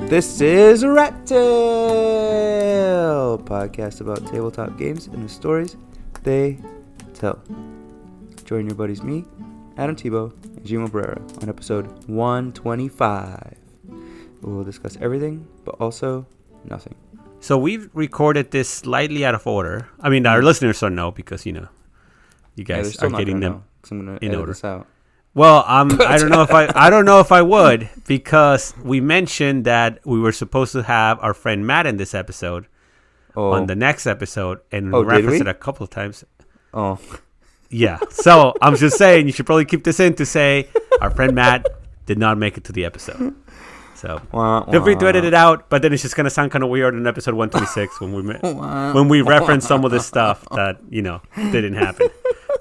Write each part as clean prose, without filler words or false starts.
This is Rat Tail, podcast about tabletop games and the stories they tell. Join your buddies me, Adam Thibault, and Gimo Barrera on episode 125. We will discuss everything, but also nothing. So we've recorded this slightly out of order. I mean, our listeners don't know because, you guys are getting them in order. This out. Well, I don't know if I would, because we mentioned that we were supposed to have our friend Matt in this episode on the next episode, and referenced it a couple of times. Oh, yeah. So I'm just saying you should probably keep this in to say our friend Matt did not make it to the episode. So feel free to edit it out, but then it's just gonna sound kind of weird in episode 126 when we reference some of this stuff that didn't happen.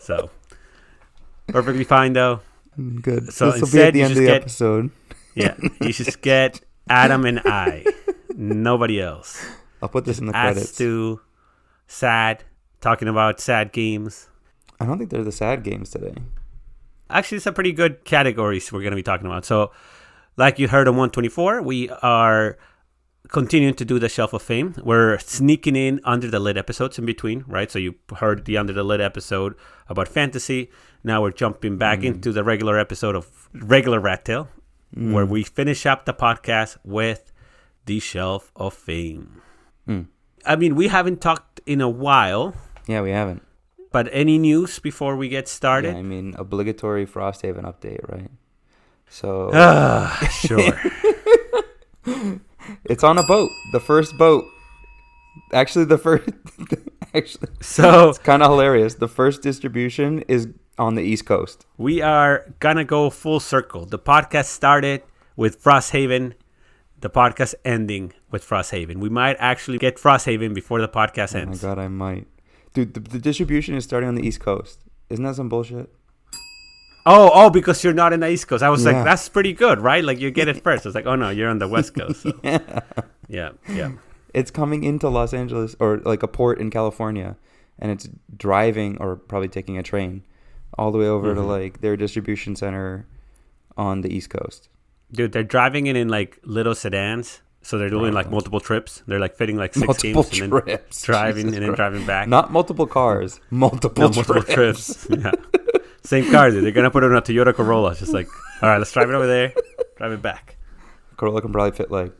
So perfectly fine though. Good. So this will be at the end of the episode. Yeah, you just get Adam and I, nobody else. I'll put this in the Adds credits. to sad, talking about sad games. I don't think they're the sad games today. Actually, it's a pretty good categories we're going to be talking about. So, like you heard on 124, we are continuing to do the Shelf of Fame. We're sneaking in Under the Lid episodes in between, right? So you heard the Under the Lid episode about fantasy. Now we're jumping back into the regular episode of regular Rat Tail, where we finish up the podcast with the Shelf of Fame. I mean, we haven't talked in a while. Yeah, we haven't. But any news before we get started? Yeah, I mean, obligatory Frosthaven update, right? So sure. It's on a boat. The first boat. Actually, so it's kind of hilarious. The first distribution is on the East Coast. We are gonna go full circle. The podcast started with Frosthaven. The podcast ending with Frosthaven. We might actually get Frosthaven before the podcast ends. Oh my god, I might. Dude, the distribution is starting on the East Coast. Isn't that some bullshit? Oh, because you're not in the East Coast. I was like, that's pretty good, right? Like, you get it first. I was like, oh no, you're on the West Coast. So. Yeah. It's coming into Los Angeles, or like a port in California, and it's driving, or probably taking a train, all the way over to like their distribution center on the East Coast. Dude, they're driving it in like little sedans. So they're doing like multiple trips. They're like fitting like 6 multiple games and trips. then driving Jesus and then Christ. driving back. Not multiple cars, multiple trips. Yeah. Same car, dude. They're going to put it on a Toyota Corolla. It's just like, all right, let's drive it over there, drive it back. Corolla can probably fit like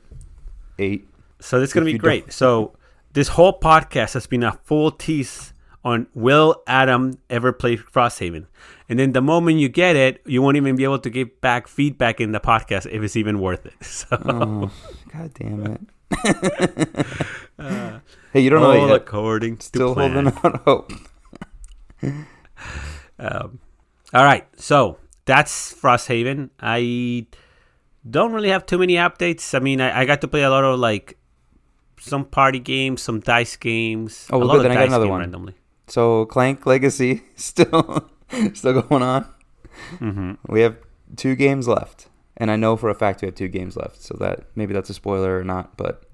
8. So this is going to be great. So this whole podcast has been a full tease on will Adam ever play Frosthaven? And then the moment you get it, you won't even be able to give back feedback in the podcast if it's even worth it. So, God damn it. Hey, you don't know yet. According Still to plan. holding out hope. All right, so that's Frosthaven. I don't really have too many updates. I mean, I got to play a lot of like some party games, some dice games. Oh, well, good. Then I got another one. Randomly. So Clank Legacy still going on. Mm-hmm. We have 2 games left, and I know for a fact we have 2 games left. So that maybe that's a spoiler or not, but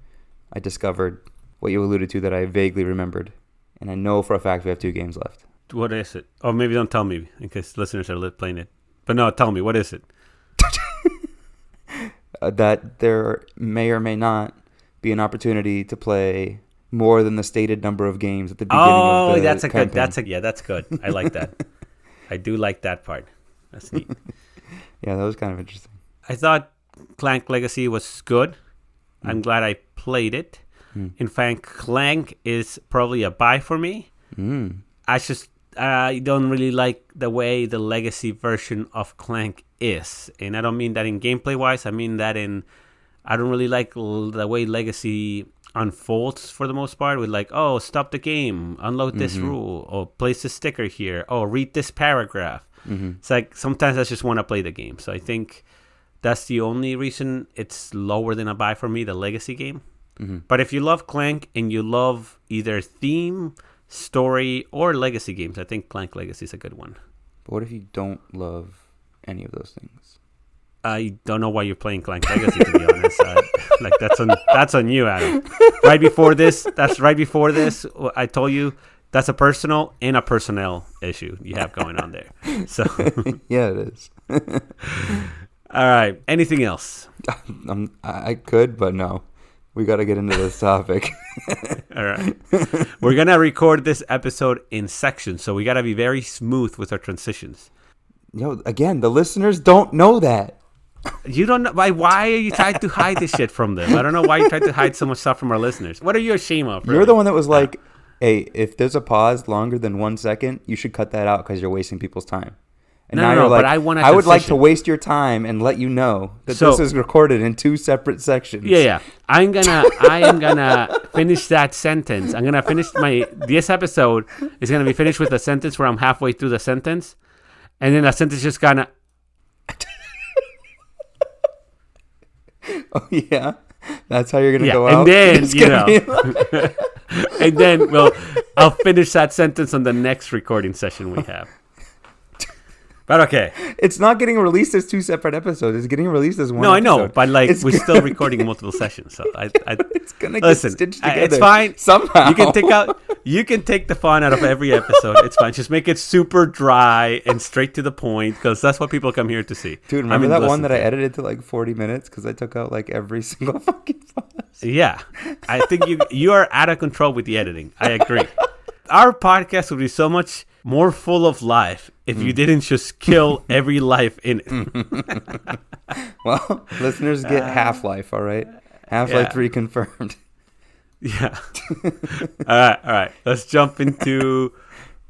I discovered what you alluded to that I vaguely remembered, and I know for a fact we have 2 games left. What is it? Oh, maybe don't tell me in case listeners are playing it. But no, tell me, what is it? That there may or may not be an opportunity to play more than the stated number of games at the beginning of the campaign. That's good. I like that. I do like that part. That's neat. Yeah, that was kind of interesting. I thought Clank Legacy was good. I'm glad I played it. In fact, Clank is probably a buy for me. I don't really like the way the Legacy version of Clank is. And I don't mean that in gameplay-wise. I mean that I don't really like the way Legacy unfolds for the most part with like, oh, stop the game, unload this rule, or place a sticker here, oh, read this paragraph. It's like sometimes I just want to play the game. So I think that's the only reason it's lower than a buy for me, the Legacy game. But if you love Clank and you love either theme, story, or Legacy games, I think Clank Legacy is a good one. But what if you don't love any of those things? I don't know why you're playing Clank Legacy, to be honest. Like that's on you, Adam. Right before this, I told you that's a personal and a personnel issue you have going on there. So yeah, it is. All right. Anything else? I could, but no. We got to get into this topic. All right. We're going to record this episode in sections, so we got to be very smooth with our transitions. Again, the listeners don't know that. You don't know. Why are you trying to hide this shit from them? I don't know why you tried to hide so much stuff from our listeners. What are you ashamed of? Really? You're the one that was like, hey, if there's a pause longer than 1 second, you should cut that out because you're wasting people's time. And now you're like, but I would like to waste your time and let you know that this is recorded in 2 separate sections. Yeah. I am gonna finish that sentence. I'm gonna finish this episode is gonna be finished with a sentence where I'm halfway through the sentence, and then that sentence just gonna. Oh yeah, that's how you're gonna go out. And then and then I'll finish that sentence on the next recording session we have. But okay. It's not getting released as 2 separate episodes. It's getting released as one No, episode. I know. But we're still recording multiple sessions. So it's going to get stitched together. It's fine. Somehow. You can take the fun out of every episode. It's fine. Just make it super dry and straight to the point because that's what people come here to see. Dude, remember that one that I edited to like 40 minutes because I took out like every single fucking pause? Yeah. I think you are out of control with the editing. I agree. Our podcast would be so much more full of life if you didn't just kill every life in it. Well, listeners get Half-Life, all right? Half-Life 3 confirmed. Yeah. All right. Let's jump into...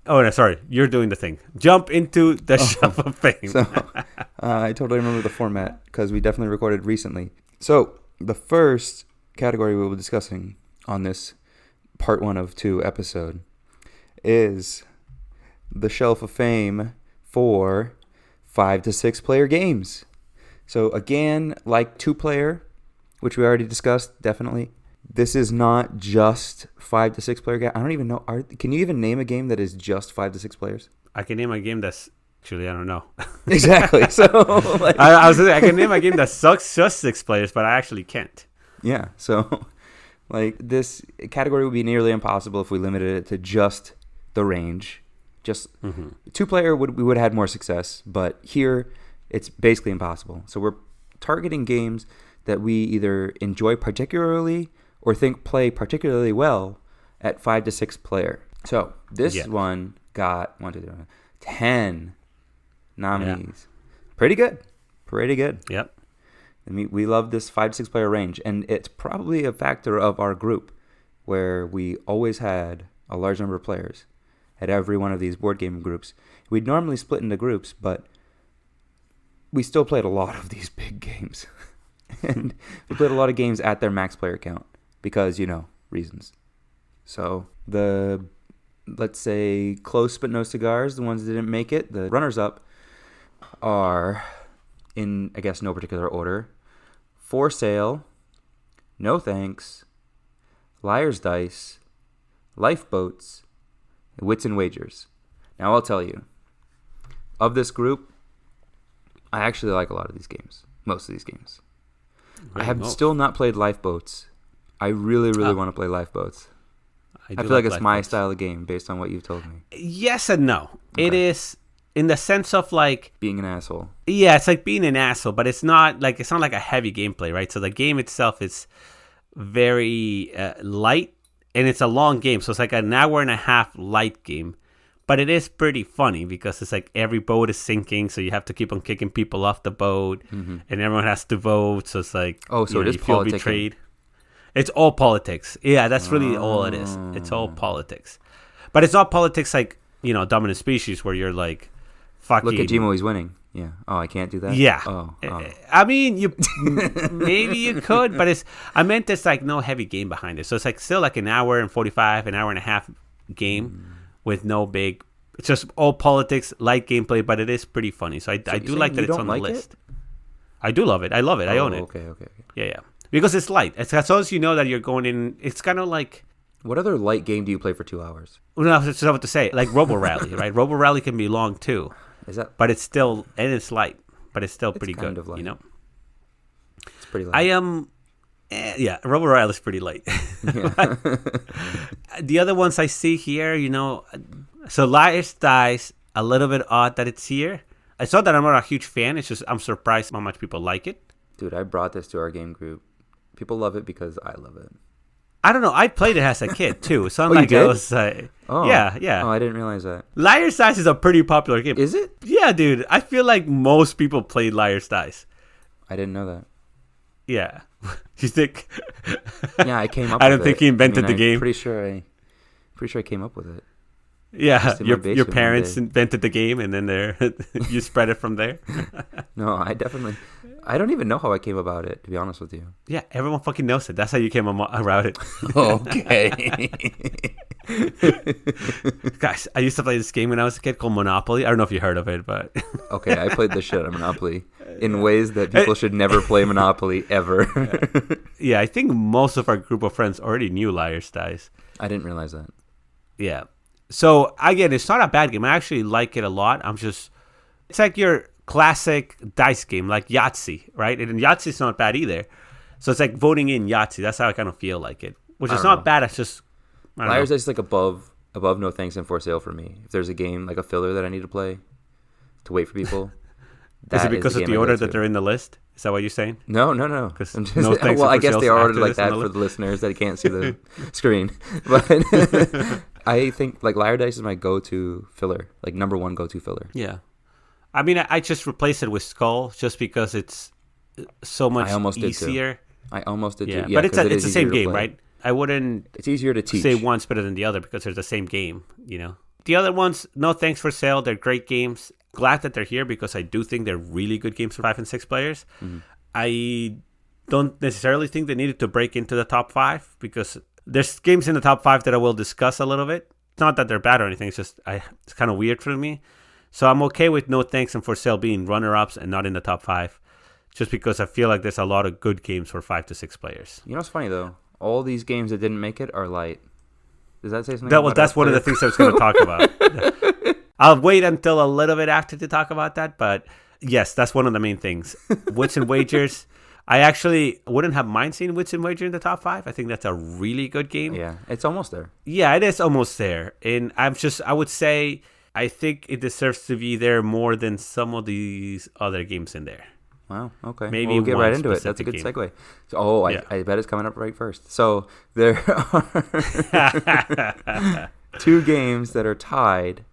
Oh, no, sorry. You're doing the thing. Jump into the Shelf of Fame. So, I totally remember the format because we definitely recorded recently. So, the first category we will be discussing on this part 1 of 2 episode is the Shelf of Fame for 5 to 6 player games. So again, like 2-player, which we already discussed, definitely. This is not just 5 to 6 player game. I don't even know. Can you even name a game that is just 5 to 6 players? I can name a game that's actually I don't know. Exactly. So I can name a game that sucks just 6 players, but I actually can't. Yeah. So this category would be nearly impossible if we limited it to just the range. Just 2-player we would have had more success, but here it's basically impossible. So we're targeting games that we either enjoy particularly or think play particularly well at 5 to 6 player. So this one got 10 nominees. Yeah. Pretty good. Yep. I mean, we love this 5 to 6 player range, and it's probably a factor of our group where we always had a large number of players at every one of these board game groups. We'd normally split into groups, but we still played a lot of these big games. And we played a lot of games at their max player count because, reasons. So let's say close but no cigars, the ones that didn't make it, the runners-up are, in, I guess, no particular order, For Sale, No Thanks, Liar's Dice, Lifeboats, Wits and Wagers. Now, I'll tell you, of this group, I actually like a lot of these games. Most of these games. I have still not played Lifeboats. I really, really want to play Lifeboats. I feel like it's my style of game based on what you've told me. Yes and no. Okay. It is in the sense of being an asshole. Yeah, it's like being an asshole, but it's not like a heavy gameplay, right? So the game itself is very light. And it's a long game, so it's like an hour and a half light game. But it is pretty funny because it's like every boat is sinking, so you have to keep on kicking people off the boat, and everyone has to vote. So it's like, it is you feel betrayed. It's all politics. Yeah, that's really all it is. It's all politics. But it's not politics like, Dominant Species where you're like, fucking... Look at Gimo, he's winning. Yeah. Oh, I can't do that? Yeah. Oh. I mean, maybe you could, but I meant there's like no heavy game behind it. So it's like still like an hour and 45, an hour and a half game with no big, it's just all politics, light gameplay, but it is pretty funny. So I do like that it's on the list. I do love it. I love it. I own it. Okay. Yeah. Because it's light. It's as long as you know that you're going in, it's kind of like... What other light game do you play for 2 hours? Well, no, that's what to say. Like Robo Rally, right? Robo Rally can be long too. Is that? But it's still, and it's light, but it's still pretty good. Of light. It's pretty light. I am, Robo Rally is pretty light. Yeah. The other ones I see here, so Liar's Dice, a little bit odd that it's here. It's not that I'm not a huge fan. It's just I'm surprised how much people like it. Dude, I brought this to our game group. People love it because I love it. I don't know. I played it as a kid too. So You did? I was yeah. Oh, I didn't realize that. Liar's Dice is a pretty popular game. Is it? Yeah, dude. I feel like most people played Liar's Dice. I didn't know that. Yeah. You think? Yeah, I came up. I don't think he invented the game. Pretty sure I came up with it. Yeah, your basement parents one day. invented the game, and then you spread it from there. No, I don't even know how I came about it, to be honest with you. Yeah, everyone fucking knows it. That's how you came around it. Okay. Guys, I used to play this game when I was a kid called Monopoly. I don't know if you heard of it, but Okay, I played the shit out of Monopoly in ways that people should never play Monopoly ever. Yeah, I think most of our group of friends already knew Liar's Dice. I didn't realize that. Yeah. So, again, it's not a bad game. I actually like it a lot. It's like your classic dice game, like Yahtzee, right? And Yahtzee's not bad either. So it's like voting in Yahtzee. That's how I kind of feel like it. Which is not bad. It's just, Liar's Dice is like above No Thanks and For Sale for me. If there's a game, like a filler that I need to play to wait for people. Is it because of the order that they're in the list? Is that what you're saying? No. Because Well, I guess they are ordered like that for the listeners that can't see the screen. But I think like Liar Dice is my go-to filler, like number one go-to filler. Yeah. I mean, I just replaced it with Skull just because it's so much easier. I almost did too. Yeah, but it's the same game, right? I wouldn't. It's easier to teach. Say one's better than the other because they're the same game, you know. The other ones, no thanks for sale. They're great games. Glad that they're here because I do think they're really good games for 5 and 6 players. Mm-hmm. I don't necessarily think they needed to break into the top 5 because there's games in the top 5 that I will discuss a little bit. It's not that they're bad or anything. It's just it's kind of weird for me. So I'm okay with no thanks and for sale being runner-ups and not in the top 5, just because I feel like there's a lot of good games for 5 to 6 players. You know what's funny though? All these games that didn't make it are light. Does that say something? That's one of the things I was going to talk about. I'll wait until a little bit after to talk about that, but yes, that's one of the main things. Wits and Wagers. I actually wouldn't have mind seeing Wits and Wager in the top 5. I think that's a really good game. Yeah, it's almost there. Yeah, it is almost there. And I would say I think it deserves to be there more than some of these other games in there. Wow, okay. Maybe we'll get right into it. That's a good segue. So, I bet it's coming up right first. So there are 2 games that are tied,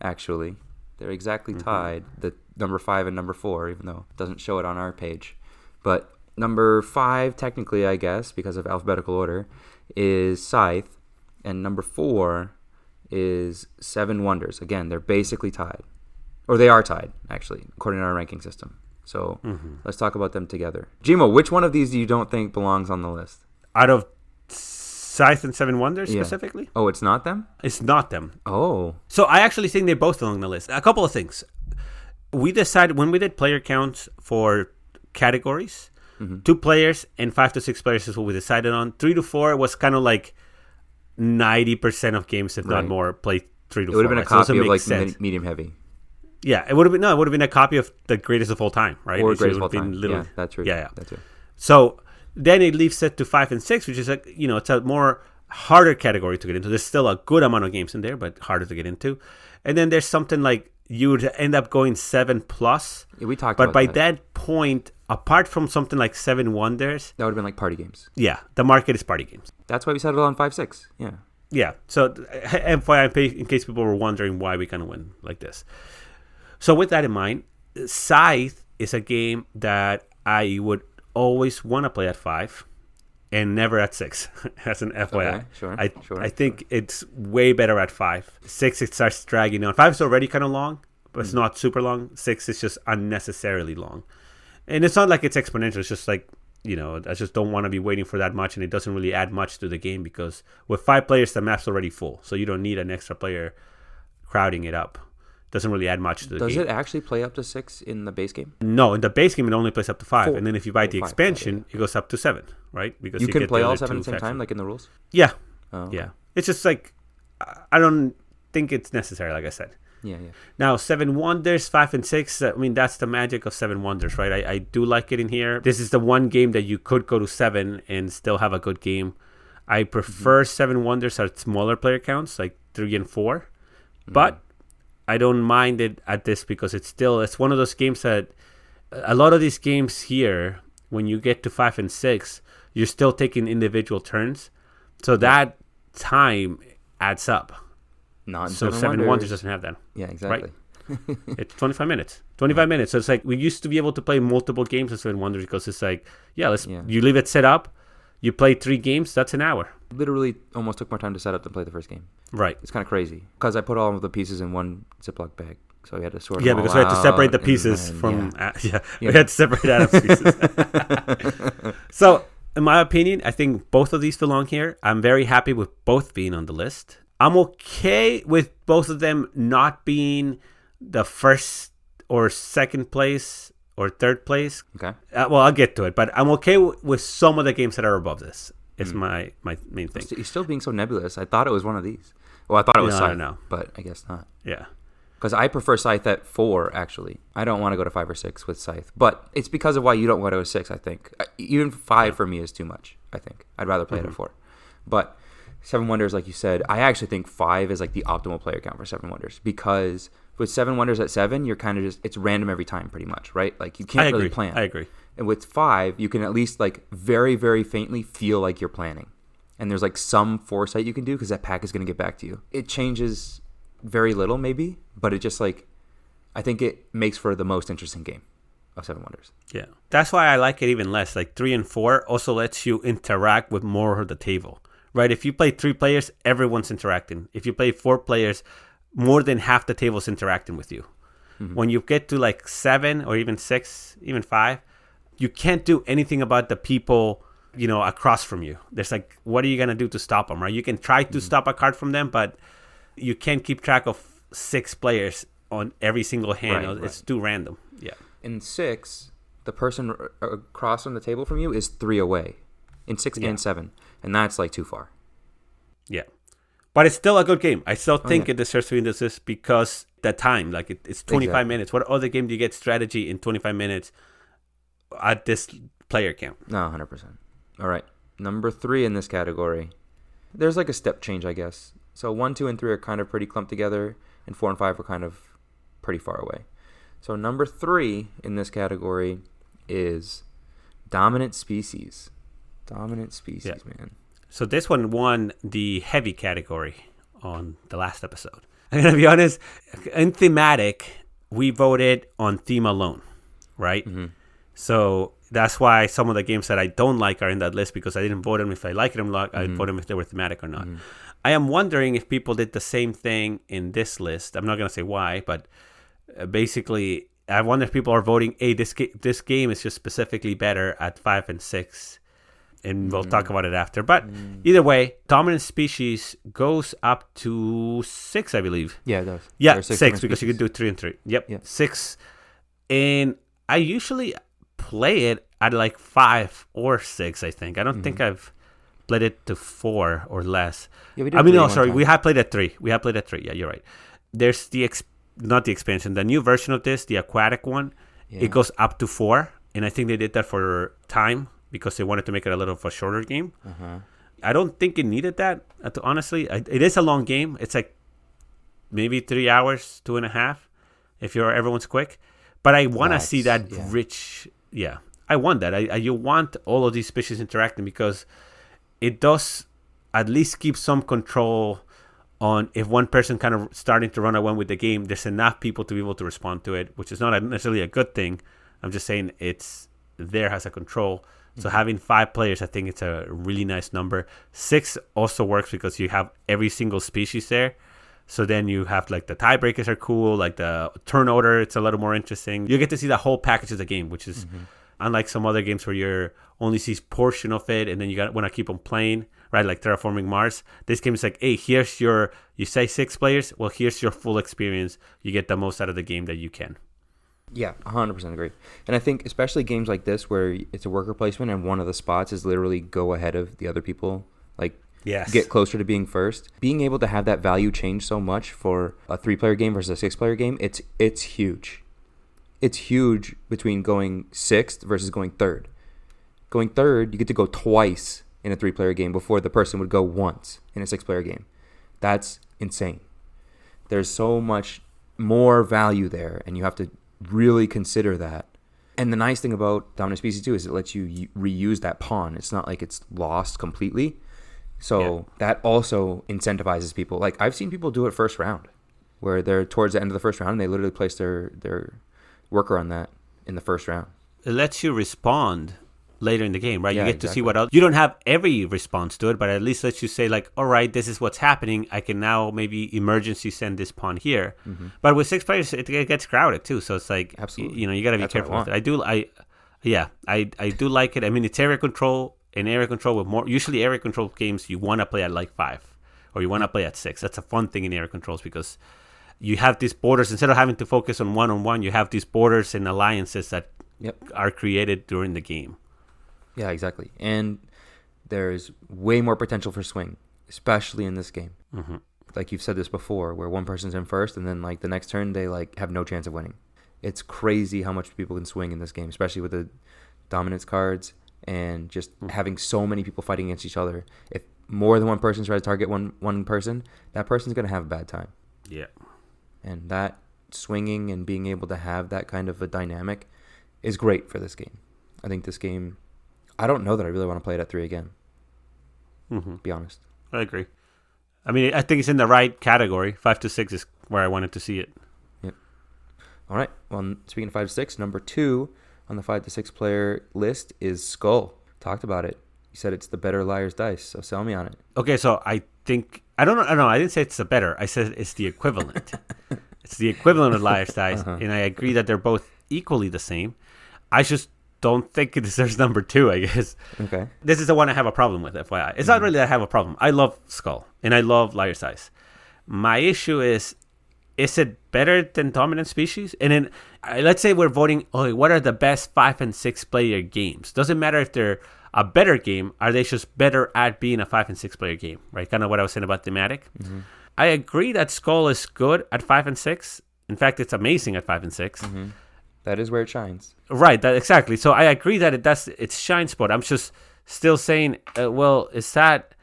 actually. They're exactly tied, the number 5 and number 4, even though it doesn't show it on our page. But number 5, technically, I guess, because of alphabetical order, is Scythe, and number 4 is 7 Wonders. Again, they're basically tied. Or they are tied, actually, according to our ranking system. So let's talk about them together. Gimo, which one of these do you don't think belongs on the list? Out of Scythe and 7 Wonders specifically? Oh, it's not them? It's not them. Oh. So I actually think they both belong on the list. A couple of things. We decided when we did player counts for categories, 2 players and 5 to 6 players is what we decided on. 3 to 4 was kind of like 90% of games, if not more, play 3 to 4. It would have been a copy of like medium heavy. Yeah, it would have been a copy of the greatest of all time, right? Or greatest of all time. Yeah, that's true. Yeah. That's true. So then it leaves it to 5 and 6, which is like, it's a more harder category to get into. There's still a good amount of games in there, but harder to get into. And then there's something like you would end up going 7 plus. Yeah, we talked about that. But by that point, apart from something like 7 Wonders, that would have been like party games. Yeah, the market is party games. That's why we settled on 5, 6. Yeah. Yeah. So FYI, in case people were wondering why we kind of went like this. So with that in mind, Scythe is a game that I would always want to play at 5 and never at 6 as an FYI. Okay, sure, I think it's way better at 5. 6, it starts dragging on. 5 is already kind of long, but it's not super long. 6 is just unnecessarily long. And it's not like it's exponential. It's just like, I just don't want to be waiting for that much, and it doesn't really add much to the game because with 5 players, the map's already full. So you don't need an extra player crowding it up. Doesn't really add much to the game. Does it actually play up to 6 in the base game? No, in the base game it only plays up to 5, and then if you buy the expansion, it goes up to 7, right? Because you can play all 7 at the same time, like in the rules. Yeah, yeah. It's just like I don't think it's necessary, like I said. Yeah. Now 7 Wonders, 5 and 6. I mean, that's the magic of 7 Wonders, right? I do like it in here. This is the one game that you could go to 7 and still have a good game. I prefer 7 Wonders at smaller player counts, like 3 and 4, but I don't mind it at this because it's one of those games that a lot of these games here, when you get to 5 and 6, you're still taking individual turns. So that time adds up. Not so Seven Wonders doesn't have that. Yeah, exactly. Right? It's 25 minutes. 25 minutes. So it's like we used to be able to play multiple games of Seven Wonders because it's like, you leave it set up, you play 3 games, that's an hour. Literally almost took more time to set up than play the first game. Right. It's kind of crazy because I put all of the pieces in one Ziploc bag. So we had to sort them all because we had to separate the pieces from... we had to separate Adam's pieces. So, in my opinion, I think both of these belong here. I'm very happy with both being on the list. I'm okay with both of them not being the first or second place or third place. Okay. Well, I'll get to it, but I'm okay with some of the games that are above this. It's my main thing. You're still being so nebulous. I thought it was one of these. Well, I thought it was Scythe, but I guess not. Yeah. Because I prefer Scythe at 4, actually. I don't want to go to 5 or 6 with Scythe. But it's because of why you don't go to a 6, I think. Even 5 for me is too much, I think. I'd rather play it at 4. But Seven Wonders, like you said, I actually think 5 is like the optimal player count for Seven Wonders. Because with Seven Wonders at 7, you're kind of just, it's random every time pretty much, right? Like you can't really plan. I agree. And with 5, you can at least like very, very faintly feel like you're planning. And there's like some foresight you can do because that pack is going to get back to you. It changes very little maybe, but it just like, I think it makes for the most interesting game of Seven Wonders. Yeah. That's why I like it even less. Like 3 and 4 also lets you interact with more of the table, right? If you play 3 players, everyone's interacting. If you play 4 players, more than half the table's interacting with you. Mm-hmm. When you get to like 7 or even 6, even 5, you can't do anything about the people, across from you. There's like, what are you going to do to stop them, right? You can try to stop a card from them, but you can't keep track of 6 players on every single hand. Right, it's too random. Yeah. In 6, the person across from the table from you is 3 away. In 6 and 7. And that's like too far. Yeah. But it's still a good game. I still think it deserves to be in this list because the time, like it's 25 minutes. What other game do you get strategy in 25 minutes at this player count? No, 100%. All right. Number 3 in this category. There's like a step change, I guess. So 1, 2, and 3 are kind of pretty clumped together, and 4 and 5 are kind of pretty far away. So number 3 in this category is Dominant Species. Dominant Species, man. So this one won the heavy category on the last episode. I'm going to be honest, in thematic, we voted on theme alone, right? Mm-hmm. So that's why some of the games that I don't like are in that list because I didn't vote them if I like them. I vote them if they were thematic or not. Mm-hmm. I am wondering if people did the same thing in this list. I'm not going to say why, but basically, I wonder if people are voting, hey, this game is just specifically better at 5 and 6. And we'll talk about it after. But either way, Dominant Species goes up to 6, I believe. Yeah, it does. Yeah, 6 because you can do 3 and 3. Yep, 6. And I usually play it at like 5 or 6, I think. I don't think I've played it to 4 or less. Yeah, we did. We have played at 3. We have played at 3. Yeah, you're right. There's not the expansion, the new version of this, the aquatic one. Yeah. It goes up to 4, and I think they did that for time because they wanted to make it a little of a shorter game. Uh-huh. I don't think it needed that, honestly. It is a long game. It's like maybe 3 hours, 2.5, if everyone's quick. But I want to see that rich. Yeah, I want that. You want all of these species interacting because it does at least keep some control on if one person kind of starting to run away with the game. There's enough people to be able to respond to it, which is not necessarily a good thing. I'm just saying it's there has a control. So having 5 players, I think it's a really nice number. 6 also works because you have every single species there. So then you have like the tiebreakers are cool, like the turn order, it's a little more interesting. You get to see the whole package of the game, which is unlike some other games where you only see a portion of it and then you want to keep on playing, right? Like Terraforming Mars. This game is like, hey, you say 6 players, well, here's your full experience. You get the most out of the game that you can. Yeah, 100% agree. And I think especially games like this where it's a worker placement and one of the spots is literally go ahead of the other people, like get closer to being first. Being able to have that value change so much for a 3-player game versus a 6-player game, it's huge. It's huge between going 6th versus going 3rd. Going 3rd, you get to go twice in a 3-player game before the person would go once in a 6-player game. That's insane. There's so much more value there, and you have to really consider that. And the nice thing about Dominant Species too is it lets you reuse that pawn. It's not like it's lost completely. So that also incentivizes people. Like, I've seen people do it first round, where they're towards the end of the first round and they literally place their worker on that in the first round. It lets you respond later in the game, right? Yeah, You get to see exactly. what else. You don't have every response to it, but at least lets you say, like, all right, this is what's happening. I can now maybe emergency send this pawn here. Mm-hmm. But with 6 players, it gets crowded too. So it's like, Absolutely. you got to be That's what I careful with it. I do like it. I mean, it's area control. In area control with more, usually area control games, you want to play at like 5 or you want to play at 6. That's a fun thing in area controls because you have these borders. Instead of having to focus on one-on-one, you have these borders and alliances that are created during the game. Yeah, exactly. And there's way more potential for swing, especially in this game. Mm-hmm. Like you've said this before, where one person's in first and then like the next turn they like have no chance of winning. It's crazy how much people can swing in this game, especially with the dominance cards and just having so many people fighting against each other. If more than one person tries to target one person, that person's going to have a bad time. Yeah. And that swinging and being able to have that kind of a dynamic is great for this game. I think this game, I don't know that I really want to play it at 3 again. Mm-hmm. Be honest. I agree. I mean, I think it's in the right category. 5 to 6 is where I wanted to see it. Yep. All right. Well, speaking of 5 to 6, number 2 on the 5 to 6 player list is Skull. Talked about it. You said it's the better Liar's Dice, so sell me on it. Okay, so I think I don't know. I didn't say it's the better. I said it's the equivalent. It's the equivalent of Liar's Dice, and I agree that they're both equally the same. I just don't think it deserves number 2, I guess. Okay. This is the one I have a problem with, FYI. It's not really that I have a problem. I love Skull, and I love Liar's Dice. My issue is it better than Dominant Species? And then let's say we're voting, what are the best 5 and 6 player games? Doesn't matter if they're a better game. Are they just better at being a 5 and 6 player game? Right? Kind of what I was saying about thematic. Mm-hmm. I agree that Skull is good at 5 and 6. In fact, it's amazing at 5 and 6. Mm-hmm. That is where it shines. Right, exactly. So I agree that that's its shine spot. I'm just still saying, is that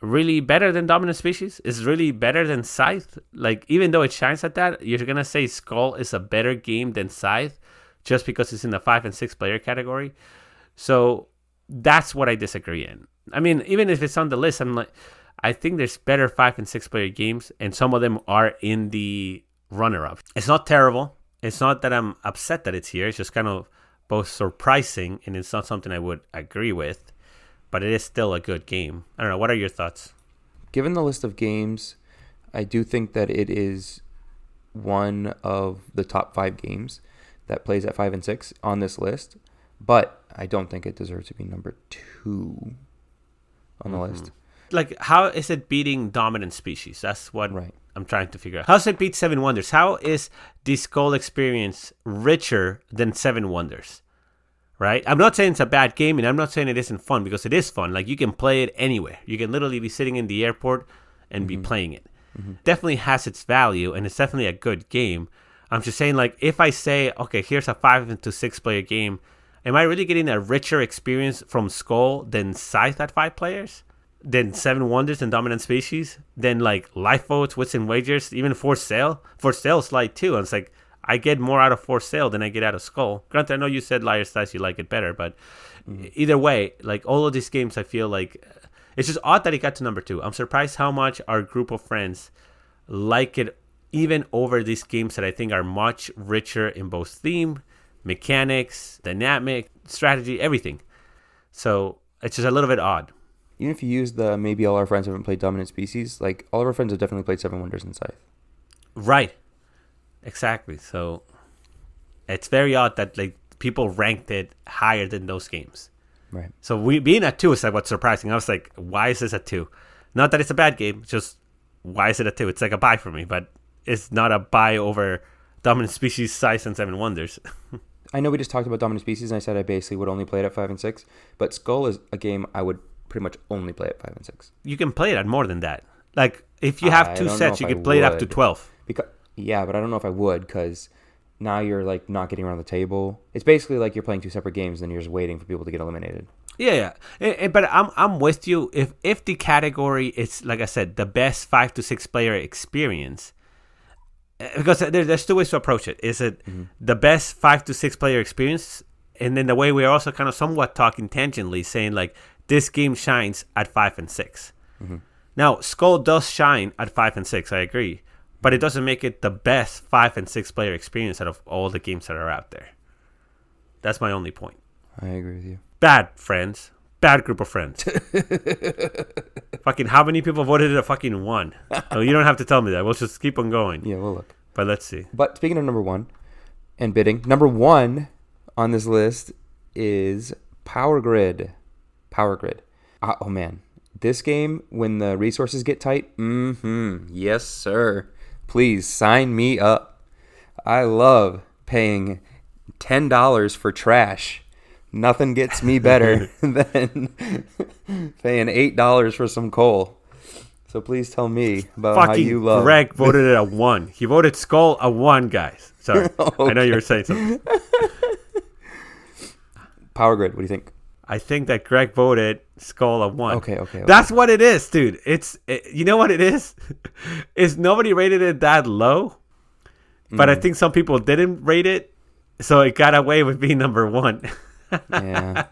really better than Dominant Species? Is it really better than Scythe? Like, even though it shines at that, you're going to say Skull is a better game than Scythe just because it's in the 5 and 6 player category. So that's what I disagree in. I mean, even if it's on the list, I'm like, I think there's better 5 and 6 player games, and some of them are in the runner-up. It's not terrible. It's not that I'm upset that it's here. It's just kind of both surprising, and it's not something I would agree with, but it is still a good game. I don't know. What are your thoughts? Given the list of games, I do think that it is one of the top 5 games that plays at 5 and 6 on this list, but I don't think it deserves to be number 2 on the list. Like, how is it beating Dominant Species? That's what Right. I'm trying to figure out. How does it beat 7 Wonders? How is the Skull experience richer than 7 Wonders? Right? I'm not saying it's a bad game, and I'm not saying it isn't fun, because it is fun. Like, you can play it anywhere. You can literally be sitting in the airport and be playing it. Mm-hmm. Definitely has its value, and it's definitely a good game. I'm just saying, like, if I say, okay, here's a 5 to 6 player game, am I really getting a richer experience from Skull than Scythe at 5 players? Than 7 Wonders and Dominant Species? Than, like, Life Votes, Wits and Wagers, even Forced Sale? Forced Sale is light, too. And it's like, I get more out of Forced Sale than I get out of Skull. Granted, I know you said Liar's Dice, you like it better, but either way, like, all of these games, I feel like it's just odd that it got to number 2. I'm surprised how much our group of friends like it, even over these games that I think are much richer in both theme, mechanics, dynamic, strategy, everything. So it's just a little bit odd. Even if you use the maybe all our friends haven't played Dominant Species, like, all of our friends have definitely played 7 Wonders and Scythe. Right. Exactly. So it's very odd that, like, people ranked it higher than those games. Right. So we being at 2 is like what's surprising. I was like, why is this at 2? Not that it's a bad game, just why is it at 2? It's like a buy for me, but it's not a buy over Dominant Species, Scythe, and 7 Wonders. I know we just talked about Dominant Species, and I said I basically would only play it at 5 and 6, but Skull is a game I would pretty much only play at 5 and 6. You can play it at more than that. Like, if you have 2 sets, you can play it up to 12. Yeah, but I don't know if I would, because now you're, like, not getting around the table. It's basically like you're playing 2 separate games, and you're just waiting for people to get eliminated. Yeah. But I'm with you. If the category is, like I said, the best 5 to 6 player experience, because there's two ways to approach it. Is it the best 5 to 6 player experience? And then the way we're also kind of somewhat talking tangentially, saying like this game shines at 5 and 6. Now, Skull does shine at 5 and 6. I agree, but it doesn't make it the best 5 and 6 player experience out of all the games that are out there. That's my only point. I agree with you. Bad friends. Bad group of friends. Fucking how many people voted it a fucking 1? So you don't have to tell me that. We'll just keep on going. Yeah, we'll look. But let's see. But speaking of number 1 and bidding, number 1 on this list is Power Grid. Power Grid. Oh, man. This game, when the resources get tight, yes, sir. Please sign me up. I love paying $10 for trash. Nothing gets me better than paying $8 for some coal. So please tell me about fucking how you love. Greg voted it a 1. He voted Skull a 1, guys. Sorry. Okay. I know you were saying something. Power Grid, what do you think? I think that Greg voted Skull a 1. Okay. That's what it is, dude. You know what it is? Is nobody rated it that low, but I think some people didn't rate it, so it got away with being number 1. Yeah.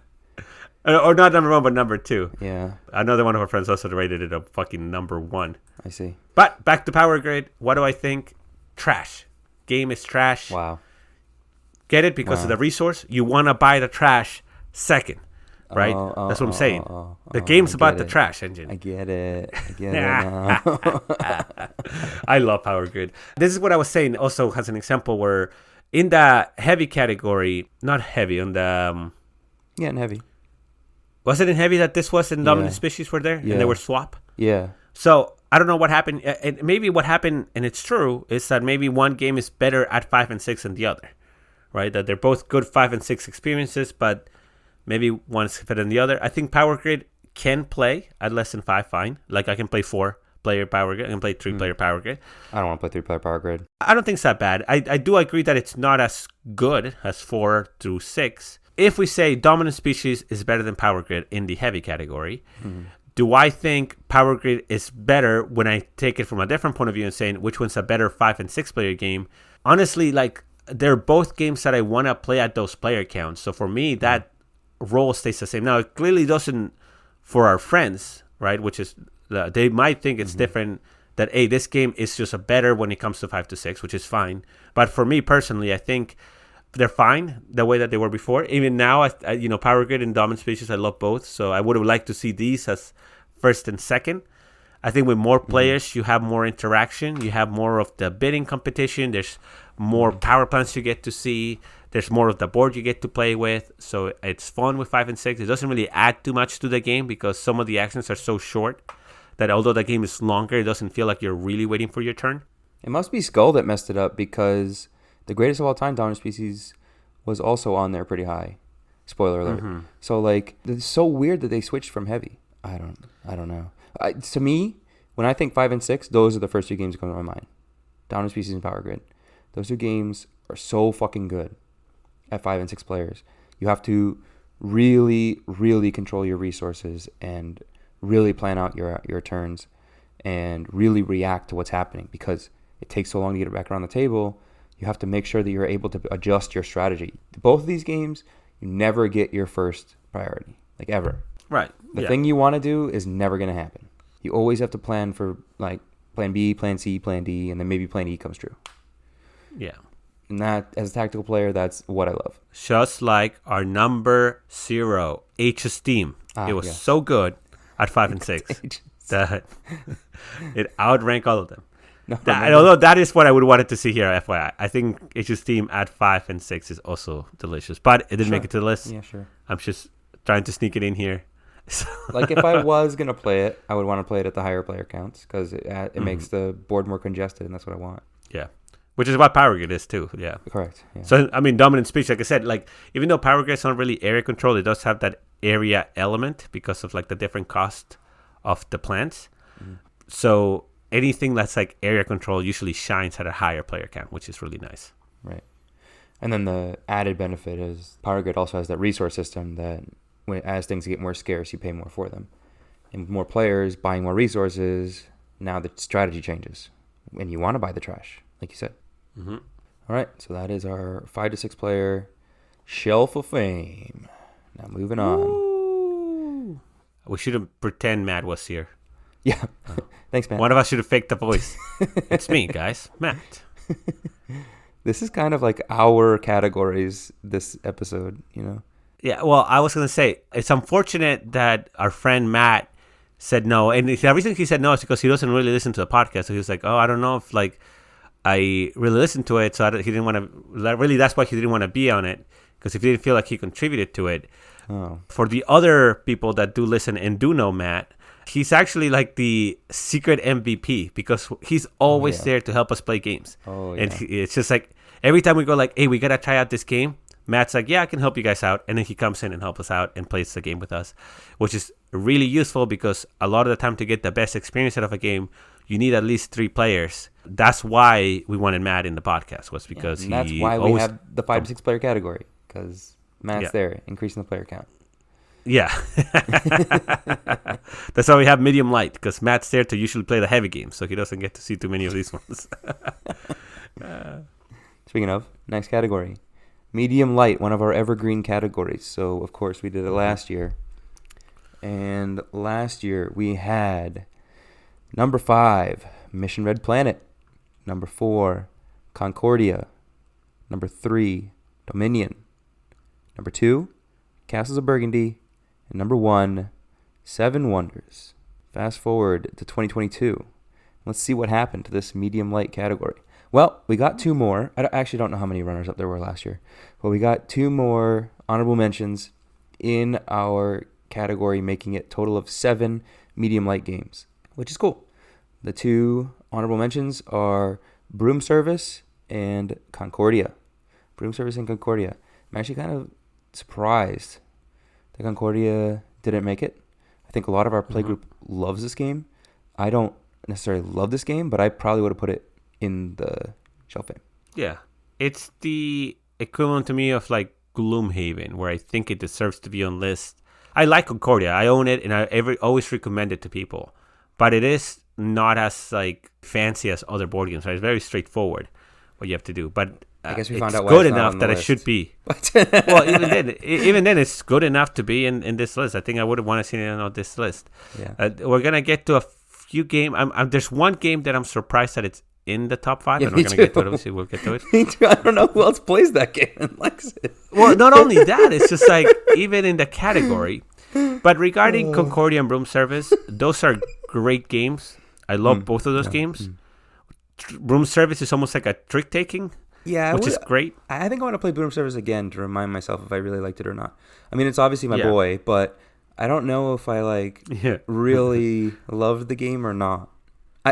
Or not number 1, but number 2. Yeah. Another one of our friends also rated it a fucking number 1. I see. But back to Power Grid. What do I think? Trash. Game is trash. Wow. Get it? Because of the resource. You want to buy the trash second. Right? That's what I'm saying. The game's about the trash engine. I get it now. I love Power Grid. This is what I was saying also as an example where in the heavy category, not heavy, on the... yeah, and heavy. Was it in heavy that this was in dominant species were there? Yeah. And they were swap? Yeah. So I don't know what happened. And maybe what happened, and it's true, is that maybe one game is better at 5 and 6 than the other. Right? That they're both good 5 and 6 experiences, but maybe one is better than the other. I think Power Grid can play at less than 5 fine. Like I can play 4-player Power Grid. I can play 3-player Power Grid. I don't want to play 3-player Power Grid. I don't think it's that bad. I do agree that it's not as good as 4 through 6. If we say dominant species is better than Power Grid in the heavy category, do I think Power Grid is better when I take it from a different point of view and saying which one's a better 5 and 6 player game? Honestly, like they're both games that I want to play at those player counts. So for me, that role stays the same. Now, it clearly doesn't for our friends, right? Which is they might think it's different. That hey, this game is just a better when it comes to 5 to 6, which is fine. But for me personally, I think they're fine the way that they were before. Even now, I Power Grid and Dominant Species, I love both. So I would have liked to see these as first and second. I think with more players, you have more interaction. You have more of the bidding competition. There's more power plants you get to see. There's more of the board you get to play with. So it's fun with 5 and 6. It doesn't really add too much to the game because some of the actions are so short that although the game is longer, it doesn't feel like you're really waiting for your turn. It must be Skull that messed it up because the greatest of all time, Dominant Species, was also on there pretty high. Spoiler alert. So like, it's so weird that they switched from heavy. I don't know. To me, when I think 5 and 6, those are the first two games that come to my mind. Dominant Species and Power Grid. Those two games are so fucking good at 5 and 6 players. You have to really, really control your resources and really plan out your turns and really react to what's happening because it takes so long to get it back around the table. You have to make sure that you're able to adjust your strategy. Both of these games, you never get your first priority, like ever. Right. The thing you want to do is never going to happen. You always have to plan for like plan B, plan C, plan D, and then maybe plan E comes true. Yeah. And that, as a tactical player, that's what I love. Just like our number 0, H-Esteem. It was so good at 5 and 6 that it outranked all of them. Although that is what I would wanted to see here, FYI. I think H-Esteem at 5 and 6 is also delicious. But it didn't make it to the list. Yeah, sure. I'm just trying to sneak it in here. Like if I was going to play it, I would want to play it at the higher player counts because it makes the board more congested, and that's what I want. Yeah. Which is what Power Grid is too. Yeah. Correct. Yeah. So, I mean, Dominant Speech, like I said, like even though Power Grid is not really area control, it does have that area element because of like the different cost of the plants. So anything that's like area control usually shines at a higher player count, which is really nice. Right. And then the added benefit is Power Grid also has that resource system that as things get more scarce, you pay more for them. And with more players buying more resources, now the strategy changes. And you want to buy the trash. like you said. Mm-hmm. All right, so that is our 5 to 6 player Shelf of Fame. Now moving on. Ooh. We shouldn't pretend Matt was here. Yeah, thanks, Matt. One of us should have faked the voice. It's me, guys, Matt. This is kind of like our categories this episode, you know? Yeah, well, I was going to say, it's unfortunate that our friend Matt said no. And the reason he said no is because he doesn't really listen to the podcast. So he was like, oh, I don't know if like I really listened to it. So he didn't want to, really, that's why he didn't want to be on it. Because if he didn't feel like he contributed to it. Oh. For the other people that do listen and do know Matt, he's actually like the secret MVP because he's always there to help us play games. Oh, yeah. And it's just like every time we go like, hey, we got to try out this game. Matt's like, yeah, I can help you guys out. And then he comes in and helps us out and plays the game with us, which is really useful because a lot of the time to get the best experience out of a game, you need at least 3 players. That's why we wanted Matt in the podcast, was because and that's why we have the 5 to 6 player category, because Matt's there, increasing the player count. Yeah. That's why we have medium light, because Matt's there to usually play the heavy games, so he doesn't get to see too many of these ones. Speaking of, next category. Medium light, one of our evergreen categories. So, of course, we did it last year. And last year we had number 5, Mission Red Planet. Number 4, Concordia. Number 3, Dominion. Number 2, Castles of Burgundy. And number 1, Seven Wonders. Fast forward to 2022. Let's see what happened to this medium light category. Well, we got 2 more. I actually don't know how many runners up there were last year. But we got 2 more honorable mentions in our category, making it a total of 7 medium light games, which is cool. The 2 honorable mentions are Broom Service and Concordia. Broom Service and Concordia. I'm actually kind of surprised that Concordia didn't make it. I think a lot of our playgroup loves this game. I don't necessarily love this game, but I probably would have put it in the shelf fame. Yeah. It's the equivalent to me of like Gloomhaven, where I think it deserves to be on list. I like Concordia. I own it, and I always recommend it to people. But it is not as like fancy as other board games. Right? It's very straightforward what you have to do. But I guess we it's found out why good it's not enough on the that list. it should be. Well, even then, it's good enough to be in this list. I think I would have wanted to see it on this list. Yeah. We're gonna get to a few games. There's one game that I'm surprised that it's in the top 5, Yeah, and we're gonna get to it. Obviously, we'll get to it. Me too. I don't know who else plays that game and likes it. Well, not only that, it's just like even in the category. But regarding Concordia and Broom Service, those are great games. I love both of those games. Broom Service is almost like a trick taking. Yeah, which is great. I think I want to play Broom Service again to remind myself if I really liked it or not. I mean, it's obviously my Yeah. boy, but I don't know if I really loved the game or not.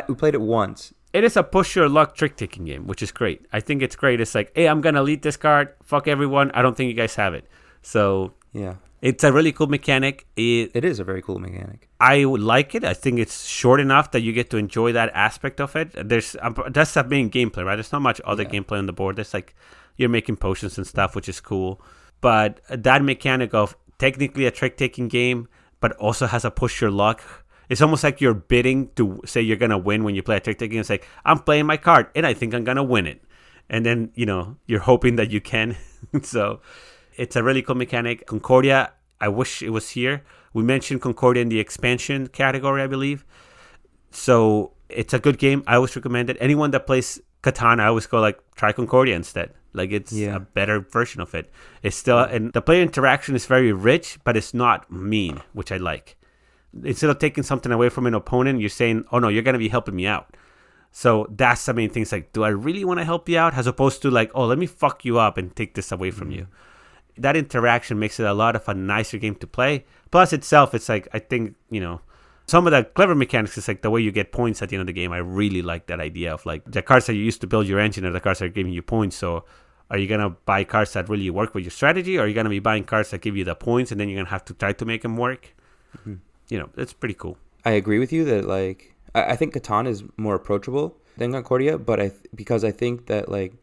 We played it once. It is a push your luck trick taking game, which is great. I think it's great. It's like, hey, I'm gonna lead this card. Fuck everyone. I don't think you guys have it. So Yeah, it's a really cool mechanic. it is a very cool mechanic. I would like it. I think it's short enough that you get to enjoy that aspect of it. That's the main gameplay, right? There's not much other gameplay on the board. There's like you're making potions and stuff, which is cool. But that mechanic of technically a trick-taking game, but also has a push your luck. It's almost like you're bidding to say you're going to win when you play a trick-taking. It's like, I'm playing my card, and I think I'm going to win it. And then, you're hoping that you can. So it's a really cool mechanic. Concordia, I wish it was here. We mentioned Concordia in the expansion category, I believe. So it's a good game. I always recommend it. Anyone that plays Catan, I always go like, try Concordia instead. Like it's a better version of it. It's still, and the player interaction is very rich, but it's not mean, which I like. Instead of taking something away from an opponent, you're saying, oh no, you're going to be helping me out. So that's the main thing. It's like, do I really want to help you out? As opposed to like, oh, let me fuck you up and take this away from you. That interaction makes it a lot of a nicer game to play. Plus itself, it's like, I think, some of the clever mechanics is like the way you get points at the end of the game. I really like that idea of like the cards that you use to build your engine are the cards that are giving you points. So are you going to buy cards that really work with your strategy? Or are you going to be buying cards that give you the points and then you're going to have to try to make them work? It's pretty cool. I agree with you that like, I think Catan is more approachable than Concordia, but because I think that like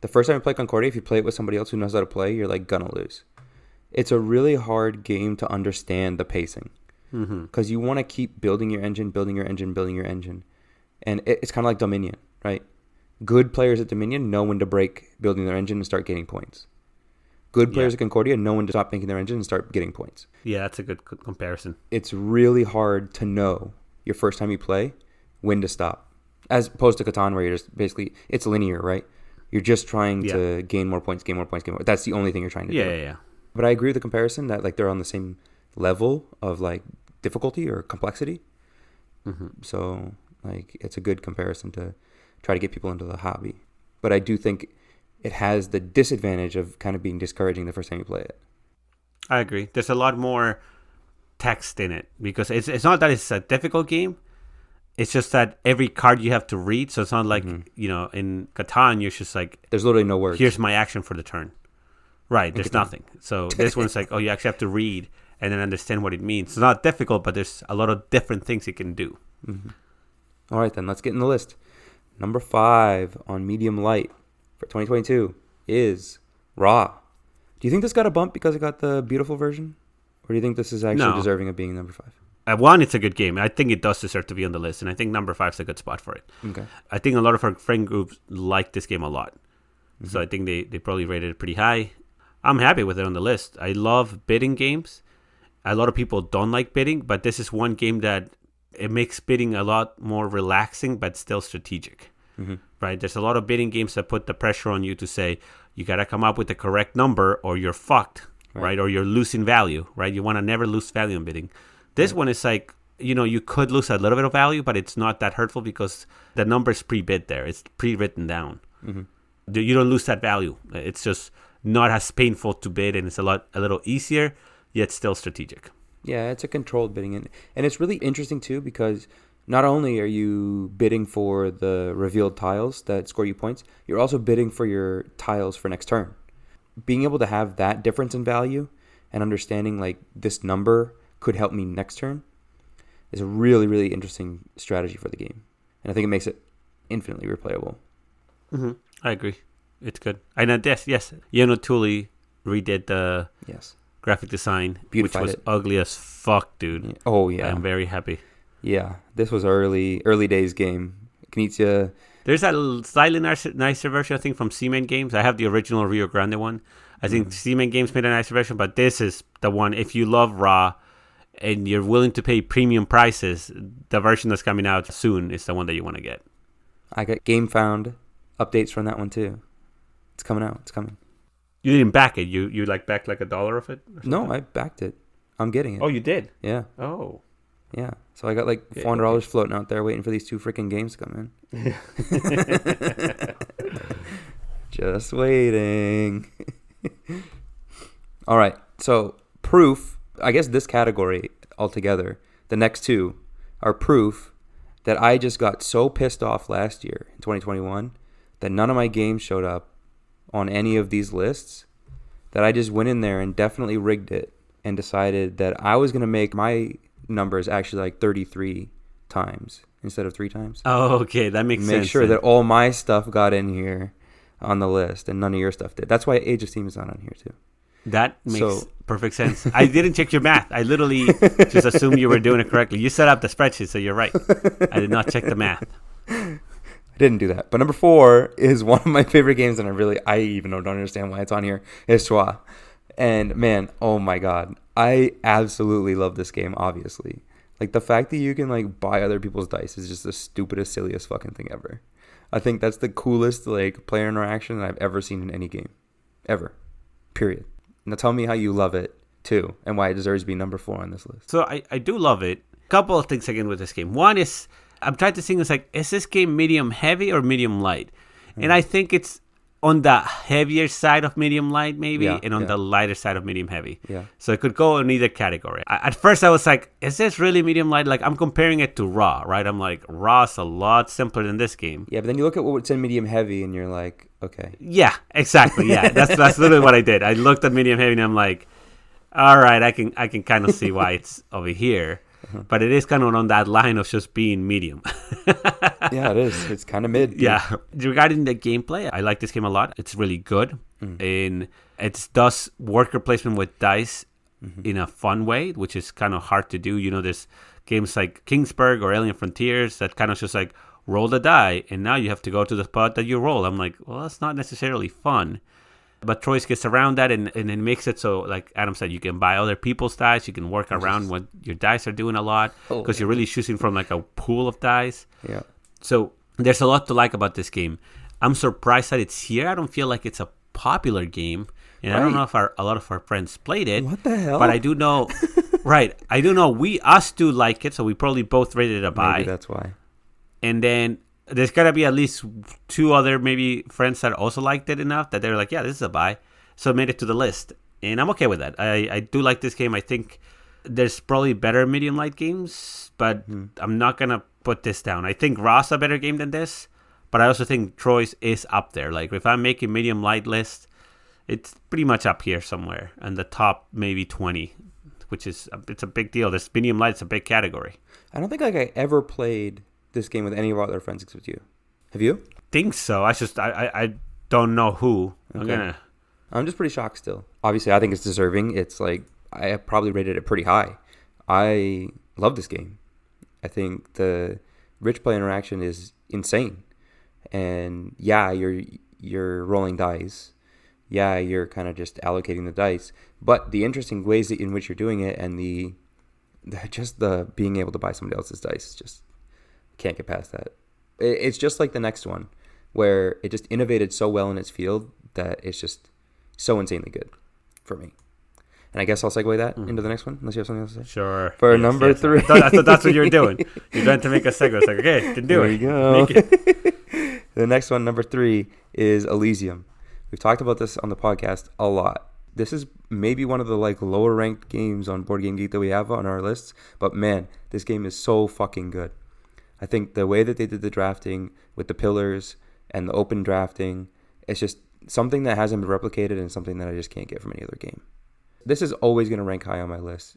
the first time you play Concordia, if you play it with somebody else who knows how to play, you're like gonna lose. It's a really hard game to understand the pacing. Because you want to keep building your engine, and it's kind of like Dominion, right? Good players at Dominion know when to break building their engine and start gaining points. Good players at Concordia know when to stop making their engine and start getting points. Yeah, that's a good comparison. It's really hard to know your first time you play when to stop. As opposed to Catan, where you're just basically, it's linear, right? You're just trying to gain more points, gain more points, gain more. That's the only thing you're trying to do. Yeah. But I agree with the comparison that like they're on the same level of like difficulty or complexity. Mm-hmm. So like it's a good comparison to try to get people into the hobby. But I do think it has the disadvantage of kind of being discouraging the first time you play it. I agree. There's a lot more text in it because it's not that it's a difficult game. It's just that every card you have to read. So it's not like, in Catan, you're just like... There's literally no words. Here's my action for the turn. Right, there's nothing. So this one's like, you actually have to read and then understand what it means. It's not difficult, but there's a lot of different things it can do. Mm-hmm. All right, then. Let's get in the list. Number 5 on medium light for 2022 is Raw. Do you think this got a bump because it got the beautiful version? Or do you think this is actually deserving of being number 5? One, it's a good game. I think it does deserve to be on the list, and I think number 5 is a good spot for it. Okay. I think a lot of our friend groups like this game a lot. Mm-hmm. So I think they probably rated it pretty high. I'm happy with it on the list. I love bidding games. A lot of people don't like bidding, but this is one game that it makes bidding a lot more relaxing, but still strategic. Mm-hmm. Right? There's a lot of bidding games that put the pressure on you to say, you got to come up with the correct number or you're fucked, right? Or you're losing value, right? You want to never lose value in bidding. This one is like, you could lose a little bit of value, but it's not that hurtful because the number's pre-bid there. It's pre-written down. Mm-hmm. You don't lose that value. It's just not as painful to bid, and it's a little easier, yet still strategic. Yeah, it's a controlled bidding. And it's really interesting, too, because not only are you bidding for the revealed tiles that score you points, you're also bidding for your tiles for next turn. Being able to have that difference in value and understanding, like, this number could help me next turn is a really, really interesting strategy for the game. And I think it makes it infinitely replayable. Mm-hmm. I agree. It's good. And yes, Natalie redid the graphic design, Beautified which was it. Ugly as fuck, dude. Oh, yeah. I'm very happy. Yeah, this was early days game. Knizia. There's a slightly nicer version, I think, from C-Man Games. I have the original Rio Grande one. I think C-Man Games made a nicer version, but this is the one. If you love Raw and you're willing to pay premium prices, the version that's coming out soon is the one that you want to get. I got GameFound updates from that one, too. It's coming out. It's coming. You didn't back it. You like backed like $1 of it? No, I backed it. I'm getting it. Oh, you did? Yeah. Oh. Yeah. So I got like $400 floating out there waiting for these 2 freaking games to come in. Just waiting. All right. So proof, I guess this category altogether, the next 2 are proof that I just got so pissed off last year in 2021 that none of my games showed up on any of these lists, that I just went in there and definitely rigged it and decided that I was going to make my numbers actually like 33 times instead of 3 times. Oh, okay. That makes sense. Make sure that all my stuff got in here on the list and none of your stuff did. That's why Age of Steam is not on here too. That makes perfect sense. I didn't check your math. I literally just assumed you were doing it correctly. You set up the spreadsheet, so you're right. I did not check the math. I didn't do that. But number 4 is one of my favorite games, and I even don't understand why it's on here, is Schwa. And man, oh my God. I absolutely love this game, obviously. Like, the fact that you can, like, buy other people's dice is just the stupidest, silliest fucking thing ever. I think that's the coolest, like, player interaction that I've ever seen in any game. Ever. Period. Now tell me how you love it, too, and why it deserves to be number 4 on this list. So I do love it. A couple of things again with this game. One is, I'm trying to think, it's like, is this game medium heavy or medium light? And I think it's on the heavier side of medium light, maybe, and on the lighter side of medium heavy. Yeah. So it could go in either category. At first, I was like, is this really medium light? Like, I'm comparing it to Raw, right? I'm like, Raw's a lot simpler than this game. Yeah, but then you look at what's in medium heavy, and you're like, okay. Yeah, exactly. Yeah, that's literally what I did. I looked at medium heavy, and I'm like, all right, I can kind of see why it's over here. But it is kind of on that line of just being medium. Yeah, it is. It's kind of mid. Yeah. Regarding the gameplay, I like this game a lot. It's really good. And it does worker placement with dice in a fun way, which is kind of hard to do. You know, there's games like Kingsburg or Alien Frontiers that kind of just like roll the die, and now you have to go to the spot that you roll. I'm like, well, that's not necessarily fun. But Troyes gets around that and it makes it so, like Adam said, you can buy other people's dice. You can work around what your dice are doing a lot because you're really choosing from like a pool of dice. Yeah. So there's a lot to like about this game. I'm surprised that it's here. I don't feel like it's a popular game. And I don't know if a lot of our friends played it. What the hell? But I do know, right, I do know us do like it. So we probably both rated it a buy. Maybe that's why. And then there's got to be at least 2 other maybe friends that also liked it enough that they're like, yeah, this is a buy. So it made it to the list. And I'm okay with that. I do like this game. I think there's probably better medium light games, but I'm not going to put this down. I think Raw's a better game than this, but I also think Troyes is up there. Like if I'm making medium light list, it's pretty much up here somewhere in the top maybe 20, which is it's a big deal. This medium light's a big category. I don't think like I ever played this game with any of our other friends except you. Have you? Think so. I don't know who. Okay. I'm just pretty shocked still. Obviously, I think it's deserving. It's like I probably rated it pretty high. I love this game. I think the rich play interaction is insane. And yeah, you're rolling dice. Yeah, you're kind of just allocating the dice. But the interesting ways in which you're doing it and the being able to buy somebody else's dice, just can't get past that. It's just like the next one where it just innovated so well in its field that it's just so insanely good for me. And I guess I'll segue that into the next one, unless you have something else to say. Sure. For number 3. I thought that's what you were doing. You're trying to make a segue. It's like, okay, can do it. There you go. Make it. The next one, number 3, is Elysium. We've talked about this on the podcast a lot. This is maybe one of the like lower ranked games on Board Game Geek that we have on our lists. But man, this game is so fucking good. I think the way that they did the drafting with the pillars and the open drafting, it's just something that hasn't been replicated and something that I just can't get from any other game. This is always going to rank high on my list,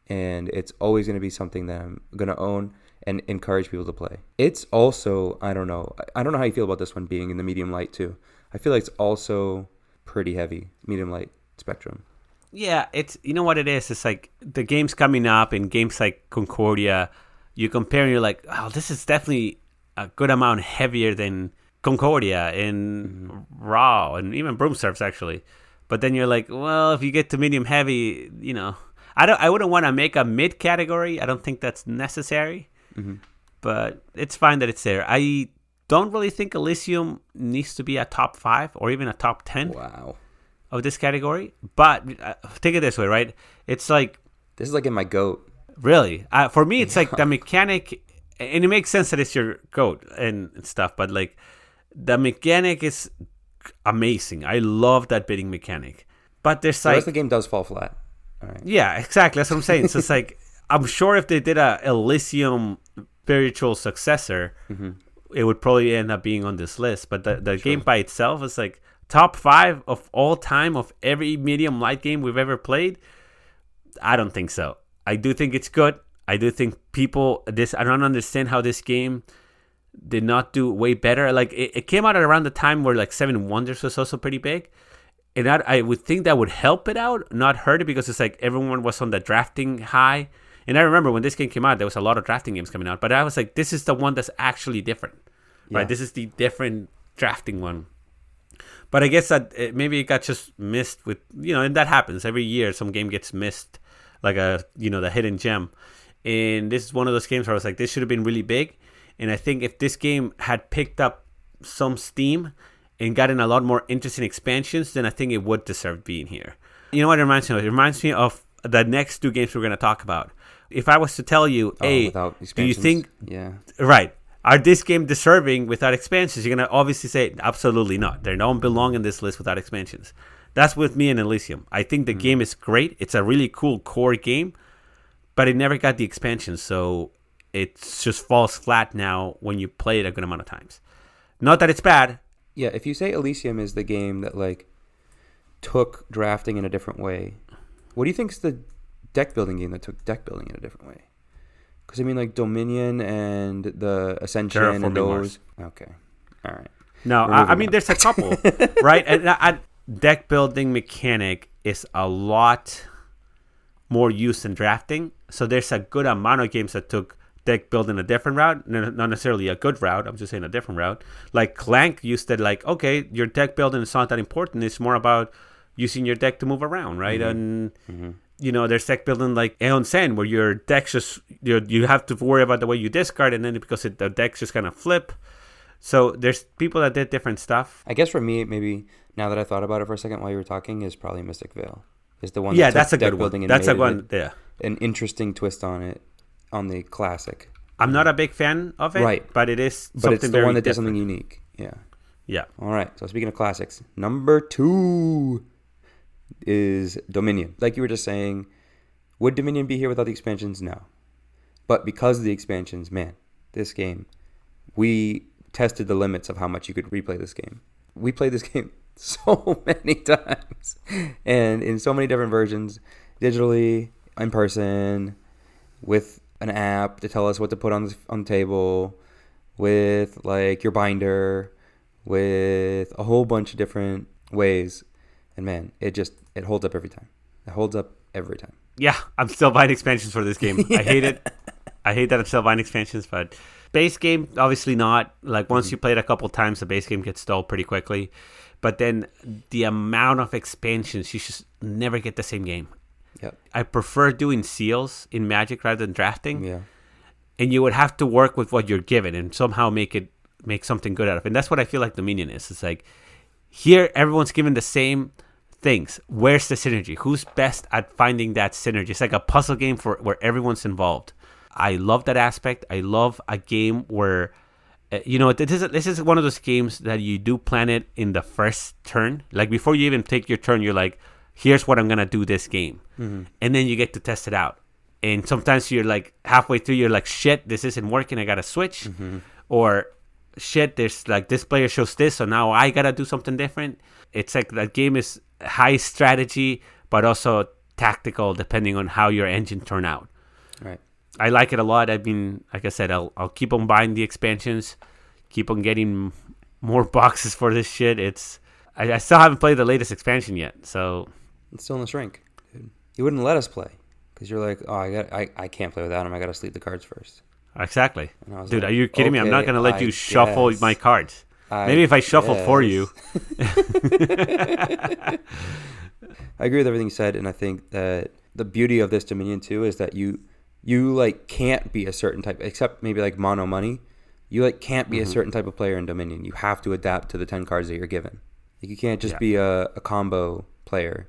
and it's always going to be something that I'm going to own and encourage people to play. It's also, I don't know how you feel about this one being in the medium light too. I feel like it's also pretty heavy, medium light spectrum. Yeah, it's, you know what it is? It's like the games coming up and games like Concordia, you compare and you're like, oh, this is definitely a good amount heavier than Concordia and Raw and even Broom Surfs actually. But then you're like, well, if you get to medium heavy, you know, I wouldn't want to make a mid category. I don't think that's necessary. But it's fine that it's there. I don't really think Elysium needs to be a top 5 or even a top 10 of this category. But think it this way, right? It's like, this is like in my GOAT. Really? For me, it's like the mechanic, and it makes sense that it's your GOAT and stuff, but like the mechanic is amazing. I love that bidding mechanic. But there's like, the rest of the game does fall flat. All right. Yeah, exactly. That's what I'm saying. So it's like, I'm sure if they did a Elysium spiritual successor, it would probably end up being on this list. But the game by itself is like top 5 of all time of every medium light game we've ever played. I don't think so. I do think it's good. I do think I don't understand how this game did not do way better. Like it came out at around the time where like 7 Wonders was also pretty big. And I would think that would help it out, not hurt it, because it's like everyone was on the drafting high. And I remember when this game came out, there was a lot of drafting games coming out. But I was like, this is the one that's actually different. Yeah. Right? This is the different drafting one. But I guess that maybe it got just missed with, and that happens. Every year some game gets missed, like the hidden gem. And this is one of those games where I was like, this should have been really big. And I think if this game had picked up some steam and gotten a lot more interesting expansions, then I think it would deserve being here. You know what it reminds me of? It reminds me of the next 2 games we're going to talk about. If I was to tell you, hey, do you think, right, are this game deserving without expansions? You're going to obviously say, absolutely not. They don't belong in this list without expansions. That's with me and Elysium. I think the game is great. It's a really cool core game, but it never got the expansion. So it just falls flat now when you play it a good amount of times. Not that it's bad. Yeah, if you say Elysium is the game that like took drafting in a different way, what do you think is the deck building game that took deck building in a different way? Because I mean, like Dominion and the Ascension and those. Okay, all right. No, I mean there's a couple, right? And deck building mechanic is a lot more used in drafting. So there's a good amount of games that took deck building a different route, not necessarily a good route. I'm just saying a different route. Like Clank used to like, okay, your deck building is not that important. It's more about using your deck to move around, right? And there's deck building like Aeon Sen, where your deck's just you have to worry about the way you discard, and then because the decks just kind of flip. So there's people that did different stuff. I guess for me, maybe now that I thought about it for a second while you were talking, is probably Mystic Veil. Is the one that that's a good one. That's a one. Yeah, an interesting twist on it, on the classic. I'm not a big fan of it, right? But it is but something it's the very one that does different. something unique. Yeah. Yeah. All right. So speaking of classics, number 2 is Dominion. Like you were just saying, would Dominion be here without the expansions? No. But because of the expansions, man, this game, we tested the limits of how much you could replay this game. We played this game so many times and in so many different versions, digitally, in person, with an app to tell us what to put on the table, with like your binder, with a whole bunch of different ways. And man, it holds up every time. It holds up every time. Yeah, I'm still buying expansions for this game. I hate it. I hate that I'm still buying expansions, but base game, obviously not. Like once you play it a couple times, the base game gets stalled pretty quickly. But then the amount of expansions, you just never get the same game. Yep. I prefer doing seals in Magic rather than drafting. Yeah. And you would have to work with what you're given and somehow make something good out of it. And that's what I feel like Dominion is. It's like here everyone's given the same things. Where's the synergy? Who's best at finding that synergy? It's like a puzzle game where everyone's involved. I love that aspect. I love a game where this is one of those games that you do plan it in the first turn. Like before you even take your turn, you're like, here's what I'm going to do this game. Mm-hmm. And then you get to test it out. And sometimes you're like halfway through, you're like, shit, this isn't working. I got to switch. Mm-hmm. Or shit, there's like this player shows this. So now I got to do something different. It's like that game is high strategy, but also tactical depending on how your engine turn out. Right. I like it a lot. I mean, like I said, I'll keep on buying the expansions, keep on getting more boxes for this shit. I still haven't played the latest expansion yet, so it's still in the shrink. Dude. You wouldn't let us play because you're like, oh, I can't play without him. I got to sleep the cards first. Exactly, dude. Like, are you kidding me? I'm not gonna let you shuffle my cards. Maybe if I shuffle for you. I agree with everything you said, and I think that the beauty of this Dominion too is that you like can't be a certain type, except maybe like mono money. You like can't be a certain type of player in Dominion. You have to adapt to the 10 cards that you're given. Like you can't just be a combo player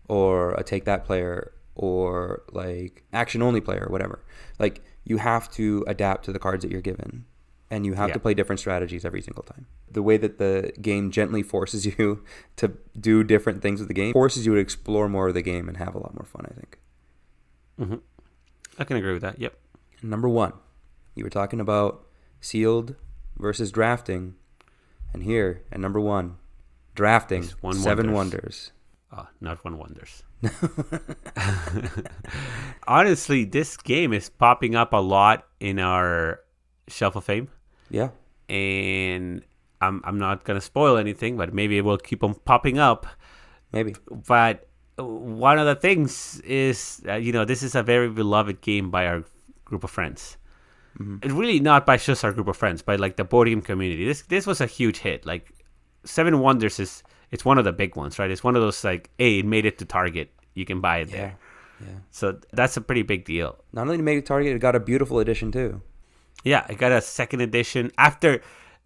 or a take that player or like action only player or whatever. Like you have to adapt to the cards that you're given, and you have to play different strategies every single time. The way that the game gently forces you to do different things with the game forces you to explore more of the game and have a lot more fun, I think. Mm-hmm. I can agree with that. Yep. Number 1, you were talking about sealed versus drafting, and here at number 1, drafting, 7 wonders. Not 1 wonders. Honestly, this game is popping up a lot in our Shelf of Fame. Yeah. And I'm not gonna spoil anything, but maybe it will keep on popping up. Maybe. But one of the things is, this is a very beloved game by our group of friends. Mm-hmm. And really not by just our group of friends, but like the board game community. This was a huge hit. Like 7 Wonders it's one of the big ones, right? It's one of those like, hey, it made it to Target. You can buy it there. Yeah. So that's a pretty big deal. Not only made it Target, it got a beautiful edition too. Yeah, it got a second edition after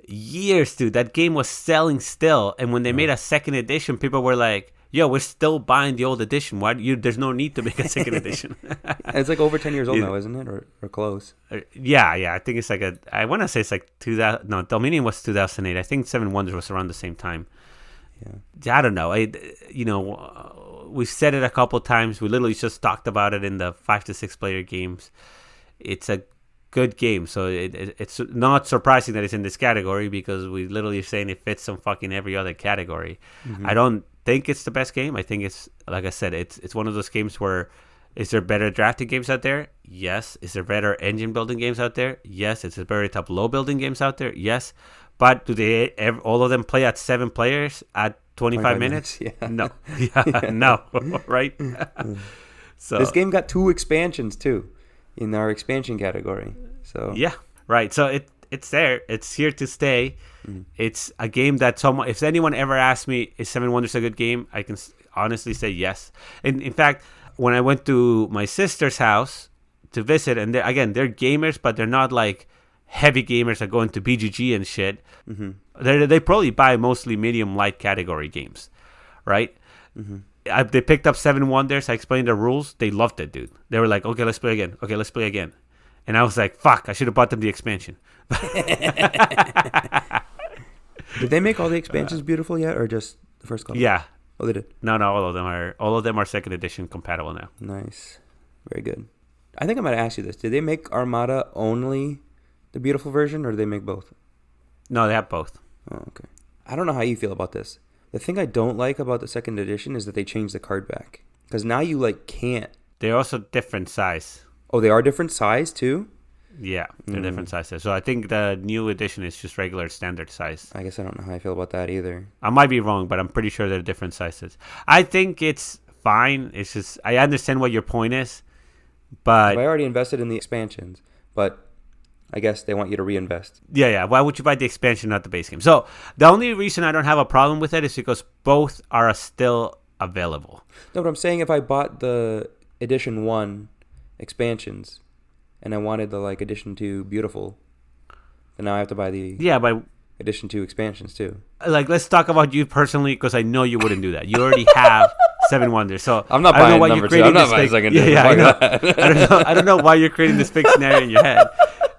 years, dude. That game was selling still, and when they made a second edition, people were like, yo, we're still buying the old edition. There's no need to make a second edition. It's like over 10 years old now, isn't it? Or close. Yeah. I think it's like I want to say it's like 2000. No, Dominion was 2008. I think 7 Wonders was around the same time. Yeah. I don't know. We've said it a couple times. We literally just talked about it in the 5 to 6 player games. It's a good game. So it's not surprising that it's in this category because we literally are saying it fits on fucking every other category. Mm-hmm. I don't think it's the best game. I think it's, like I said, it's one of those games where, is there better drafting games out there? Yes. Is there better engine building games out there? Yes. Is there better top-low building games out there? Yes. But do they all of them play at 7 players at 25 minutes? Yeah. No. No. Right? So this game got 2 expansions too in our expansion category. So yeah, right. So it's there. It's here to stay. It's a game that if anyone ever asks me, is Seven Wonders a good game? I can honestly say yes. And in fact, when I went to my sister's house to visit, and they're gamers, but they're not like heavy gamers that go into BGG and shit. They probably buy mostly medium light category games, right? They picked up Seven Wonders. I explained the rules. They loved it, dude. They were like, okay, let's play again. Okay, let's play again. And I was like, fuck, I should have bought them the expansion. Did they make all the expansions beautiful yet, or just the first couple? Yeah. Oh, they did. No, all of them are second edition compatible now. Nice, very good. I think I might ask you this: did they make Armada only the beautiful version, or do they make both? No, they have both. Oh, okay. I don't know how you feel about this. The thing I don't like about the second edition is that they changed the card back, because now you can't. They're also different size. Oh, they are different size too? Yeah, they're different sizes. So I think the new edition is just regular standard size. I guess I don't know how I feel about that either. I might be wrong, but I'm pretty sure they're different sizes. I think it's fine. It's just, I understand what your point is, but I already invested in the expansions, but I guess they want you to reinvest. Yeah. Why would you buy the expansion, not the base game? So the only reason I don't have a problem with it is because both are still available. No, but I'm saying if I bought the Edition 1 expansions and I wanted the Edition 2 beautiful, then now I have to buy the but Edition 2 expansions too. Let's talk about you personally, because I know you wouldn't do that. You already have Seven Wonders, so I'm not buying number 2. I'm not buying second. I know. I don't know why you're creating this fake scenario in your head,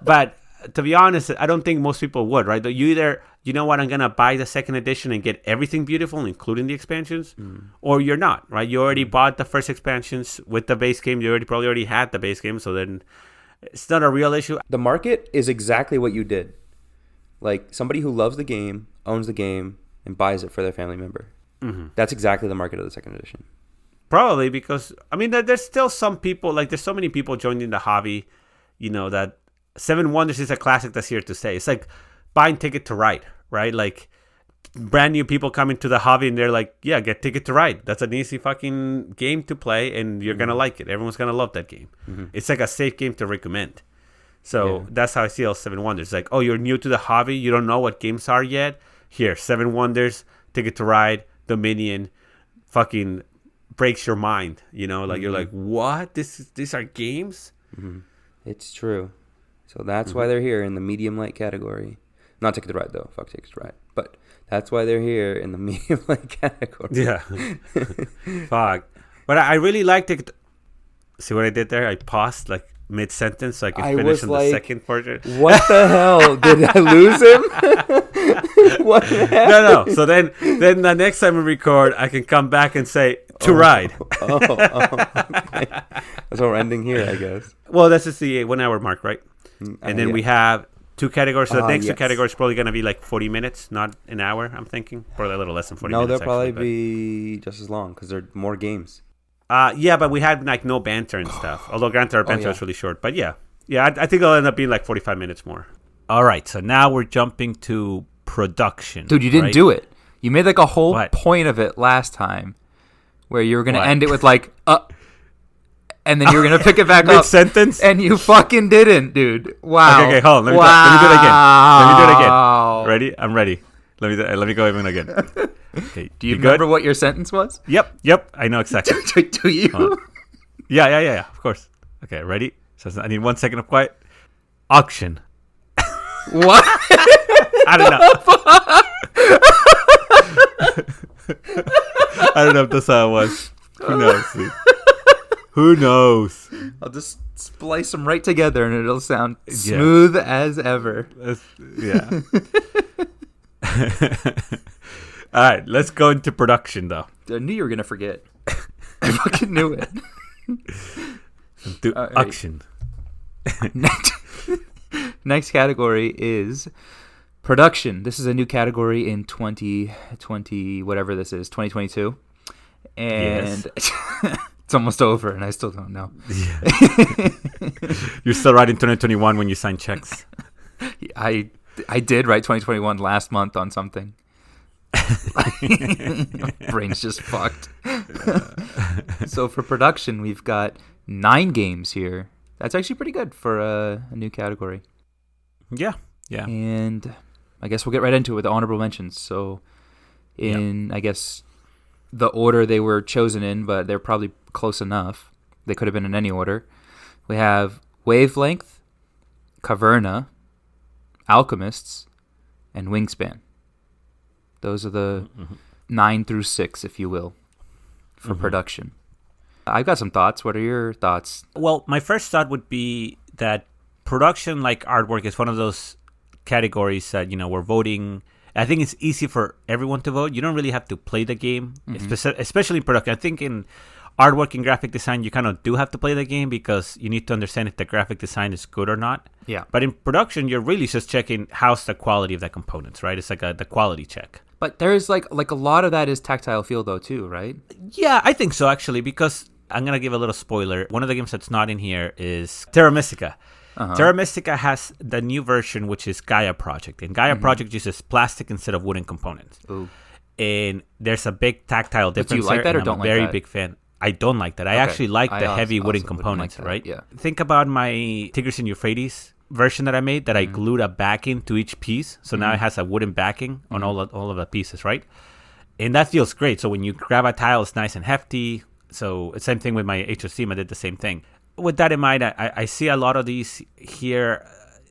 but to be honest, I don't think most people would. Right? You either, you know what, I'm gonna buy the second edition and get everything beautiful, including the expansions, or you're not. Right? You already bought the first expansions with the base game. You probably already had the base game, so then it's not a real issue. The market is exactly what you did. Somebody who loves the game, owns the game, and buys it for their family member. That's exactly the market of the second edition. Probably because, there's still some people, there's so many people joining the hobby, that Seven Wonders is a classic that's here to stay. It's like buying Ticket to Ride, right? Brand new people come into the hobby and they're like, yeah, get Ticket to Ride. That's an easy fucking game to play and you're going to like it. Everyone's going to love that game. It's like a safe game to recommend. So that's how I see all Seven Wonders. Oh, you're new to the hobby. You don't know what games are yet. Here, Seven Wonders, Ticket to Ride, Dominion, fucking breaks your mind. You're like, what? These are games? It's true. So that's why they're here in the medium light category. Not Ticket to Ride though. Fuck Ticket to Ride. But that's why they're here in the medium light category. Yeah. Fuck. But I really liked it. See what I did there? I paused mid-sentence so I could finish on the second portion. What the hell? Did I lose him? What happened? No. So then the next time we record, I can come back and say, to ride. Okay. So we're ending here, I guess. Well, that's just the 1 hour mark, right? And then we have 2 categories. So the next 2 categories probably going to be 40 minutes, not an hour, I'm thinking. Probably a little less than 40 minutes. No, they'll probably be just as long because there are more games. Yeah, but we had no banter and stuff. Although granted, our banter was really short. But yeah, I think it'll end up being 45 minutes more. All right, so now we're jumping to production. Dude, you didn't do it. You made a whole point of it last time, where you were going to end it with and then you were going to pick it back up. Mid-sentence? And you fucking didn't, dude. Wow. Okay, hold on. Let me do it again. Ready? I'm ready. Let me go even again. Okay, do you remember what your sentence was? Yep. I know exactly. Do you? Yeah. Of course. Okay, ready? So I need 1 second of quiet. Auction. What? I don't know. I don't know if that's how it was. Who knows? Who knows? I'll just splice them right together and it'll sound smooth as ever. Yeah. All right, let's go into production, though. I knew you were going to forget. I fucking knew it. Auction. Next category is production. This is a new category in 2020, whatever this is, 2022. And it's almost over, and I still don't know. Yeah. You're still writing 2021 when you sign checks. I did write 2021 last month on something. Brain's just fucked. So for production, we've got 9 games here. That's actually pretty good for a new category. Yeah. And I guess we'll get right into it with the honorable mentions. So I guess the order they were chosen in, but they're probably close enough. They could have been in any order. We have Wavelength, Caverna, Alchemists, and Wingspan. Those are the 9 through 6, if you will, for production. I've got some thoughts. What are your thoughts? Well, my first thought would be that production, like artwork, is one of those categories that, we're voting. I think it's easy for everyone to vote. You don't really have to play the game, especially in production. I think in artwork and graphic design, you kind of do have to play the game because you need to understand if the graphic design is good or not. Yeah. But in production, you're really just checking how's the quality of the components, right? It's like the quality check. But there's like a lot of that is tactile feel though too, right? Yeah, I think so actually, because I'm going to give a little spoiler. One of the games that's not in here is Terra Mystica. Terra Mystica has the new version, which is Gaia Project. And Gaia Project uses plastic instead of wooden components. Ooh. And there's a big tactile difference. Do you like that or don't like that? I'm a very big fan. I don't like that. I actually like the heavy wooden components, right? Yeah. Think about my Tigris and Euphrates version that I made, that I glued a backing to each piece. So now it has a wooden backing on all of the pieces, right? And that feels great. So when you grab a tile, it's nice and hefty. So same thing with my HOC. I did the same thing. With that in mind, I see a lot of these here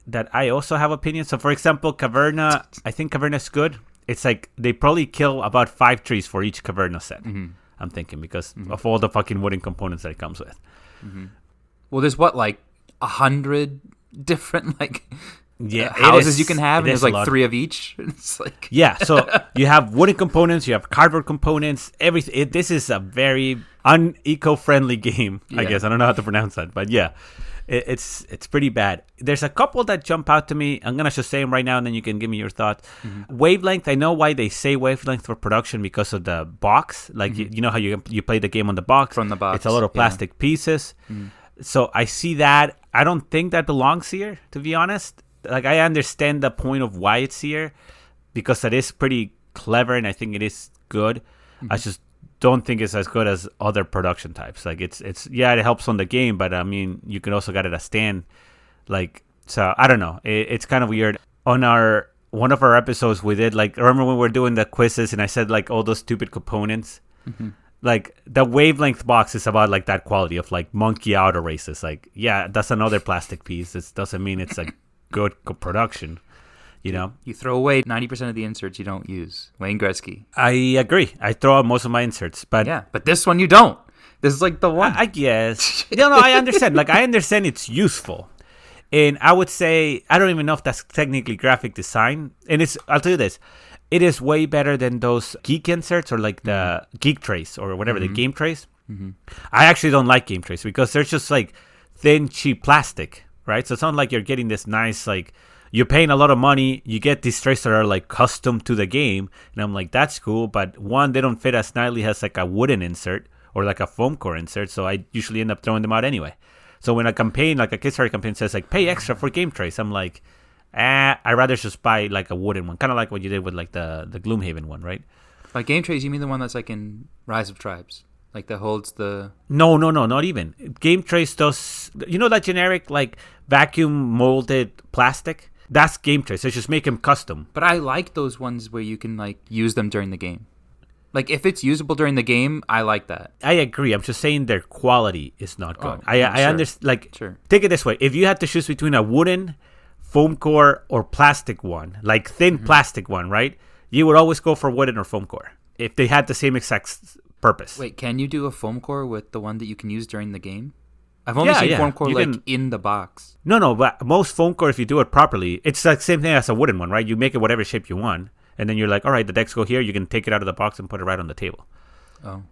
that I also have opinions. So for example, Caverna, I think Caverna is good. It's like they probably kill about 5 trees for each Caverna set. I'm thinking because of all the fucking wooden components that it comes with. Well, there's like 100 different houses is, you can have, and there's like 3 of each. It's like so you have wooden components, you have cardboard components, everything. This is a very un-eco-friendly game, I guess. I don't know how to pronounce that, but yeah, it's pretty bad. There's a couple that jump out to me. I'm gonna just say them right now, and then you can give me your thoughts. Wavelength. I know why they say wavelength for production because of the box. Like you know how you play the game on the box. From the box, it's a lot of plastic pieces. So I see that. I don't think that belongs here, to be honest. Like I understand the point of why it's here because it is pretty clever and I think it is good. I just don't think it's as good as other production types. Like it helps on the game, but I mean you can also get it a stand. Like so I don't know. It's kind of weird. On one of our episodes we did remember when we were doing the quizzes and I said like all those stupid components. Like the wavelength box is about like that quality of like monkey outer races. Like that's another plastic piece. It doesn't mean it's like good production, You throw away 90% of the inserts you don't use. Wayne Gretzky. I agree. I throw out most of my inserts, but this one you don't. This is like the one. I guess. No, I understand. I understand it's useful, and I would say I don't even know if that's technically graphic design. And I'll tell you this. It is way better than those geek inserts or like the geek trace or whatever, the game trace. I actually don't like game trace because they're just like thin, cheap plastic. Right, so it's not like you're getting this nice, you're paying a lot of money, you get these trays that are custom to the game, and I'm like, that's cool, but one, they don't fit as nicely as a wooden insert or a foam core insert, so I usually end up throwing them out anyway. So when a campaign, a Kickstarter campaign says pay extra for game trays, I'm like, I'd rather just buy a wooden one, kind of like what you did with the Gloomhaven one, right? By game trays, you mean the one that's in Rise of Tribes? That holds the... No, not even. Game Trace does... that generic, vacuum molded plastic? That's Game Trace. They just make them custom. But I like those ones where you can, use them during the game. If it's usable during the game, I like that. I agree. I'm just saying their quality is not good. I understand... Sure. Take it this way. If you had to choose between a wooden, foam core, or plastic one, thin plastic one, right? You would always go for wooden or foam core. If they had the same exact... purpose. Wait, can you do a foam core with the one that you can use during the game? I've only seen foam core in the box. No, but most foam core, if you do it properly, it's the same thing as a wooden one, right? You make it whatever shape you want, and then you're like, all right, the decks go here. You can take it out of the box and put it right on the table. Oh,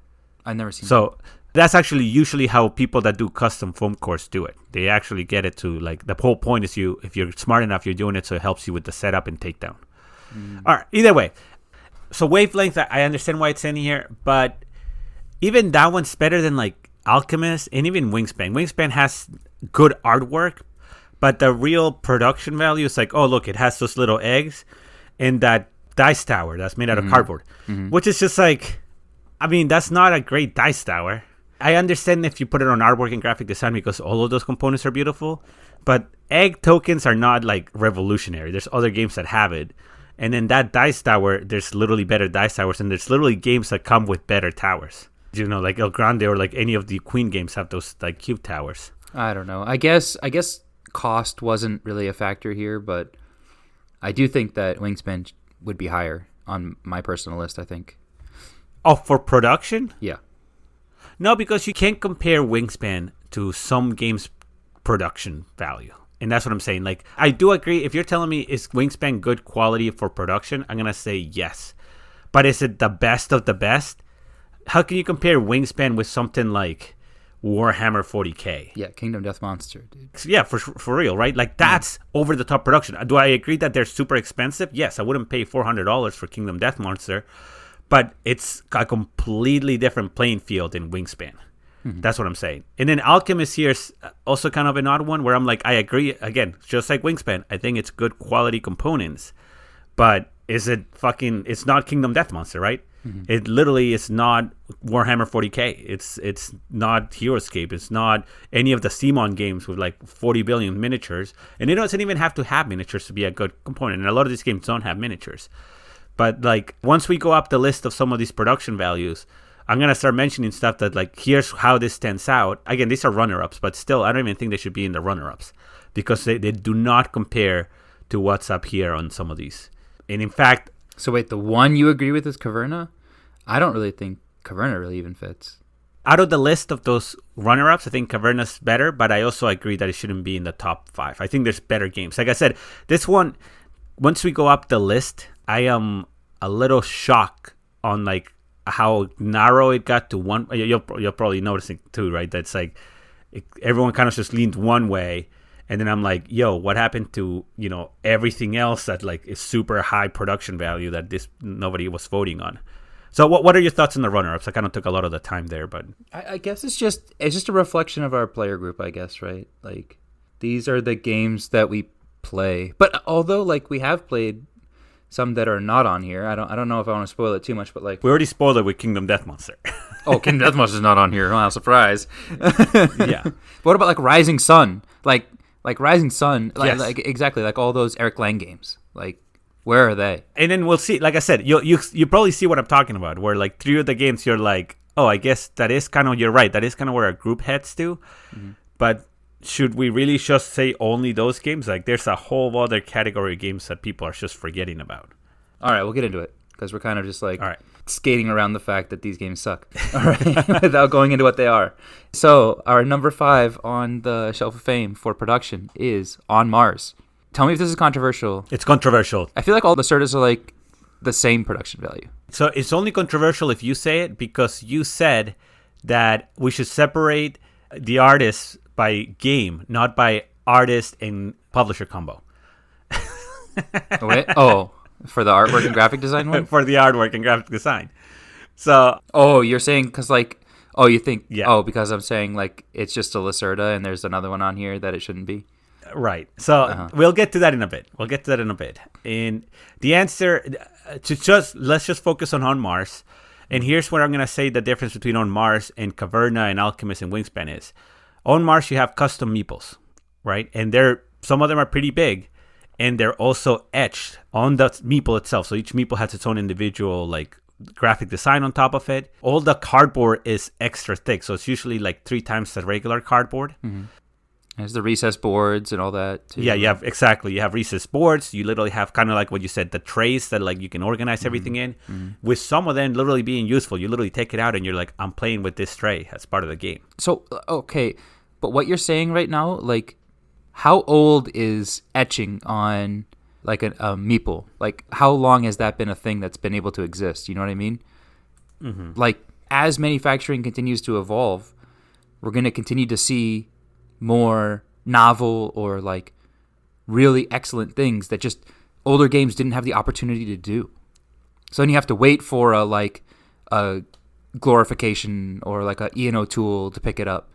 I've never seen. So that's actually usually how people that do custom foam cores do it. They actually get it to the whole point is if you're smart enough, you're doing it so it helps you with the setup and takedown. All right, either way. So wavelength, I understand why it's in here, but even that one's better than Alchemist and even Wingspan. Wingspan has good artwork, but the real production value is look, it has those little eggs and that dice tower that's made out of cardboard, which is just that's not a great dice tower. I understand if you put it on artwork and graphic design because all of those components are beautiful, but egg tokens are not like revolutionary. There's other games that have it. And then that dice tower, there's literally better dice towers, and there's literally games that come with better towers. You know, like El Grande or like any of the Queen games have those like cube towers. I don't know. I guess cost wasn't really a factor here, but I do think that Wingspan would be higher on my personal list, I think. Oh, for production? Yeah. No, because you can't compare Wingspan to some games' production value. And that's what I'm saying. Like, I do agree. If you're telling me is Wingspan good quality for production, I'm going to say yes. But is it the best of the best? How can you compare Wingspan with something like Warhammer 40K? Yeah, Kingdom Death Monster, dude. Yeah, for real, right? Like, that's over-the-top production. Do I agree that they're super expensive? Yes, I wouldn't pay $400 for Kingdom Death Monster. But it's a completely different playing field in Wingspan. That's what I'm saying. And then Alchemist here is also kind of an odd one where I'm like, I agree. Again, just like Wingspan, I think it's good quality components. But is it it's not Kingdom Death Monster, right? It literally is not Warhammer 40K. It's not HeroScape. It's not any of the Simon games with like 40 billion miniatures. And it doesn't even have to have miniatures to be a good component. And a lot of these games don't have miniatures. But like once we go up the list of some of these production values, I'm going to start mentioning stuff that like, here's how this stands out. Again, these are runner-ups, but still, I don't even think they should be in the runner-ups because they do not compare to what's up here on some of these. And in fact... So wait, the one you agree with is Caverna? I don't really think Caverna really even fits. Out of the list of those runner-ups, I think Caverna's better, but I also agree that it shouldn't be in the top 5. I think there's better games. Like I said, this one, once we go up the list, I am a little shocked on like how narrow it got to one. You're probably noticing too, right? That's like everyone kind of just leaned one way, and then I'm like, yo, what happened to everything else that like is super high production value that nobody was voting on? So what are your thoughts on the runner-ups? I kind of took a lot of the time there, but I guess it's just a reflection of our player group, I guess, right? Like these are the games that we play. But although like we have played some that are not on here. I don't know if I want to spoil it too much, but like we already spoiled it with Kingdom Death Monster. Oh, Kingdom Death Monster's not on here. Wow, surprise. Yeah. But what about like Rising Sun? Like Rising Sun, yes. like exactly like all those Eric Lang games. Like where are they? And then we'll see. Like I said, you probably see what I'm talking about. Where like 3 of the games you're like, oh, I guess that is kind of, you're right. That is kind of where our group heads to. Mm-hmm. But should we really just say only those games? Like, there's a whole other category of games that people are just forgetting about. All right, we'll get into it because we're kind of just like all right, skating around the fact that these games suck. All right, without going into what they are. So our number 5 on the Shelf of Fame for production is On Mars. Tell me if this is controversial. It's controversial. I feel like all the Certas are like the same production value. So it's only controversial if you say it because you said that we should separate the artists by game, not by artist and publisher combo. Wait, for the artwork and graphic design one? For the artwork and graphic design. So, you're saying because like, you think, yeah. Because I'm saying like it's just a Lacerda and there's another one on here that it shouldn't be. Right. So we'll get to that in a bit. And the answer let's just focus on Mars. And here's where I'm going to say the difference between On Mars and Caverna and Alchemist and Wingspan is. On Mars, you have custom meeples, right? And some of them are pretty big, and they're also etched on the meeple itself. So each meeple has its own individual like graphic design on top of it. All the cardboard is extra thick, so it's usually like 3 times the regular cardboard. Mm-hmm. There's the recess boards and all that too. Yeah, you have recess boards. You literally have kind of like what you said, the trays that like you can organize everything in. Mm-hmm. With some of them literally being useful, you literally take it out and you're like, I'm playing with this tray as part of the game. So okay, but what you're saying right now, like, how old is etching on like a meeple? Like, how long has that been a thing that's been able to exist? You know what I mean? Mm-hmm. Like, as manufacturing continues to evolve, we're going to continue to see more novel or like really excellent things that just older games didn't have the opportunity to do. So then you have to wait for a glorification or like a E&O tool to pick it up.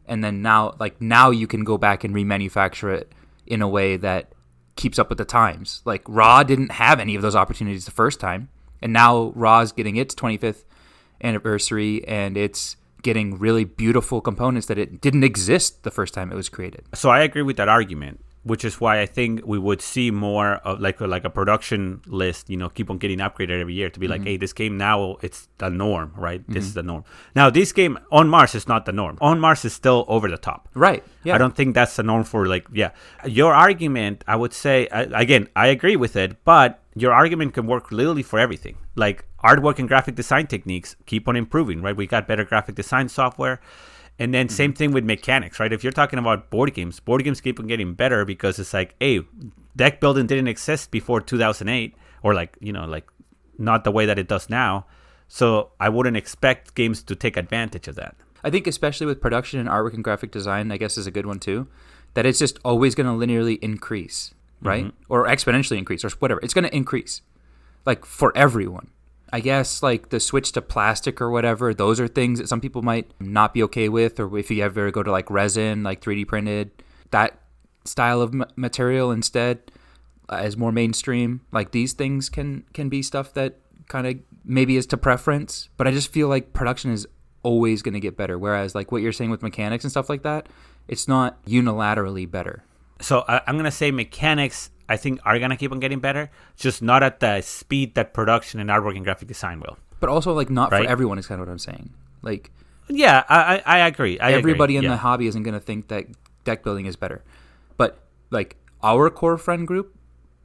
And then now you can go back and remanufacture it in a way that keeps up with the times. Like Raw didn't have any of those opportunities the first time. And now Raw's getting its 25th anniversary and it's getting really beautiful components that it didn't exist the first time it was created. So I agree with that argument, which is why I think we would see more of like a production list, keep on getting upgraded every year to be like, hey, this game now, it's the norm, right? This is the norm. Now, this game On Mars is not the norm. On Mars is still over the top. Right. Yeah. I don't think that's the norm for your argument. I would say, again, I agree with it, but your argument can work literally for everything. Like artwork and graphic design techniques keep on improving, right? We got better graphic design software. And then same thing with mechanics, right? If you're talking about board games keep on getting better because it's like, hey, deck building didn't exist before 2008 or not the way that it does now. So I wouldn't expect games to take advantage of that. I think especially with production and artwork and graphic design, I guess is a good one too, that it's just always going to linearly increase, right? Or exponentially increase or whatever. It's going to increase like for everyone. I guess like the switch to plastic or whatever, those are things that some people might not be okay with, or if you ever go to like resin, like 3D printed, that style of material instead is more mainstream. Like these things can be stuff that kind of maybe is to preference, but I just feel like production is always going to get better. Whereas like what you're saying with mechanics and stuff like that, it's not unilaterally better. So I'm going to say mechanics, I think, are going to keep on getting better, just not at the speed that production and artwork and graphic design will. But also, like, not for everyone is kind of what I'm saying. Like, yeah, I agree. Everybody in the hobby isn't going to think that deck building is better. But, like, our core friend group,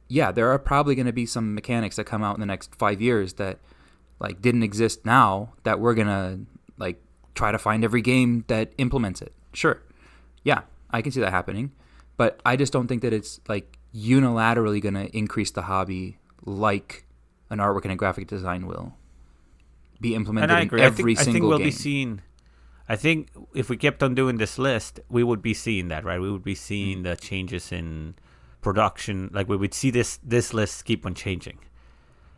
yeah, there are probably going to be some mechanics that come out in the next 5 years that, like, didn't exist now that we're going to, like, try to find every game that implements it. Sure. Yeah, I can see that happening. But I just don't think that it's, like, unilaterally going to increase the hobby like an artwork and a graphic design will be implemented in every single game. I think we'll be seeing, I think if we kept on doing this list, we would be seeing that, right? We would be seeing the changes in production. Like we would see this list keep on changing.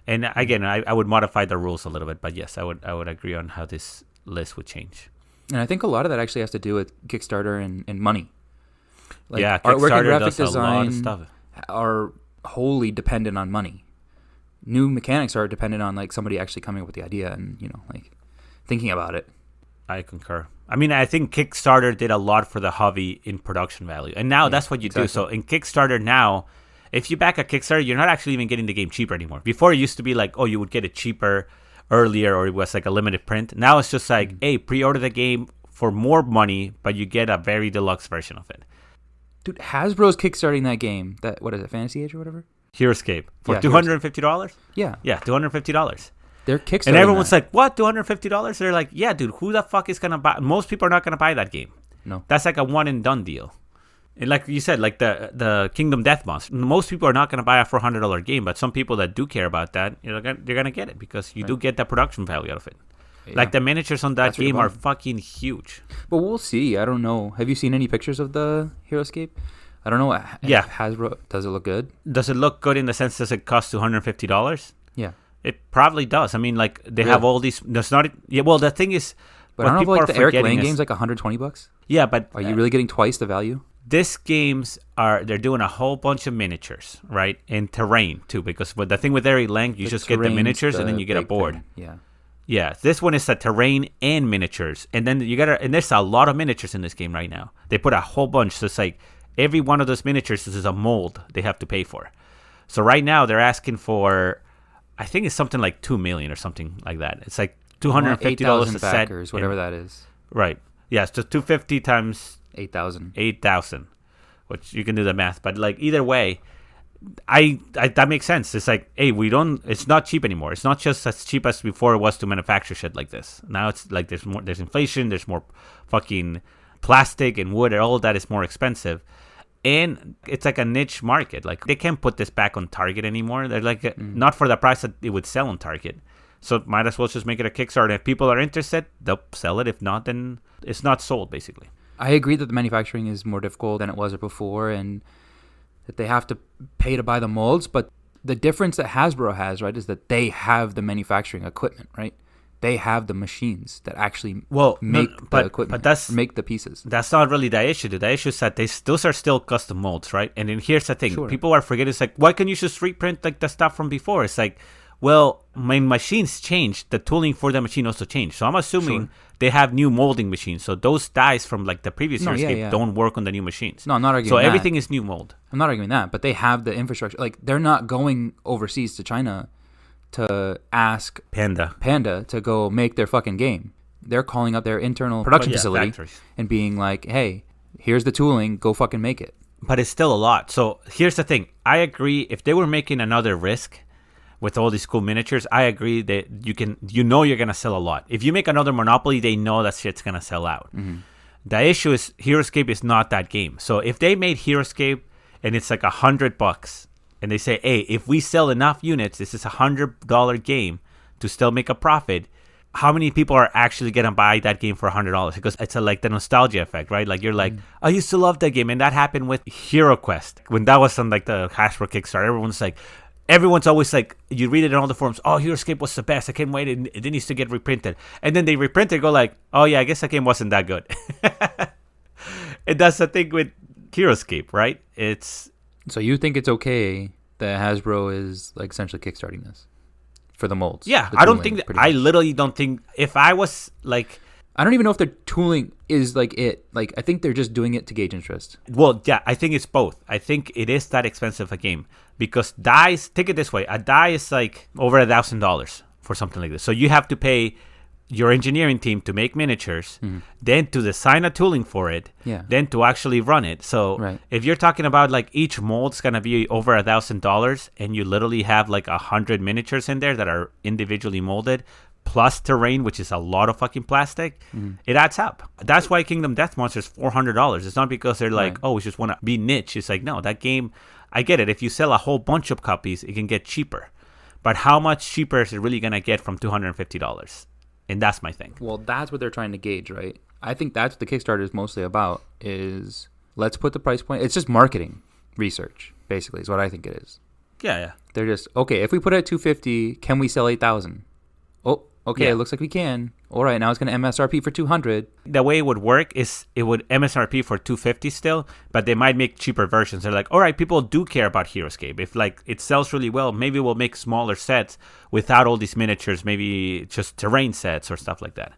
And again, I would modify the rules a little bit, but yes, I would agree on how this list would change. And I think a lot of that actually has to do with Kickstarter and money. Like artwork and graphic design are wholly dependent on money. New mechanics are dependent on like somebody actually coming up with the idea and like thinking about it. I concur. I mean, I think Kickstarter did a lot for the hobby in production value, and now that's what you do. So in Kickstarter now, if you back a Kickstarter, you're not actually even getting the game cheaper anymore. Before it used to be like, oh, you would get it cheaper earlier, or it was like a limited print. Now it's just like, hey, pre-order the game for more money, but you get a very deluxe version of it. Dude, Hasbro's kickstarting that game. That what is it, Fantasy Age or whatever? HeroScape for $250. Yeah, $250. They're kickstarting, and everyone's like, "What? $250?" They're like, "Yeah, dude. Who the fuck is gonna buy?" Most people are not gonna buy that game. No, that's like a one and done deal. And like you said, like the Kingdom Death Monster, most people are not gonna buy a $400 game, but some people that do care about that, they're gonna get it because you do get the production value out of it. Yeah. Like the miniatures on that game are fucking huge. But we'll see. I don't know. Have you seen any pictures of the HeroScape? I don't know. Yeah. Hasbro, does it look good? Does it look good in the sense does it cost $250? Yeah. It probably does. I mean, like they have all these. There's not. Yeah. Well, the thing is, but I don't know if like the Eric Lang game's like $120. Yeah, but are you really getting twice the value? This games they're doing a whole bunch of miniatures, right? And terrain too, because the thing with Eric Lang, you just get the miniatures and then you get a board. Thing. Yeah. Yeah, this one is the terrain and miniatures, and then and there's a lot of miniatures in this game right now. They put a whole bunch, so it's like every one of those miniatures is a mold they have to pay for. So right now they're asking for, I think it's something like $2 million or something like that. It's like $250 a set, whatever that is. Right. Yeah, it's just $250 times 8,000. 8,000, which you can do the math, but like either way. I that makes sense. It's like, hey, it's not cheap anymore. It's not just as cheap as before it was to manufacture shit like this. Now it's like there's inflation, there's more fucking plastic and wood, and all of that is more expensive. And it's like a niche market. Like they can't put this back on Target anymore. They're like not for the price that it would sell on Target. So might as well just make it a Kickstarter. If people are interested, they'll sell it. If not, then it's not sold basically. I agree that the manufacturing is more difficult than it was before, and that they have to pay to buy the molds, but the difference that Hasbro has, right, is that they have the manufacturing equipment, right? They have the machines that actually make the equipment, but make the pieces. That's not really the issue. The issue is that those are still custom molds, right? And then here's the thing. People are forgetting, it's like, why can't you just reprint like the stuff from before? It's like, Well, my machines changed. The tooling for the machine also changed. So I'm assuming they have new molding machines. So those dies from like the previous Heroescape don't work on the new machines. No, I'm not arguing so that. Everything is new mold. I'm not arguing that, but they have the infrastructure. Like, they're not going overseas to China to ask Panda to go make their fucking game. They're calling up their internal production facility factories. And being like, hey, here's the tooling, go fucking make it. But it's still a lot. So here's the thing. I agree. If they were making another Risk with all these cool miniatures, I agree that you're going to sell a lot. If you make another Monopoly, they know that shit's going to sell out. Mm-hmm. The issue is Heroescape is not that game. So if they made Heroescape and it's like $100 and they say, hey, if we sell enough units, this is $100 game to still make a profit, how many people are actually going to buy that game for $100? Because it's like the nostalgia effect, right? Like, you're like, I used to love that game. And that happened with Hero Quest. When that was on like the Hasbro Kickstarter, everyone's always like, you read it in all the forums, oh, Heroescape was the best. I can't wait. It needs to get reprinted. And then they reprint it, go like, oh yeah, I guess that game wasn't that good. And that's the thing with Heroescape, right? So you think it's okay that Hasbro is like essentially kickstarting this for the molds? Yeah, I literally don't think, if I was like, I don't even know if their tooling is like it. Like, I think they're just doing it to gauge interest. Well, yeah, I think it's both. I think it is that expensive a game because dies, take it this way, a die is like over $1,000 for something like this. So you have to pay your engineering team to make miniatures, then to design a tooling for it, then to actually run it. So if you're talking about like each mold's going to be over $1,000 and you literally have like 100 miniatures in there that are individually molded, plus terrain, which is a lot of fucking plastic, it adds up. That's why Kingdom Death Monster is $400. It's not because they're like, oh, we just want to be niche. It's like, no, that game, I get it. If you sell a whole bunch of copies, it can get cheaper. But how much cheaper is it really going to get from $250? And that's my thing. Well, that's what they're trying to gauge, right? I think that's what the Kickstarter is mostly about, is let's put the price point. It's just marketing research, basically, is what I think it is. Yeah. They're just, okay, if we put it at $250, can we sell 8,000? Oh, okay, it looks like we can. All right, now it's going to MSRP for $200. The way it would work is it would MSRP for $250 still, but they might make cheaper versions. They're like, all right, people do care about Heroescape. If like it sells really well, maybe we'll make smaller sets without all these miniatures, maybe just terrain sets or stuff like that.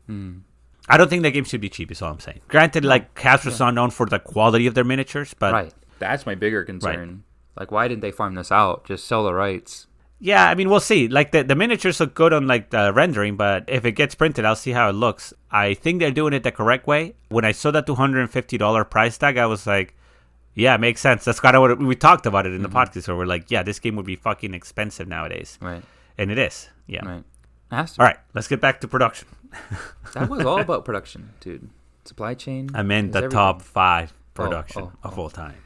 I don't think the game should be cheap, is all I'm saying. Granted, like Hasbro's not known for the quality of their miniatures, but... Right. That's my bigger concern. Right. Like, why didn't they farm this out? Just sell the rights. Yeah, I mean, we'll see. Like, the miniatures look good on, like, the rendering, but if it gets printed, I'll see how it looks. I think they're doing it the correct way. When I saw that $250 price tag, I was like, yeah, it makes sense. That's kind of what we talked about it in the podcast, where we're like, yeah, this game would be fucking expensive nowadays. Right. And it is. Yeah. Right. All right, let's get back to production. That was all about production, dude. Supply chain. I meant the top 5 production of all time.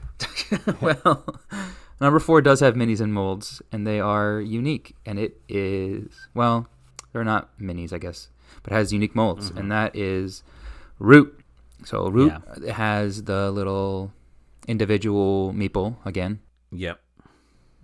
Well... Number 4 does have minis and molds, and they are unique. And it is, well, they're not minis, I guess, but it has unique molds, and that is Root. So Root has the little individual meeple again. Yep.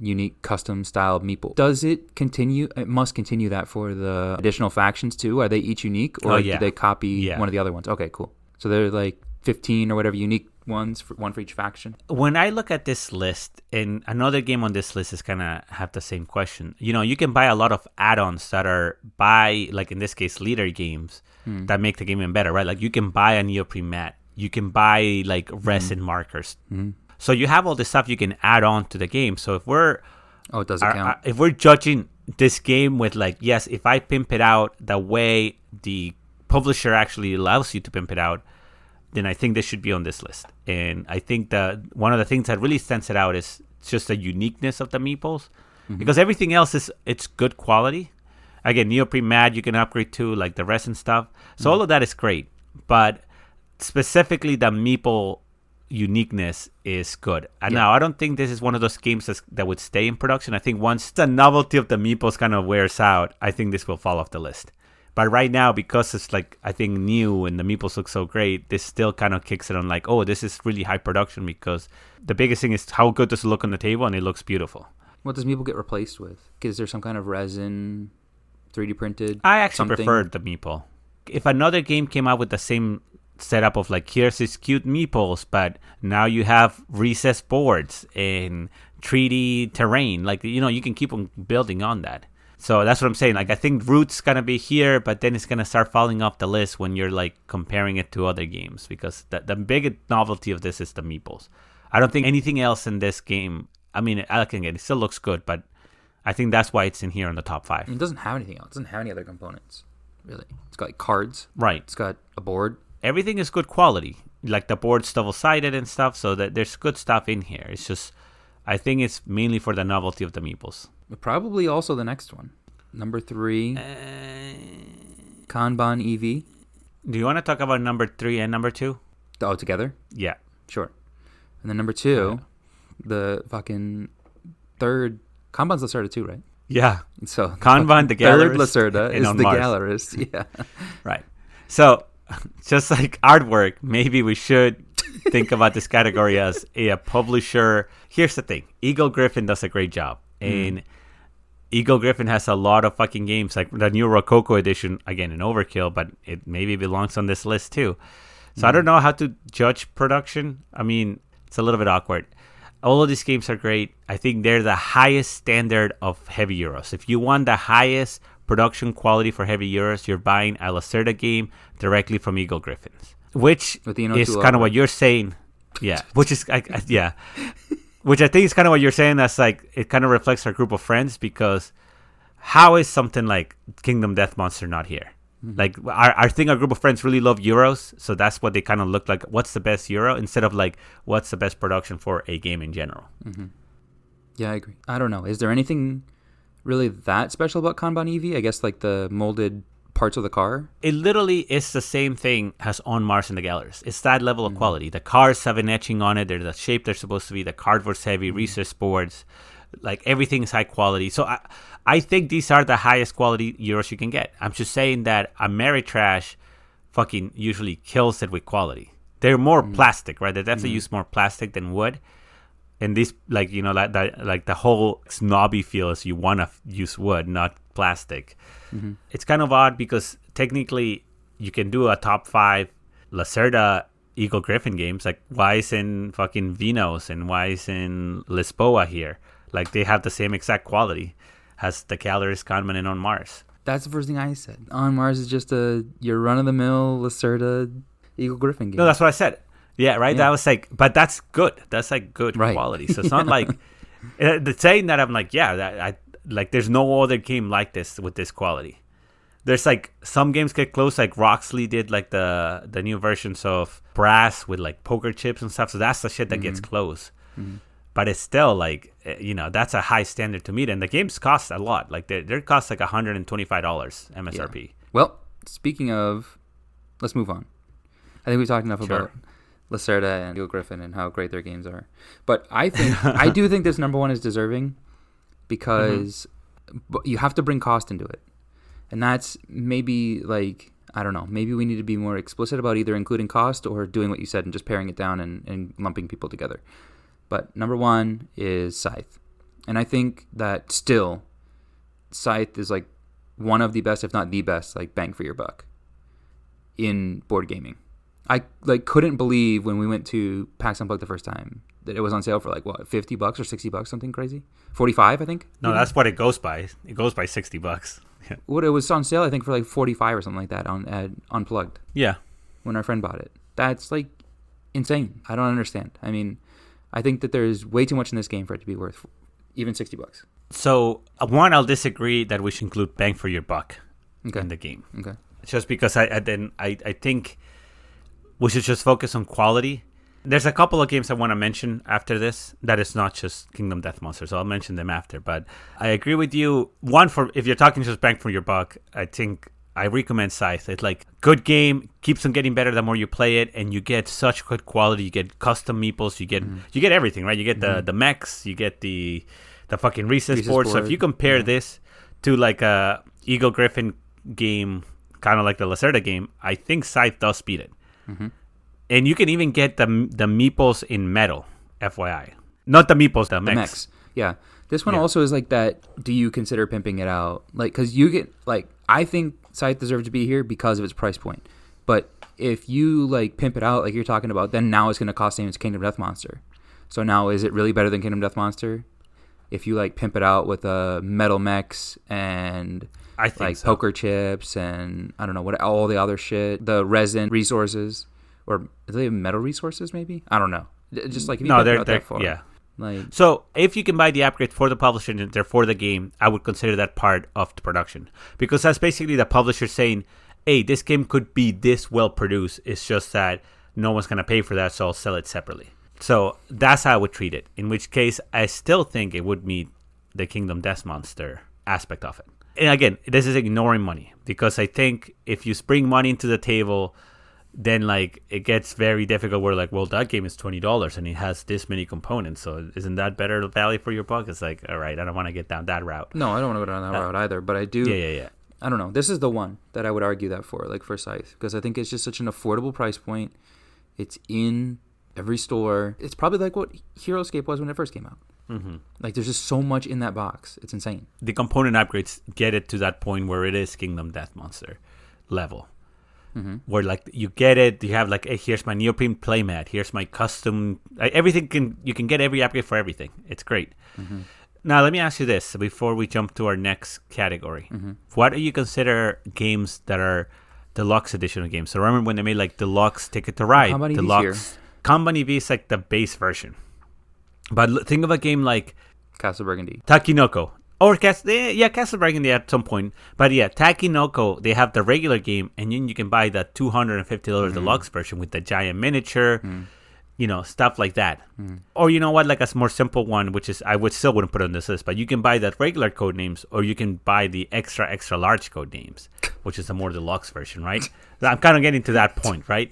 Unique custom styled meeple. Does it continue? It must continue that for the additional factions too. Are they each unique, or do they copy one of the other ones? Okay, cool. So they're like 15 or whatever unique ones, one for each faction. When I look at this list, and another game on this list is kind of have the same question. You know, you can buy a lot of add-ons that are like in this case, leader games that make the game even better, right? Like you can buy a neoprene mat. You can buy like resin markers. So you have all this stuff you can add on to the game. So if we're it doesn't count. If we're judging this game with like, yes, if I pimp it out the way the publisher actually allows you to pimp it out, then I think this should be on this list. And I think that one of the things that really stands it out is just the uniqueness of the meeples. Because everything else it's good quality. Again, neoprene mat you can upgrade to, like the resin stuff. So all of that is great. But specifically the meeple uniqueness is good. And now I don't think this is one of those games that would stay in production. I think once the novelty of the meeples kind of wears out, I think this will fall off the list. But right now, because it's like, I think new and the meeples look so great, this still kind of kicks it on like, oh, this is really high production, because the biggest thing is how good does it look on the table, and it looks beautiful. What does meeple get replaced with? Is there some kind of resin, 3D printed? I actually preferred the meeple. If another game came out with the same setup of like, here's these cute meeples, but now you have recessed boards and 3D terrain, like, you know, you can keep on building on that. So that's what I'm saying. Like, I think Root's going to be here, but then it's going to start falling off the list when you're, like, comparing it to other games. Because the big novelty of this is the meeples. I don't think anything else in this game... I mean, again, it still looks good, but I think that's why it's in here in the top 5. It doesn't have anything else. It doesn't have any other components, really. It's got, like, cards. Right. It's got a board. Everything is good quality. Like, the board's double-sided and stuff, so that there's good stuff in here. It's just... I think it's mainly for the novelty of the meeples. Probably also the next one. Number 3, Kanban EV. Do you want to talk about number 3 and number 2? Oh, together? Yeah. Sure. And then number 2, the fucking third... Kanban's Lacerda too, right? Yeah. So Kanban, the third gallerist. Lacerda is the Mars. gallerist. Yeah. Right. So, just like artwork, maybe we should think about this category as a publisher. Here's the thing. Eagle Gryphon does a great job. And Eagle Gryphon has a lot of fucking games, like the new Rococo edition, again, an overkill, but it maybe belongs on this list too. So I don't know how to judge production. I mean, it's a little bit awkward. All of these games are great. I think they're the highest standard of heavy Euros. If you want the highest production quality for heavy Euros, you're buying a Lacerda game directly from Eagle Gryphons, which is kind of what you're saying. Yeah, which is, yeah. Which I think is kind of what you're saying. That's like, it kind of reflects our group of friends, because how is something like Kingdom Death Monster not here? Like, I think our group of friends really love Euros, so that's what they kind of look like. What's the best Euro? Instead of like, what's the best production for a game in general? Yeah, I agree. I don't know. Is there anything really that special about Kanban EV? I guess like the molded parts of the car. It literally is the same thing as On Mars and the Galleries. It's that level of quality. The cars have an etching on it. They're the shape they're supposed to be. The cardboard's heavy, recessed boards. Like, everything's high quality. So I think these are the highest quality Euros you can get. I'm just saying that Ameritrash fucking usually kills it with quality. They're more plastic, right? They definitely use more plastic than wood. And these, like, you know, like the whole snobby feel is you want to use wood, not plastic. It's kind of odd because technically you can do a top 5 Lacerda Eagle Gryphon games. Like, why isn't fucking Vinos and why isn't Lisboa here? Like, they have the same exact quality as the Calories, Kanban, and On Mars. That's the first thing I said. On Mars is just your run-of-the-mill Lacerda Eagle Gryphon game. No, that's what I said. Yeah, right? Yeah. That was like, but that's good. That's like good quality. So it's not like, the saying that I'm like, yeah, like, there's no other game like this with this quality. There's like, some games get close, like Roxley did like the new versions of Brass with like poker chips and stuff. So that's the shit that gets close. But it's still like, you know, that's a high standard to meet. And the games cost a lot. Like, they cost like $125 MSRP. Yeah. Well, speaking of, let's move on. I think we've talked enough about Lacerda and Eagle Gryphon and how great their games are. But I think I do think this number 1 is deserving, because you have to bring cost into it. And that's maybe like, I don't know, maybe we need to be more explicit about either including cost or doing what you said and just paring it down and lumping people together. But number 1 is Scythe. And I think that still Scythe is like one of the best, if not the best, like bang for your buck in board gaming. I like couldn't believe when we went to PAX Unplugged the first time that it was on sale for like what, $50 or $60, something crazy. 45, I think. No, that's what it goes by. It goes by $60. Yeah. What, it was on sale, I think, for like 45 or something like that on at Unplugged. Yeah. When our friend bought it. That's like insane. I don't understand. I mean, I think that there's way too much in this game for it to be worth even $60. So, one, I'll disagree that we should include bang for your buck in the game. Okay. Just because I think we should just focus on quality. There's a couple of games I want to mention after this that is not just Kingdom Death Monster, so I'll mention them after. But I agree with you. One, for if you're talking just bang for your buck, I think I recommend Scythe. It's like good game, keeps on getting better the more you play it, and you get such good quality. You get custom meeples, you get everything, right? You get the mechs, you get the fucking recess board. So if you compare this to like a Eagle Gryphon game, kind of like the Lacerda game, I think Scythe does beat it. And you can even get the meeples in metal, FYI. Not the meeples, the mechs. Yeah. This one also is like that, do you consider pimping it out? Like, because you get, like, I think Scythe deserves to be here because of its price point. But if you, like, pimp it out like you're talking about, then now it's going to cost the same as Kingdom Death Monster. So now, is it really better than Kingdom Death Monster? if you like pimp it out with metal mechs and I think like so. poker chips and I don't know what all the other shit, the resin resources, or are they metal resources maybe? I don't know. Just like if you No, pimp it they're out that far, yeah. like So if you can buy the upgrade for the publisher and they're for the game, I would consider that part of the production, because that's basically the publisher saying, hey, this game could be this well produced. It's just that no one's going to pay for that, so I'll sell it separately. So that's how I would treat it, in which case I still think it would meet the Kingdom Death Monster aspect of it. And again, this is ignoring money, because I think if you bring money into the table, then like it gets very difficult where like, well, that game is $20 and it has this many components, so isn't that better value for your buck? It's like, all right, I don't want to get down that route. no, I don't want to go down that route either, but I do. Yeah. I don't know. This is the one that I would argue that for, like for Scythe, because I think it's just such an affordable price point. It's in every store. It's probably like what HeroScape was when it first came out. Mm-hmm. Like there's just so much in that box. It's insane. The component upgrades get it to that point where it is Kingdom Death Monster level. Mm-hmm. Where like you get it, you have like, hey, here's my neoprene playmat, here's my custom, everything you can get every upgrade for everything. It's great. Mm-hmm. Now let me ask you this before we jump to our next category. Mm-hmm. What do you consider games that are deluxe edition of games? So remember when they made like deluxe Ticket to Ride, Company V's deluxe Company V is like the base version. But think of a game like Castle Burgundy. Takinoko. Or Castle Burgundy at some point. But yeah, Takinoko, they have the regular game, and then you can buy the $250 deluxe version with the giant miniature, stuff like that. Or you know what, like a more simple one, which is, I still wouldn't put it on this list, but you can buy the regular code names, or you can buy the extra, extra large code names, which is the more deluxe version, right? I'm kind of getting to that point, right?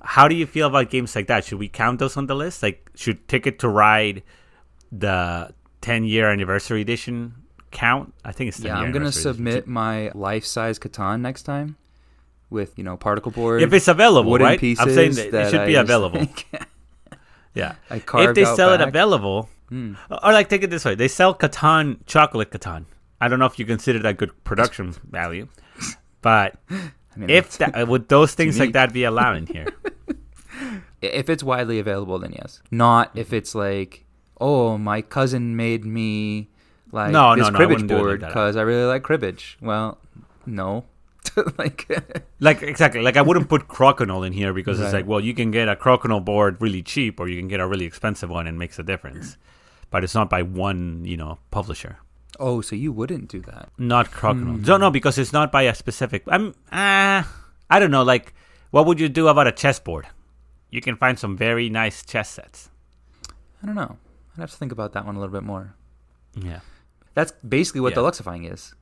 How do you feel about games like that? Should we count those on the list? Like, should Ticket to Ride, the 10-year anniversary edition, count? I think it's 10 Yeah, I'm going to submit my life-size Catan next time with, particle board. If it's available, wooden right? pieces I'm saying that it should be available. Yeah. I If carved they out sell it back. available, or like take it this way, they sell Catan, chocolate Catan. I don't know if you consider that good production value, but I mean, if that, would those things like unique. that be allowed in here? If it's widely available, then yes. Not if it's like, oh, my cousin made me like No, this I cribbage wouldn't do it like board that. because I really like cribbage. Well, no. like, Like, exactly. Like, I wouldn't put Crokinole in here because it's Right. like, well, you can get a Crokinole board really cheap, or you can get a really expensive one, and it makes a difference. But it's not by one, publisher. oh, so you wouldn't do that? Not Crokinole. No, because it's not by a specific. I don't know. Like, what would you do about a chessboard? You can find some very nice chess sets. I don't know. I'd have to think about that one a little bit more. Yeah. That's basically what Yeah. Deluxifying is,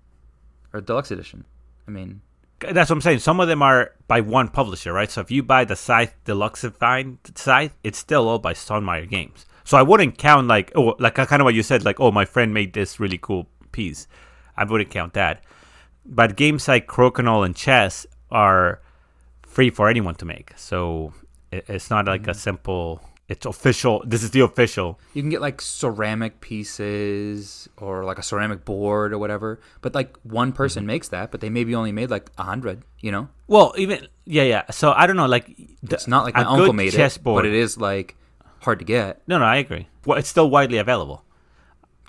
or Deluxe Edition. I mean, That's what I'm saying. Some of them are by one publisher, right? So if you buy the Scythe Deluxifying Scythe, it's still all by Stonemaier Games. So I wouldn't count like kind of what you said, like, oh, my friend made this really cool piece. I wouldn't count that. But games like Crokinole and chess are free for anyone to make. So it's not like a simple, it's official. This is the official. you can get like ceramic pieces or like a ceramic board or whatever, but like one person makes that, but they maybe only made like 100, Well, even, yeah. So I don't know, like, It's not like my a uncle good made it, chessboard. but it is like hard to get. No, I agree. Well, it's still widely available.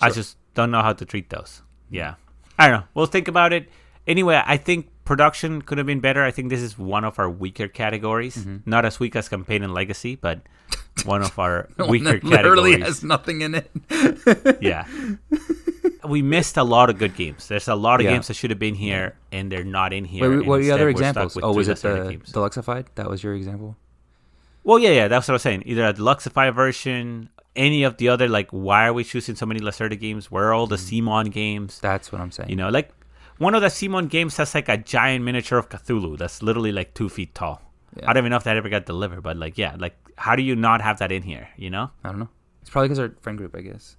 I Sure. just don't know how to treat those. Yeah. I don't know. We'll think about it. Anyway, I think production could have been better. I think this is one of our weaker categories. Not as weak as Campaign and Legacy, but one of our weaker Literally categories. has nothing in it. Yeah. We missed a lot of good games. There's a lot of Yeah. games that should have been here, and they're not in here. Wait, what are the Instead, other we're stuck examples? with Oh, was three it lesser the games. Deluxified? That was your example? Well, yeah, that's what I was saying. Either a Deluxify version, any of the other, like, why are we choosing so many Lacerda games? Where are all the Simon games? That's what I'm saying. Like, one of the Simon games has, like, a giant miniature of Cthulhu that's literally, like, 2 feet tall. Yeah. I don't even know if that ever got delivered, but, like, yeah, like, how do you not have that in here, I don't know. It's probably because our friend group, I guess.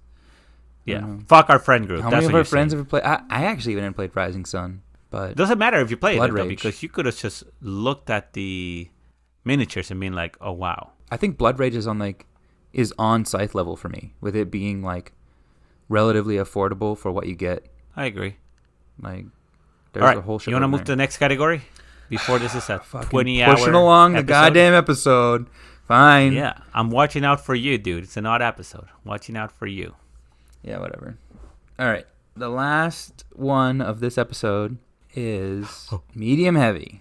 I Yeah. don't know. Fuck our friend group. How That's many of what our you're friends saying. have played? I actually even played Rising Sun, but It doesn't matter if you play it, Blood though, Rage. because you could have just looked at the miniatures and been like, oh, wow. I think Blood Rage is on Scythe level for me, with it being like relatively affordable for what you get. I agree. Like, there's All right, a whole shit. you want to move to the next category? Before this is a Fucking 20-hour pushing along the episode? goddamn episode. Fine. Yeah, I'm watching out for you, dude. It's an odd episode. Watching out for you. Yeah, whatever. All right. The last one of this episode is medium heavy.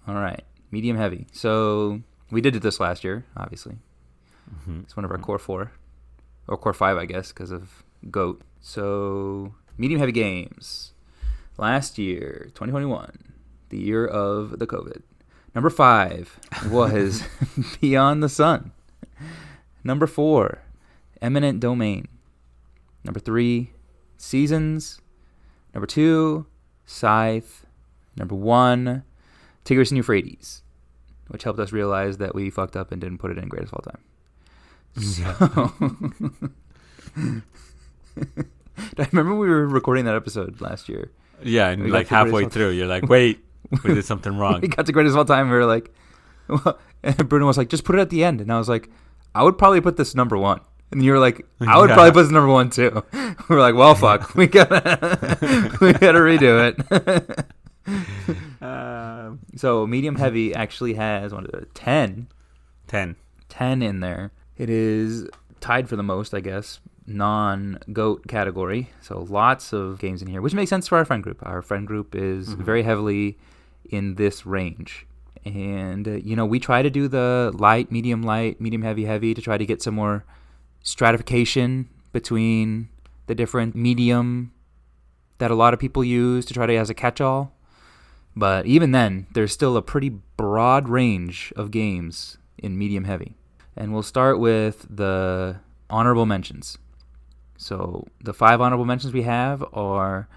All right. Medium heavy. So we did this last year, obviously. Mm-hmm. It's one of our core 4. Or core 5, I guess, because of GOAT. So medium heavy games. Last year, 2021, the year of the COVID. Number 5 was Beyond the Sun. Number 4, Eminent Domain. Number 3, Seasons. Number 2, Scythe. Number 1, Tigris and Euphrates, which helped us realize that we fucked up and didn't put it in greatest of all time. So, I remember we were recording that episode last year. Yeah, and like halfway through, you're like, wait, we did something wrong. We got to greatest of all time, and we were like, well, and Bruno was like, just put it at the end. And I was like, I would probably put this number 1. And you were like, I would probably put this number 1 too. We were like, well, fuck, we gotta redo it. So medium heavy actually has 10 in there. It is tied for the most, I guess, non-GOAT category. So lots of games in here, which makes sense for our friend group. Our friend group is very heavily in this range. And, we try to do the light, medium, heavy to try to get some more stratification between the different medium that a lot of people use to try to as a catch-all. But even then, there's still a pretty broad range of games in medium heavy. And we'll start with the honorable mentions. So the 5 honorable mentions we have are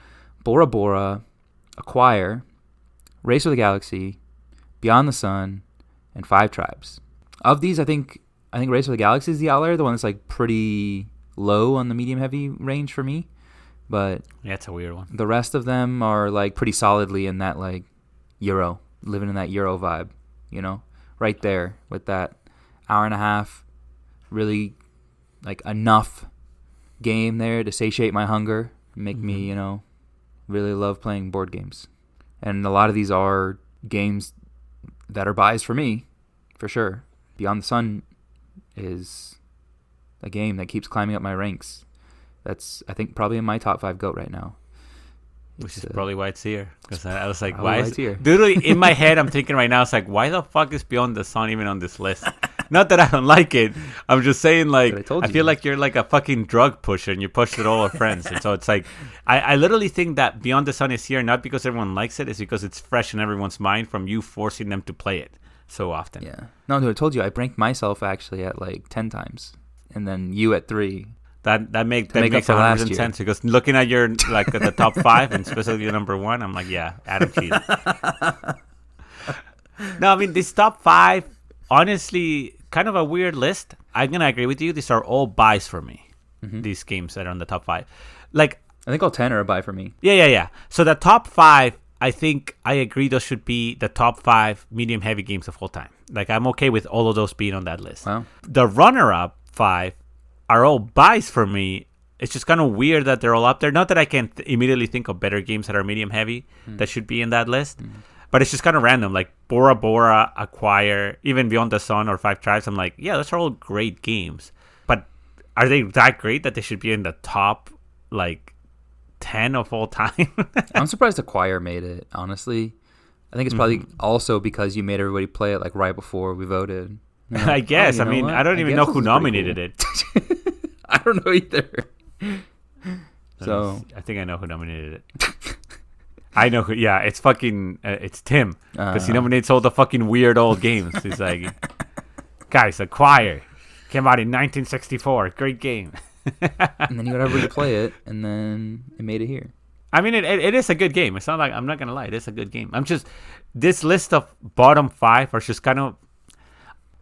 Bora Bora, Acquire, Race for the Galaxy, Beyond the Sun, and 5 Tribes. Of these, I think Race for the Galaxy is the outlier, the one that's like pretty low on the medium heavy range for me. But yeah, it's a weird one. The rest of them are like pretty solidly in that like Euro, living in that Euro vibe, right there with that hour and a half, really like enough game there to satiate my hunger, make me, really love playing board games. And a lot of these are games that are buys for me, for sure. Beyond the Sun is a game that keeps climbing up my ranks. That's, I think, probably in my top 5 GOAT right now. Which is probably why it's here. Because I was like, why is it here? Literally, in my head, I'm thinking right now, it's like, why the fuck is Beyond the Sun even on this list? Not that I don't like it. I'm just saying, like, I feel like you're like a fucking drug pusher and you push it all our friends. And so it's like, I literally think that Beyond the Sun is here not because everyone likes it, it's because it's fresh in everyone's mind from you forcing them to play it so often. Yeah. No, dude, I told you, I ranked myself actually at like 10 times. And then you at 3. That makes 100% sense because looking at your like the top 5 and especially your number 1, I'm like, yeah, Adam cheated. No, I mean this top 5, honestly, kind of a weird list. I'm gonna agree with you. These are all buys for me. These games that are on the top 5, like I think all 10 are a buy for me. Yeah. So the top 5, I think I agree those should be the top 5 medium heavy games of all time. Like I'm okay with all of those being on that list. Wow. The runner-up 5 are all buys for me. It's just kind of weird that they're all up there. Not that I can immediately think of better games that are medium heavy that should be in that list, but it's just kind of random. Like Bora Bora, Acquire, even Beyond the Sun or 5 Tribes. I'm like, yeah, those are all great games. But are they that great that they should be in the top like 10 of all time? I'm surprised Acquire made it, honestly. I think it's probably also because you made everybody play it like right before we voted. Like, I guess. I mean, I don't even know who nominated it. I don't know either. So I think I know who nominated it. I know who. Yeah, it's fucking. It's Tim because he nominates all the fucking weird old games. He's like, guys, Acquire came out in 1964. Great game. And then you got everybody to play it, and then it made it here. I mean, it is a good game. It's not like I'm not gonna lie. It is a good game. I'm just this list of bottom 5 are just kind of.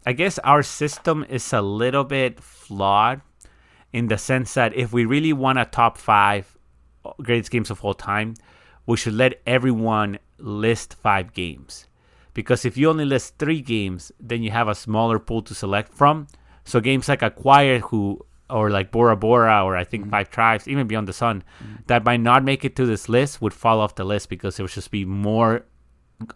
I guess our system is a little bit flawed in the sense that if we really want a top 5 greatest games of all time, we should let everyone list 5 games. Because if you only list 3 games, then you have a smaller pool to select from. So games like Acquire or like Bora Bora or I think 5 Tribes, even Beyond the Sun, that might not make it to this list would fall off the list because there would just be more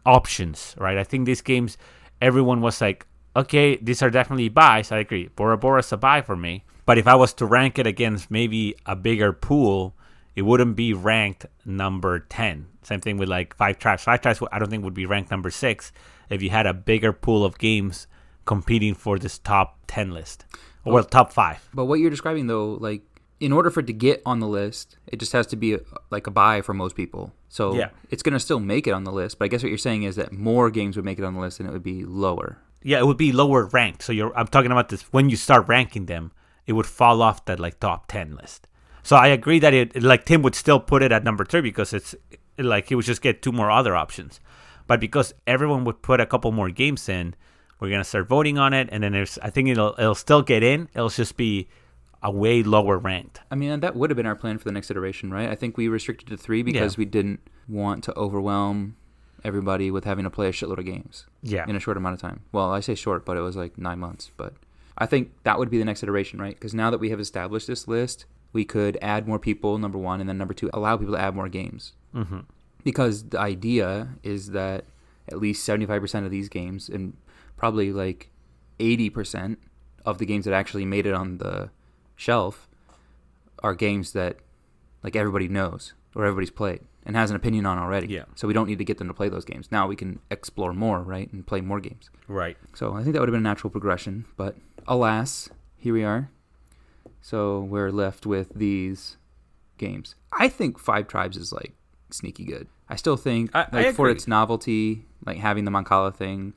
options, right? I think these games, everyone was like, okay, these are definitely buys. I agree. Bora Bora's a buy for me. But if I was to rank it against maybe a bigger pool, it wouldn't be ranked number 10. Same thing with like Five Tribes. Five Tribes, I don't think would be ranked number 6 if you had a bigger pool of games competing for this top 10 list. Or top 5. But what you're describing, though, like, in order for it to get on the list, it just has to be like a buy for most people. So it's going to still make it on the list. But I guess what you're saying is that more games would make it on the list and it would be lower. Yeah, it would be lower ranked. So I'm talking about this when you start ranking them, it would fall off that like top 10 list. So I agree that it like Tim would still put it at number 3 because it's like he would just get 2 more other options. But because everyone would put a couple more games in, we're gonna start voting on it, and then I think it'll still get in. It'll just be a way lower ranked. I mean, that would have been our plan for the next iteration, right? I think we restricted to 3 because we didn't want to overwhelm everybody with having to play a shitload of games in a short amount of time. Well, I say short, but it was like 9 months. But I think that would be the next iteration, right? Because now that we have established this list, we could add more people, number 1, and then number 2, allow people to add more games. Mm-hmm. Because the idea is that at least 75% of these games, and probably like 80% of the games that actually made it on the shelf, are games that like everybody knows or everybody's played and has an opinion on already. Yeah. So we don't need to get them to play those games. Now we can explore more, right, and play more games. Right. So I think that would have been a natural progression, but alas, here we are. So we're left with these games. I think Five Tribes is like sneaky good. I still think I for agree. its novelty, like having the Mancala thing,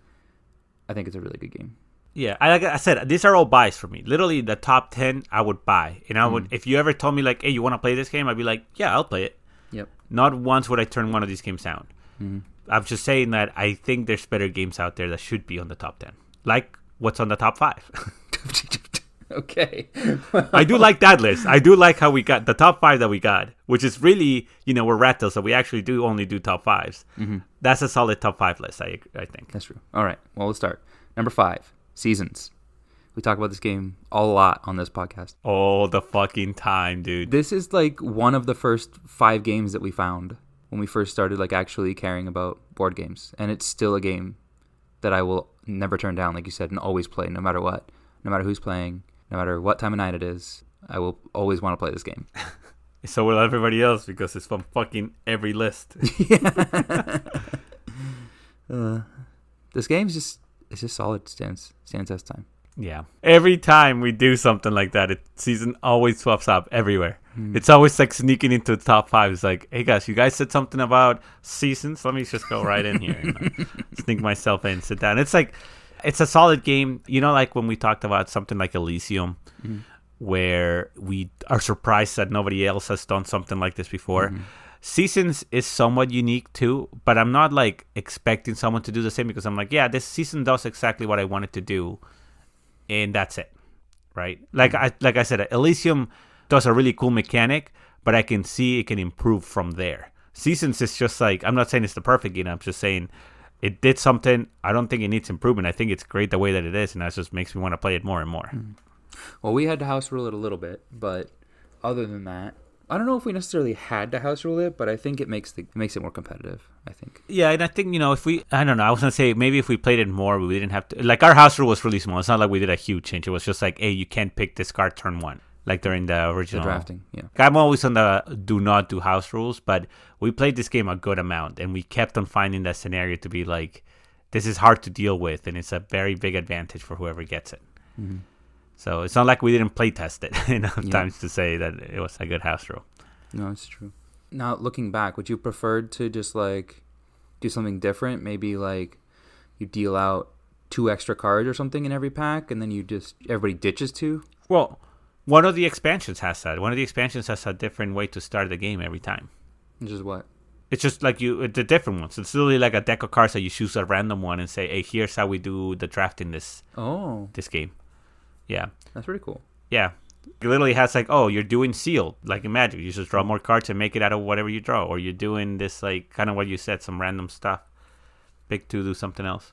I think it's a really good game. Yeah, like I said, these are all buys for me. Literally, the top 10 I would buy, and I would if you ever told me like, "Hey, you want to play this game?" I'd be like, "Yeah, I'll play it." Yep. Not once would I turn one of these games down. I'm just saying that I think there's better games out there that should be on the top 10, like what's on the top 5. Okay. I do like that list. I do like how we got the top 5 that we got, which is really, we're Rattle, so we actually do only do top 5s. Mm-hmm. That's a solid top 5 list, I think. That's true. All right. Well, let's start. Number 5, Seasons. We talk about this game a lot on this podcast. All the fucking time, dude. This is like one of the first 5 games that we found when we first started like actually caring about board games. And it's still a game that I will never turn down, like you said, and always play no matter what. No matter who's playing, no matter what time of night it is, I will always want to play this game. So will everybody else because it's from fucking every list. This game is just solid. Stands test time. Yeah. Every time we do something like that, season always swaps up everywhere. It's always like sneaking into the top 5. It's like, hey guys, you guys said something about seasons. Let me just go right in here and sneak myself in, sit down. It's like, it's a solid game. Like when we talked about something like Elysium, where we are surprised that nobody else has done something like this before. Seasons is somewhat unique too, but I'm not like expecting someone to do the same because I'm like, yeah, this season does exactly what I wanted to do, and that's it, right? Like I said, Elysium does a really cool mechanic, but I can see it can improve from there. Seasons is just like, I'm not saying it's the perfect game. I'm just saying it did something. I don't think it needs improvement. I think it's great the way that it is, and that just makes me want to play it more and more. Well, we had to house rule it a little bit, but other than that, I don't know if we necessarily had to house rule it, but I think it makes it more competitive, I think. Yeah, and I think, I don't know, I was going to say maybe if we played it more, we didn't have to, like our house rule was really small. It's not like we did a huge change. It was just like, hey, you can't pick this card turn 1, like during the original. The drafting, yeah. I'm always on the do not do house rules, but we played this game a good amount, and we kept on finding that scenario to be like, this is hard to deal with, and it's a very big advantage for whoever gets it. Mm-hmm. So it's not like we didn't play test it enough times to say that it was a good house rule. No, it's true. Now, looking back, would you prefer to just like do something different? Maybe like you deal out 2 extra cards or something in every pack, and then everybody ditches 2? Well, one of the expansions has that. One of the expansions has a different way to start the game every time. Which is what? It's just like the different ones. It's literally like a deck of cards that you choose a random one and say, hey, here's how we do the draft in this game. Yeah. That's pretty cool. Yeah. It literally has like, oh, you're doing sealed, like in Magic. You just draw more cards and make it out of whatever you draw. Or you're doing this, like, kind of what you said, some random stuff. Pick to do something else.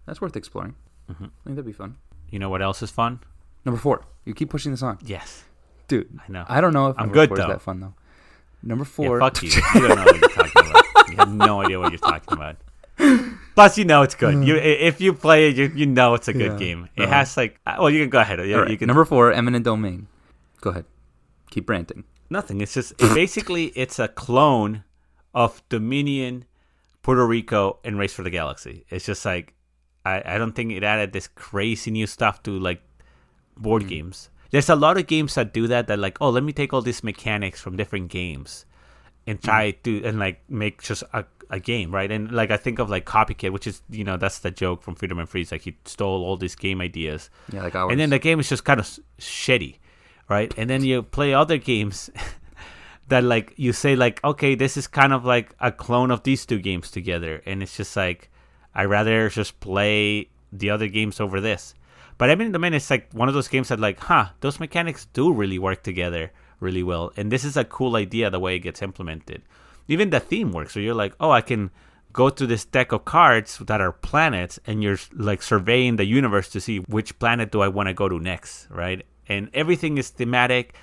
That's worth exploring. I think that'd be fun. You know what else is fun? Number 4. You keep pushing this on. Yes. Dude. I know. I don't know if I'm number good, 4 though. is that fun, though. Number 4. Yeah, fuck you. You don't know what you're talking about. You have no idea what you're talking about. Plus, you know it's good. If you play it, you know it's a good Yeah. game. It has like, well, you can go ahead. All right. You can Number 4, Eminent Domain. Go ahead. Keep ranting. nothing. It's just basically it's a clone of Dominion, Puerto Rico, and Race for the Galaxy. It's just like I don't think it added this crazy new stuff to like board games. There's a lot of games that do that. That like, oh, let me take all these mechanics from different games and try to and like make just a game, right? And like I think of like Copycat, which is that's the joke from Freedom and Freeze. Like he stole all these game ideas, Yeah, like ours. and then the game is just kind of shitty, right? And then you play other games that like you say like, okay, this is kind of like a clone of these two games together, and it's just like I rather just play the other games over this. But I mean, it's like one of those games that like, those mechanics do really work together really well, and this is a cool idea the way it gets implemented. Even the theme works, so you're like, oh, I can go to this deck of cards that are planets, and you're like surveying the universe to see which planet do I want to go to next, right? And everything is thematic.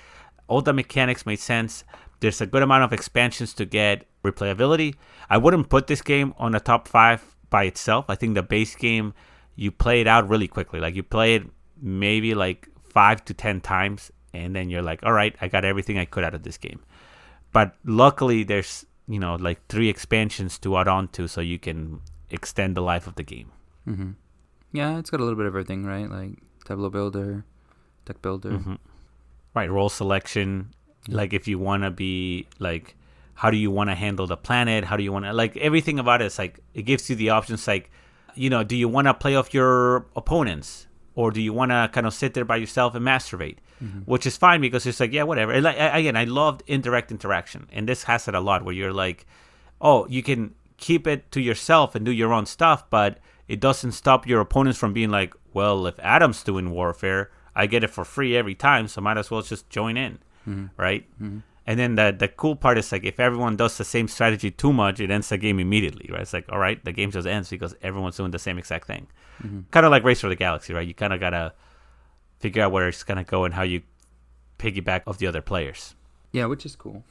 All the mechanics make sense. There's a good amount of expansions to get replayability. I wouldn't put this game on a top 5 by itself. I think the base game, you play it out really quickly. Like you play it maybe like 5 to 10 times, and then you're like, all right, I got everything I could out of this game. But luckily, there's like 3 expansions to add on to, so you can extend the life of the game. Mm-hmm. Yeah, it's got a little bit of everything, right? Like tableau builder, deck builder. Mm-hmm. Right, role selection. Like if you want to be like, how do you want to handle the planet? How do you want to like everything about it? Is like it gives you the options. Like, do you want to play off your opponents, or do you want to kind of sit there by yourself and masturbate? Mm-hmm. Which is fine because it's like, yeah, whatever. And like, again, I loved indirect interaction, and this has it a lot where you're like, oh, you can keep it to yourself and do your own stuff, but it doesn't stop your opponents from being like, well, if Adam's doing warfare, I get it for free every time, so might as well just join in, right? Mm-hmm. And then the cool part is like if everyone does the same strategy too much, it ends the game immediately, right? It's like, all right, the game just ends because everyone's doing the same exact thing. Mm-hmm. Kind of like Race for the Galaxy, right? You kind of got to figure out where it's going to go and how you piggyback off the other players. Yeah, which is cool.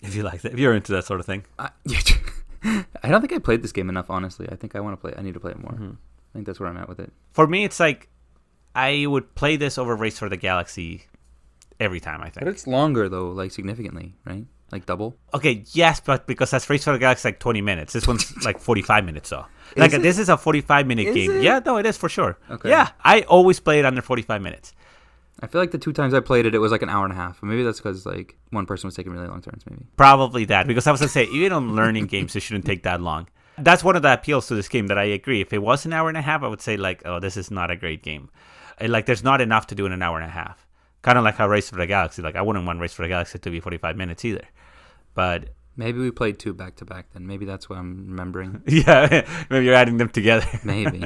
If you like that, if you're into that sort of thing. I don't think I played this game enough, honestly. I think I need to play it more. Mm-hmm. I think that's where I'm at with it. For me, it's like I would play this over Race for the Galaxy every time, I think. But it's longer, though, like significantly, right? Like double? Okay, yes, but because that's Race for the Galaxy like 20 minutes. This one's like 45 minutes, though. Like this is a 45-minute game. It? Yeah, no, it is for sure. Okay. Yeah, I always play it under 45 minutes. I feel like the 2 times I played it, it was like an hour and a half. Maybe that's because like one person was taking really long turns, maybe. Probably that, because I was going to say, even on learning games, it shouldn't take that long. That's one of the appeals to this game that I agree. If it was an hour and a half, I would say like, oh, this is not a great game. And, like, there's not enough to do in an hour and a half. Kind of like how Race for the Galaxy. Like, I wouldn't want Race for the Galaxy to be 45 minutes either. But maybe we played 2 back to back then. Maybe that's what I'm remembering. Yeah, maybe you're adding them together. Maybe.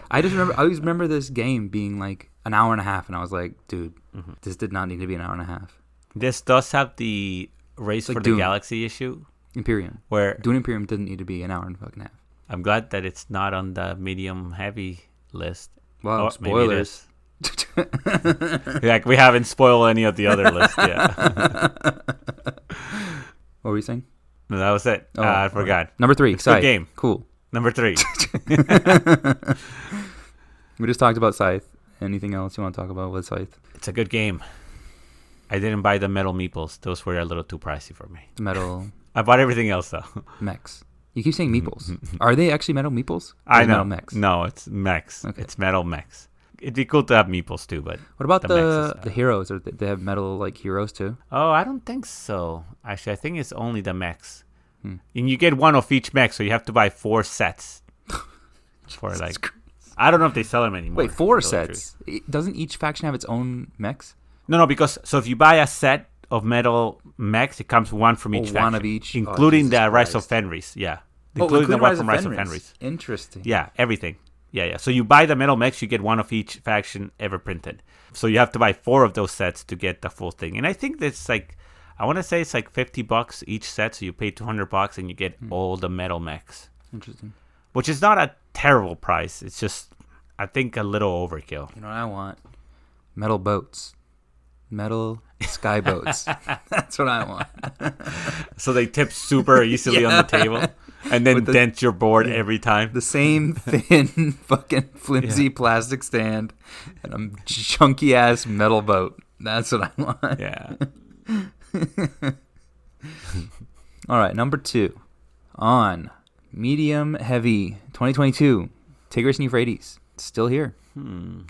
I always remember this game being like an hour and a half, and I was like, dude, this did not need to be an hour and a half. This does have the Race for the Galaxy issue. Imperium. Where Dune Imperium didn't need to be an hour and fucking half. I'm glad that it's not on the medium heavy list. Wow, spoilers. Like we haven't spoiled any of the other lists yet. What were you saying? No, that was it. I forgot. Right. Number 3, Scythe. Good game. Cool. Number 3. We just talked about Scythe. Anything else you want to talk about with Scythe? It's a good game. I didn't buy the metal meeples. Those were a little too pricey for me. The metal. I bought everything else though. Mechs. You keep saying meeples. Are they actually metal meeples? I know. Metal mechs? No, it's mechs. Okay. It's metal mechs. It'd be cool to have meeples too, but what about the heroes? Or they have metal like heroes too? Oh, I don't think so. Actually, I think it's only the mechs. And you get one of each mech, so you have to buy 4 sets. For like, I don't know if they sell them anymore. Wait, 4 sets? Doesn't each faction have its own mechs? No, because so if you buy a set of metal mechs, it comes one from each faction. One of each? Including the Rise of Fenris, yeah. Including the one from Rise of Fenris. Interesting. Yeah, everything. Yeah. So you buy the metal mechs, you get one of each faction ever printed. So you have to buy 4 of those sets to get the full thing. And I think that's like, I want to say it's like $50 each set. So you pay $200 and you get all the metal mechs. Interesting. Which is not a terrible price. It's just, I think, a little overkill. You know what I want? Metal boats. Metal sky boats. That's what I want. So they tip super easily on the table. And then dent your board every time. The same thin, fucking flimsy plastic stand and a chunky ass metal boat. That's what I want. Yeah. All right, number 2 on medium heavy 2022. Tigris and Euphrates. It's still here.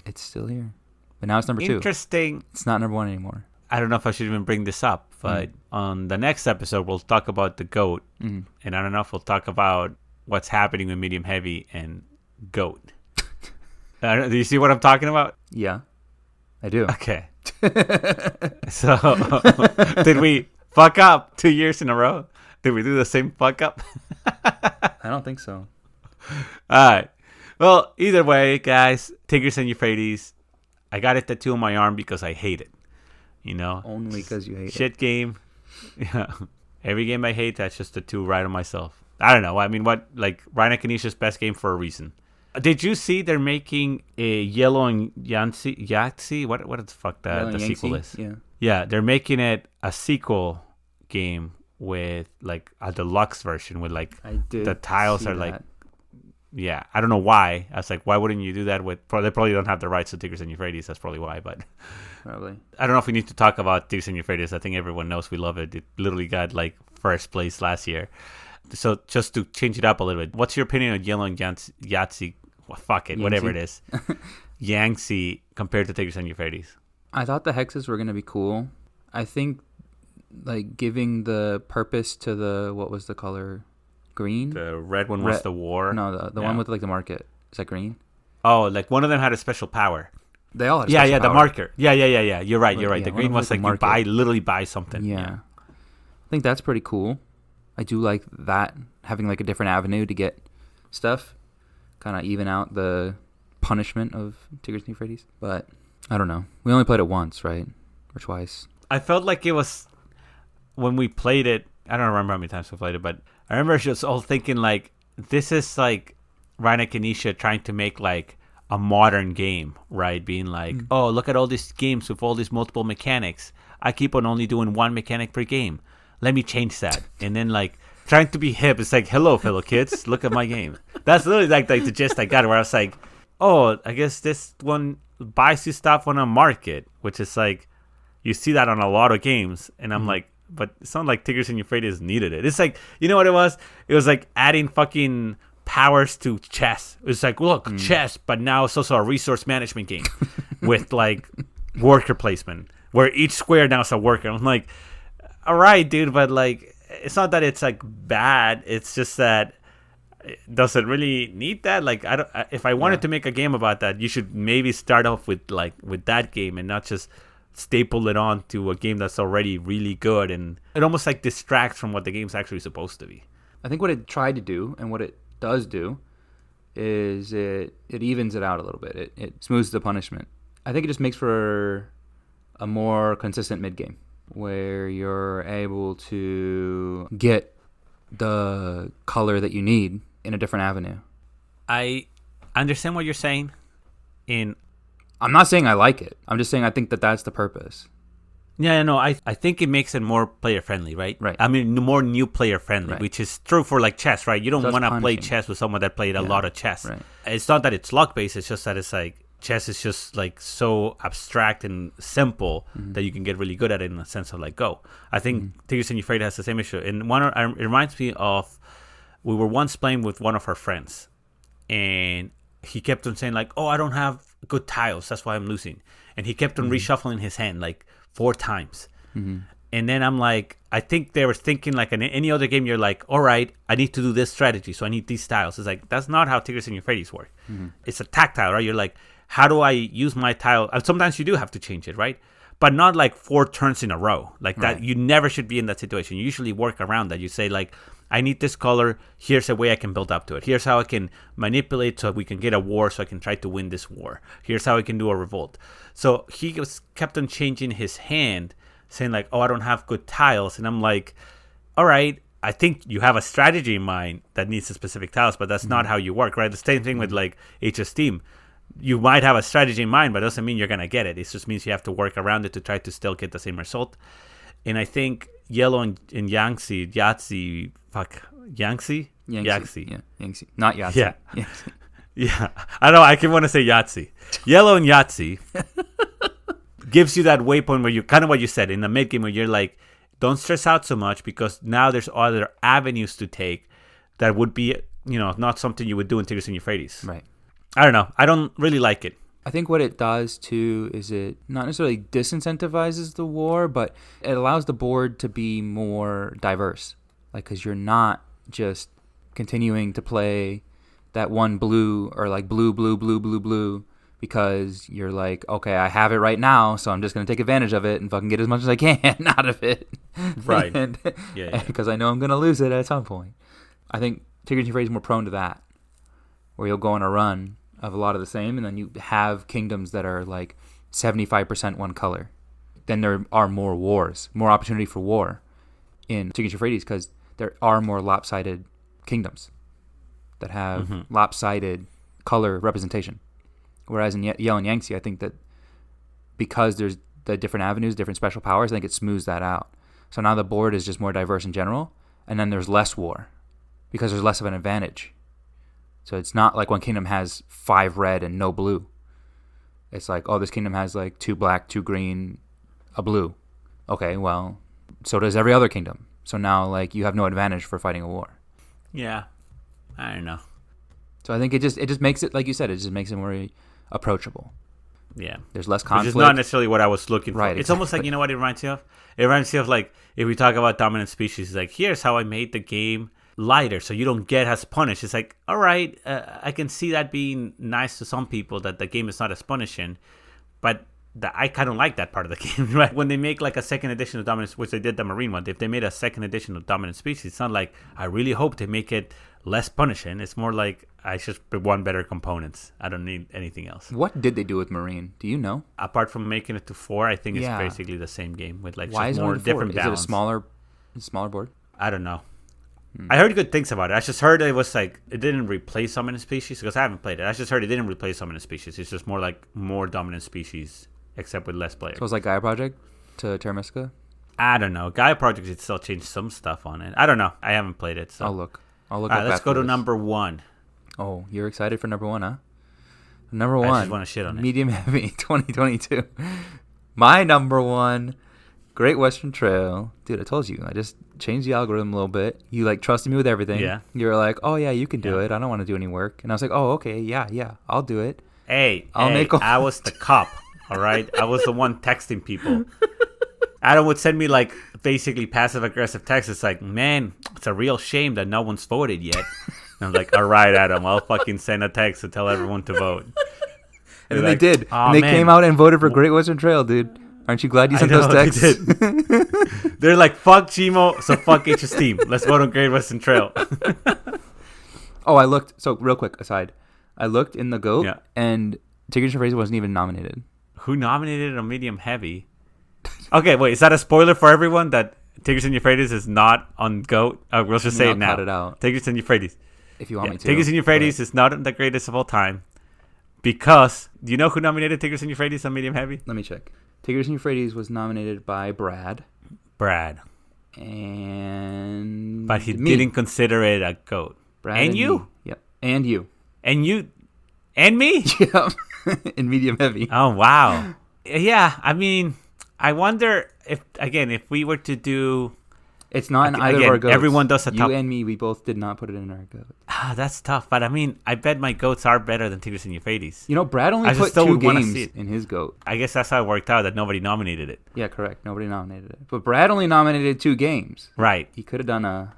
It's still here. But now it's number 2. Interesting. It's not number 1 anymore. I don't know if I should even bring this up, but on the next episode, we'll talk about the GOAT. And I don't know if we'll talk about what's happening with medium heavy and GOAT. Do you see what I'm talking about? Yeah, I do. Okay. So, did we fuck up 2 years in a row? Did we do the same fuck up? I don't think so. All right. Well, either way, guys, Tigris and Euphrates, I got a tattoo on my arm because I hate it. You know? Only because you hate it. Shit game. Yeah. Every game I hate, that's just a tattoo right on myself. I don't know. I mean, Ryan Akanisha's best game for a reason. Did you see they're making a Yellow and Yahtzee? What the fuck the sequel is? Yeah. Yeah, they're making it a sequel game with like a deluxe version with like the tiles are like. Yeah, I don't know why. I was like, why wouldn't you do that with? They probably don't have the rights to Tigris and Euphrates. That's probably why. But probably. I don't know if we need to talk about Tigris and Euphrates. I think everyone knows we love it. It literally got like first place last year. So just to change it up a little bit, what's your opinion on Yellow and Yahtzee? Well, fuck it, Yangtze? Whatever it is. Yangtze compared to Tigris and Euphrates. I thought the hexes were gonna be cool. I think like giving the purpose to the what was the color? Green? The red one was the war. No, the one with like the market. Is that green? Oh, like one of them had a special power. They all had a special power. The marker. Yeah. You're right. The green was like you literally buy something. Yeah. I think that's pretty cool. I do like that, having like a different avenue to get stuff. Kind of even out the punishment of Tigris and Euphrates. But I don't know. We only played it once, right? Or twice. I felt like it was, when we played it, I don't remember how many times we played it, but I remember just all thinking like, this is like Ryan Akanisha trying to make like a modern game, right? Being like, oh, look at all these games with all these multiple mechanics. I keep on only doing one mechanic per game. Let me change that. And then like trying to be hip. It's like, hello, fellow kids, look at my game. That's literally like the gist I got, where I was like, oh, I guess this one buys you stuff on a market, which is like, you see that on a lot of games. And I'm like, but it's not like Tigris and Euphrates needed it. It's like, you know what it was? It was like adding fucking powers to chess. It was like, look, chess, but now it's also a resource management game with like worker placement, where each square now is a worker. I'm like, all right, dude, but like, it's not that it's like bad. It's just that, does it really need that? Like, I don't. If I wanted to make a game about that, you should maybe start off with that game and not just staple it on to a game that's already really good, and it almost like distracts from what the game's actually supposed to be. I think what it tried to do, and what it does do, is it evens it out a little bit. It smooths the punishment. I think it just makes for a more consistent mid game where you're able to get the color that you need in a different avenue. I understand what you're saying. I'm not saying I like it. I'm just saying I think that that's the purpose. Yeah, no, I think it makes it more player friendly, right? Right. I mean, more new player friendly, right. Which is true for like chess, right? You don't want to play chess with someone that played a lot of chess. Right. It's not that it's luck based. It's just that it's like chess is just like so abstract and simple that you can get really good at it in the sense of like go. I think Tigris and Euphrates has the same issue, and it reminds me of, we were once playing with one of our friends, and he kept on saying like, oh, I don't have good tiles, that's why I'm losing, and he kept on reshuffling his hand like 4 times. And then I'm like, I think they were thinking like in any other game, you're like, all right, I need to do this strategy, so I need these tiles. It's like, that's not how Tigris and Euphrates work. It's a tactile, right? You're like, how do I use my tile? Sometimes you do have to change it, right? But not like 4 turns in a row like that. Right. You never should be in that situation. You usually work around that. You say like, I need this color. Here's a way I can build up to it. Here's how I can manipulate so we can get a war, so I can try to win this war. Here's how I can do a revolt. So he kept on changing his hand, saying like, oh, I don't have good tiles. And I'm like, all right, I think you have a strategy in mind that needs a specific tiles, but that's not how you work, right? The same thing with like HS Team. You might have a strategy in mind, but it doesn't mean you're going to get it. It just means you have to work around it to try to still get the same result. And I think Yellow and Yangtze, Yahtzee. Yeah, Yangtze. Not Yahtzee. Yeah. Yangtze. Yeah. I know. I can want to say Yahtzee. Yellow and Yahtzee gives you that waypoint where you kind of what you said in the mid game where you're like, don't stress out so much because now there's other avenues to take that would be, not something you would do in Tigris and Euphrates. Right. I don't know. I don't really like it. I think what it does too is it not necessarily disincentivizes the war, but it allows the board to be more diverse. Like, because you're not just continuing to play that one blue or like blue because you're like, okay, I have it right now, so I'm just going to take advantage of it and fucking get as much as I can out of it. Right. Yeah. Because I know I'm going to lose it at some point. I think Tigris and Euphrates is more prone to that, where you'll go on a run of a lot of the same, and then you have kingdoms that are like 75% one color. Then there are more wars, more opportunity for war in Tigris and Euphrates because there are more lopsided kingdoms that have lopsided color representation. Whereas in Yellow and Yangtze, I think that because there's the different avenues, different special powers, I think it smooths that out. So now the board is just more diverse in general, and then there's less war because there's less of an advantage. So it's not like one kingdom has 5 red and no blue. It's like, oh, this kingdom has like 2 black, 2 green, a blue. Okay, well, so does every other kingdom. So now like you have no advantage for fighting a war. Yeah. I don't know. So I think it just makes it, like you said, it just makes it more approachable. Yeah. There's less conflict. Which is not necessarily what I was looking for. Right, It's almost like, you know what it reminds you of? It reminds you of like, if we talk about dominant species, like, here's how I made the game lighter so you don't get as punished. It's like, all right, I can see that being nice to some people, that the game is not as punishing, but I kind of like that part of the game, right? When they make like a second edition of dominant, which they did the marine one, if they made a second edition of dominant species, it's not like I really hope they make it less punishing. It's more like I just want better components. I don't need anything else. What did they do with marine? Do you know? Apart from making it to 4, I think it's basically the same game with like Why just is more it different balance. Is it a smaller board? I don't know. I heard good things about it. I just heard it was like it didn't replace dominant species because I haven't played it. I just heard it didn't replace dominant species. It's just more like more dominant species except with less players. So it's like Gaia Project to Terra Mystica? I don't know. Gaia Project should still change some stuff on it. I don't know. I haven't played it. So I'll look. All right, let's go to number 1. Oh, you're excited for number 1, huh? Number 1. I just want to shit on it. Medium Heavy 2022. My number 1, Great Western Trail. Dude, I told you. I just changed the algorithm a little bit. You like trusted me with everything. Yeah. You were like, oh yeah, you can do it. I don't want to do any work. And I was like, oh, okay, yeah, I'll do it. I was the cop, all right? I was the one texting people. Adam would send me like basically passive-aggressive texts. It's like, man, it's a real shame that no one's voted yet. And I'm like, all right, Adam, I'll fucking send a text to tell everyone to vote. And then they did. And they came out and voted for Great Western Trail, dude. Aren't you glad you sent those texts? They did. They're like, fuck Gimo, so fuck HS Team. Let's vote on Great Western Trail. Oh, I looked. So real quick aside, I looked in the GOAT, and Tigris and Euphrates wasn't even nominated. Who nominated a medium heavy? Okay, wait, is that a spoiler for everyone that Tigris and Euphrates is not on GOAT? We'll just say it now. Cut it out. Tigris and Euphrates. If you want me to. Tigris and Euphrates is not the greatest of all time because, do you know who nominated Tigris and Euphrates on medium heavy? Let me check. Tigris and Euphrates was nominated by Brad. And but he didn't consider it a GOAT. Brad and you? Me. Yep. And you. And you. And me? Yep. In medium heavy. Oh, wow. Yeah, I mean, I wonder if we were to do... It's not in either of our GOATs. Everyone does a top... You and me, we both did not put it in our GOAT. That's tough. But I mean, I bet my GOATs are better than Tigris and Euphrates. You know, Brad only put 2 games in his GOAT. I guess that's how it worked out, that nobody nominated it. Yeah, correct. Nobody nominated it. But Brad only nominated 2 games. Right. He could have done a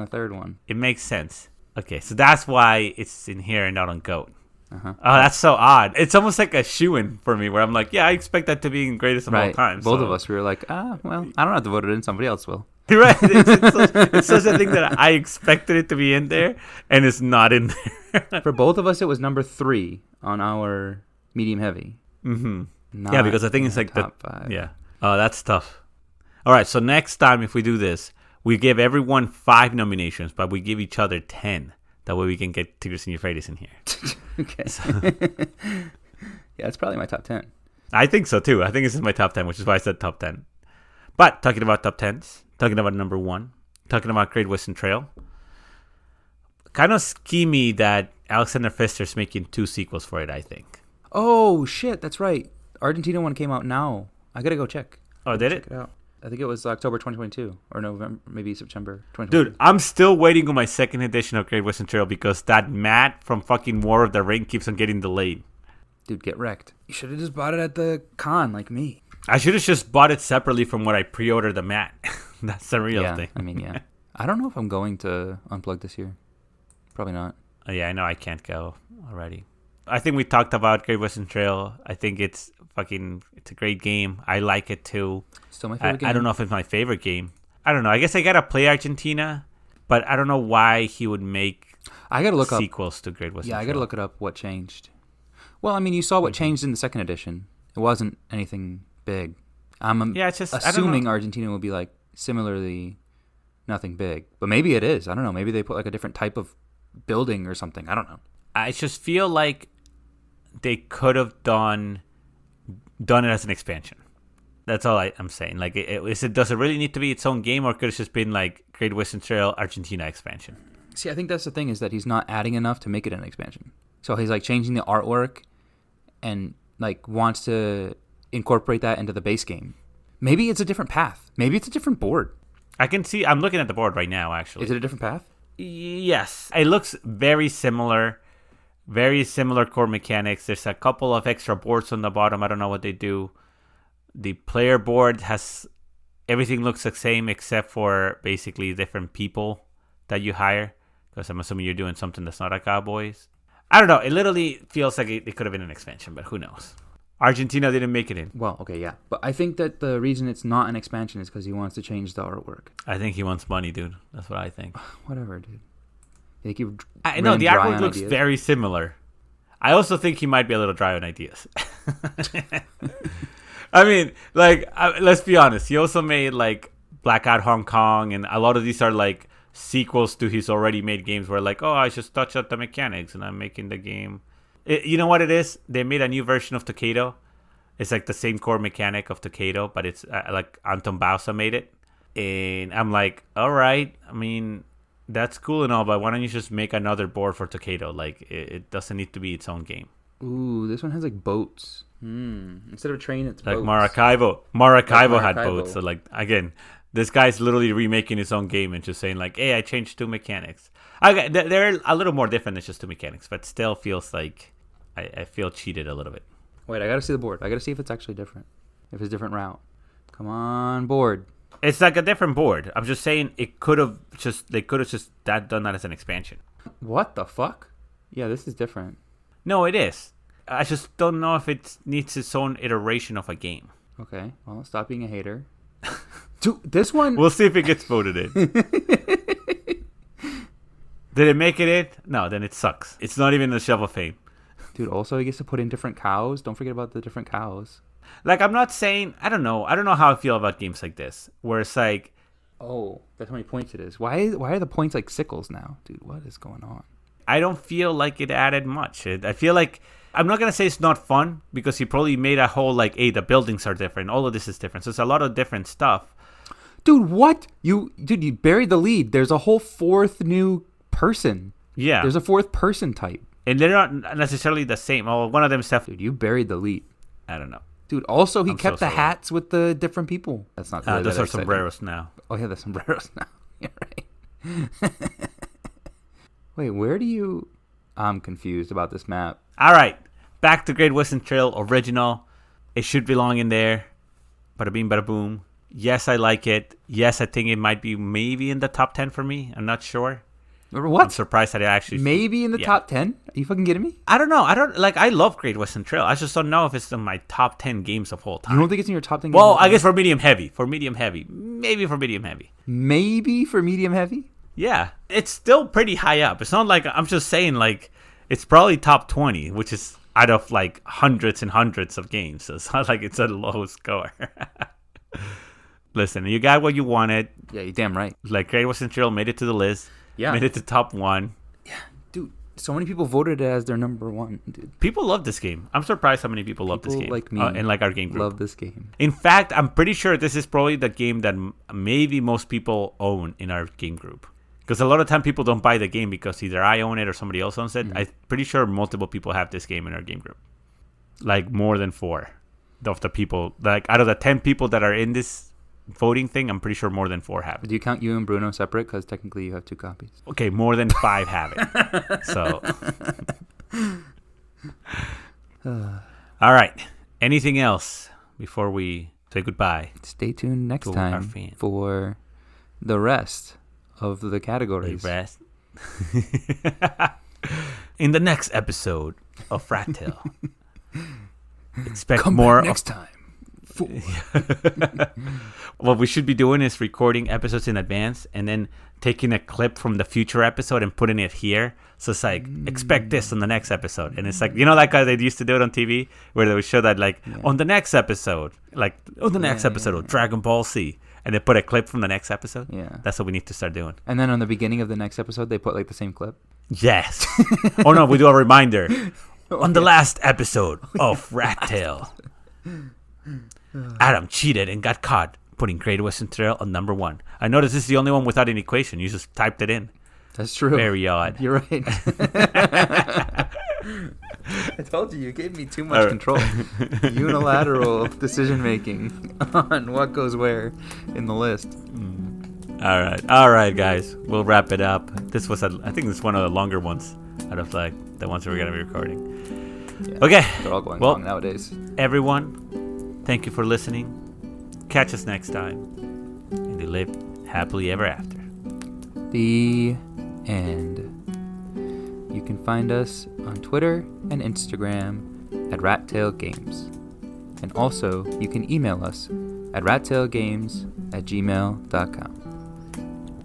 third one. It makes sense. Okay, so that's why it's in here and not on GOAT. Uh-huh. Oh, that's so odd. It's almost like a shoo-in for me where I'm like, yeah, I expect that to be in greatest of all time. Both of us, we were like, well, I don't have to vote it in. Somebody else will. Right. It's such a thing that I expected it to be in there, and it's not in there. For both of us, it was number 3 on our medium heavy. Mm-hmm. Yeah, because I think it's like top 5. Yeah. Oh, that's tough. All right, so next time if we do this, we give everyone 5 nominations, but we give each other 10. That way we can get Tigris and Euphrates in here. Okay. Yeah, it's probably my top 10. I think so, too. I think this is my top 10, which is why I said top 10. But talking about top 10s, talking about number 1, talking about Great Western Trail, kind of schemy that Alexander Pfister's making 2 sequels for it, I think. Oh, shit. That's right. Argentina one came out now. I got to go check. Oh, did Check it out. I think it was October 2022 or November, maybe September 2022. Dude, I'm still waiting on my second edition of Great Western Trail because that mat from fucking War of the Ring keeps on getting delayed. Dude, get wrecked. You should have just bought it at the con like me. I should have just bought it separately from what I pre-ordered the mat. That's the real thing. I mean, yeah. I don't know if I'm going to Unplug this year. Probably not. Yeah, I know I can't go already. I think we talked about Great Western Trail. I think it's a great game. I like it too. Still my favorite game. I don't know if it's my favorite game. I don't know. I guess I gotta play Argentina, but I don't know why he would make I gotta look sequels to Great Western Trail. Yeah, I gotta look it up. What changed? Well, I mean, you saw what changed in the second edition. It wasn't anything big. It's just assuming Argentina will be like similarly nothing big, but maybe it is. I don't know. Maybe they put like a different type of building or something. I don't know. I just feel like they could have done it as an expansion. That's all I'm saying. Like, does it really need to be its own game, or could it just been like Great Western Trail Argentina expansion? See, I think that's the thing, is that he's not adding enough to make it an expansion. So he's like changing the artwork and like wants to incorporate that into the base game. Maybe it's a different path. Maybe it's a different board. I'm looking at the board right now, actually. Is it a different path? Yes. It looks very similar core mechanics. There's a couple of extra boards on the bottom. I don't know what they do. The player board has everything looks the same except for basically different people that you hire, because I'm assuming you're doing something that's not a Cowboys. I don't know. It literally feels like it could have been an expansion, but who knows? Argentina didn't make it in. Well, okay, yeah. But I think that the reason it's not an expansion is because he wants to change the artwork. I think he wants money, dude. That's what I think. Whatever, dude. I know, the artwork looks very similar. I also think he might be a little dry on ideas. I mean, like, let's be honest. He also made, like, Blackout Hong Kong, and a lot of these are, like, sequels to his already made games where, like, oh, I just touch up the mechanics, and I'm making the game. You know what it is? They made a new version of Takedo. It's, like, the same core mechanic of Takedo, but it's, like, Anton Bausa made it. And I'm like, all right, I mean, that's cool and all, but why don't you just make another board for Takedo? Like, it doesn't need to be its own game. Ooh, this one has, like, boats. Instead of a train, it's like boats. Maracaibo had boats. So, like, again, this guy's literally remaking his own game and just saying, like, hey, I changed 2 mechanics. Okay, they're a little more different than just 2 mechanics, but still feels like I feel cheated a little bit. Wait, I gotta see the board. I gotta see if it's actually different. If it's a different route. Come on, board. It's like a different board. I'm just saying they could have just done that as an expansion. What the fuck? Yeah, this is different. No, it is. I just don't know if it needs its own iteration of a game. Okay, well, stop being a hater. Dude, this one... We'll see if it gets voted in. Did it make it in? No, then it sucks. It's not even a Shelf of Fame. Dude, also he gets to put in different cows. Don't forget about the different cows. Like, I'm not saying... I don't know how I feel about games like this, where it's like... Oh, that's how many points it is. Why are the points like sickles now? Dude, what is going on? I don't feel like it added much. I feel like... I'm not going to say it's not fun, because he probably made a whole, like, hey, the buildings are different. All of this is different. So it's a lot of different stuff. Dude, what? You buried the lead. There's a whole 4th new person. Yeah. There's a 4th person type. And they're not necessarily the same. Oh, one of them stuff. Dude, you buried the lead. I don't know. Dude, also he kept the hats with the different people. That's not really those are sombreros now. Oh, yeah, the sombreros now. You're right. Wait, where do you... I'm confused about this map. All right. Back to Great Western Trail original. It should belong in there. Bada bing, bada boom. Yes, I like it. Yes, I think it might be maybe in the top 10 for me. I'm not sure. What? I'm surprised that it actually... Maybe in the top 10? Are you fucking kidding me? I don't know. I love Great Western Trail. I just don't know if it's in my top 10 games of all time. You don't think it's in your top 10 games? Well, I guess for medium heavy. Maybe for medium heavy. Maybe for medium heavy? Yeah. It's still pretty high up. It's not like... I'm just saying, like, it's probably top 20, which is out of, like, hundreds and hundreds of games. So it's not like it's a low score. Listen, you got what you wanted. Yeah, you're damn right. Like, Great Western Trail made it to the list. Yeah. Made it to top 1. Yeah, dude. So many people voted it as their number 1, dude. People love this game. I'm surprised how many people love this game. Like me. And like our game group. Love this game. In fact, I'm pretty sure this is probably the game that maybe most people own in our game group. Because a lot of time people don't buy the game because either I own it or somebody else owns it. I'm pretty sure multiple people have this game in our game group. Like more than 4 of the people. Like out of the 10 people that are in this voting thing, I'm pretty sure more than 4 have it. Do you count you and Bruno separate? Because technically you have 2 copies. Okay, more than 5 have it. So. All right. Anything else before we say goodbye? Stay tuned next to our time fans. for the rest of the categories. The rest. In the next episode of Rat Tail. Expect Come more back next time. What we should be doing is recording episodes in advance and then taking a clip from the future episode and putting it here. So it's like, expect this on the next episode. And it's like, you know, like how they used to do it on TV where they would show that like on the next episode, like on the next episode of Dragon Ball Z. And they put a clip from the next episode. Yeah. That's what we need to start doing. And then on the beginning of the next episode, they put like the same clip. Yes. Oh no, we do a reminder. On the last episode of Rat Tail, Adam cheated and got caught putting Great Western Trail on number 1. I noticed this is the only one without an equation. You just typed it in. That's true. Very odd. You're right. I told you gave me too much control. Unilateral decision making on what goes where in the list. All right, guys. We'll wrap it up. This was, I think, this is one of the longer ones out of like the ones that we're gonna be recording. Yeah, Okay. they're all going long nowadays. Everyone, thank you for listening. Catch us next time, and you live happily ever after. The end. You can find us on Twitter and Instagram at rattailgames. And also, you can email us at rattailgames@gmail.com.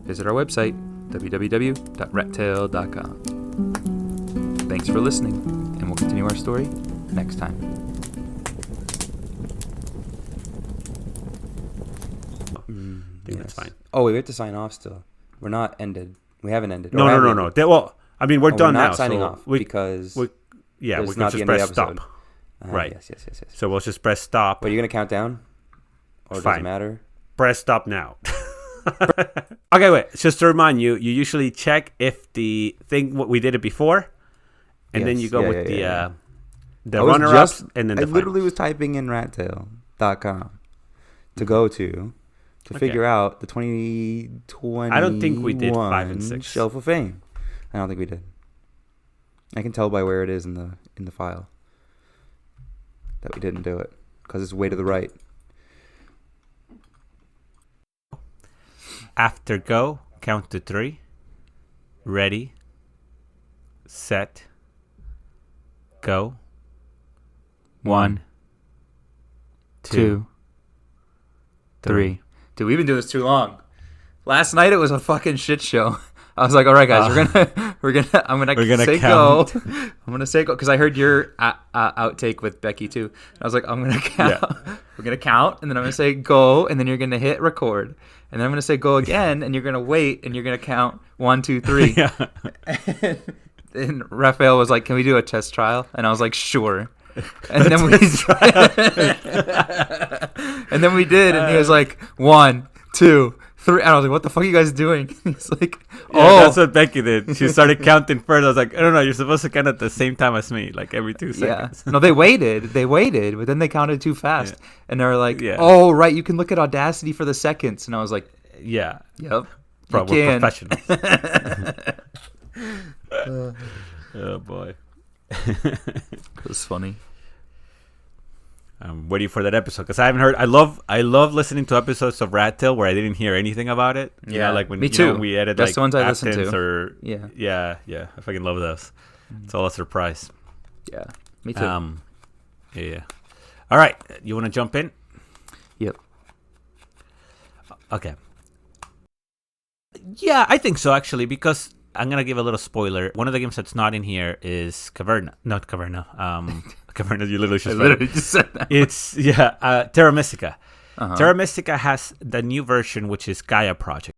Visit our website, www.rattail.com. Thanks for listening, and we'll continue our story next time. I think that's fine. Oh, we have to sign off still. We're not ended. We haven't ended. No. Well, I mean, we're done we're now. not signing so off because we can it's not the just end of the press stop. episode. Right. Yes. So we'll just press stop. But you're going to count down? Or does Fine. it matter? Press stop now. Okay, wait. Just to remind you, you usually check if the thing we did it before, and then Yes. you go with the I was runner-ups, and then I the literally finals. was typing in rattail.com to go to figure out the 2021 I don't think we did 5 and 6. Shelf of Fame. I don't think we did. I can tell by where it is in the file that we didn't do it because it's way to the right. After go, count to 3. Ready, set, go. 1, 2, 3. Dude, we've been doing this too long. Last night it was a fucking shit show. I was like, all right, guys, I'm gonna say count. go. I'm gonna say go because I heard your outtake with Becky too. And I was like, I'm gonna count. Yeah. We're gonna count, and then I'm gonna say go, and then you're gonna hit record, and then I'm gonna say go again, and you're gonna wait, and you're gonna count 1, 2, 3. Yeah. And Raphael was like, "Can we do a test trial?" And I was like, "Sure." And then we and then we did, and he was like, 1, 2, 3. And I was like, "What the fuck are you guys doing?" He's like, Yeah, that's what Becky did. She started counting first. I was like, I don't know, you're supposed to count at the same time as me, like every 2 seconds. Yeah. No, they waited, but then they counted too fast. Yeah. And they were like, Yeah. "Oh, right, you can look at Audacity for the seconds." And I was like, Yeah. "Yep, Bro, you we're can." professionals. Oh, boy. It was funny. I'm waiting for that episode because I haven't heard. I love listening to episodes of Rat Tail where I didn't hear anything about it. You know, like when Me you know, too. we edit That's like the ones I listen Athens to. or Yeah. yeah. I fucking love those. It's all a surprise. Yeah, me too. Yeah. All right, you want to jump in? Yep. Okay. Yeah, I think so actually because I'm gonna give a little spoiler. One of the games that's not in here is Caverna. Not Caverna. Caverna. You literally I just literally just said that. It's Terra Mystica. Uh-huh. Terra Mystica has the new version, which is Gaia Project.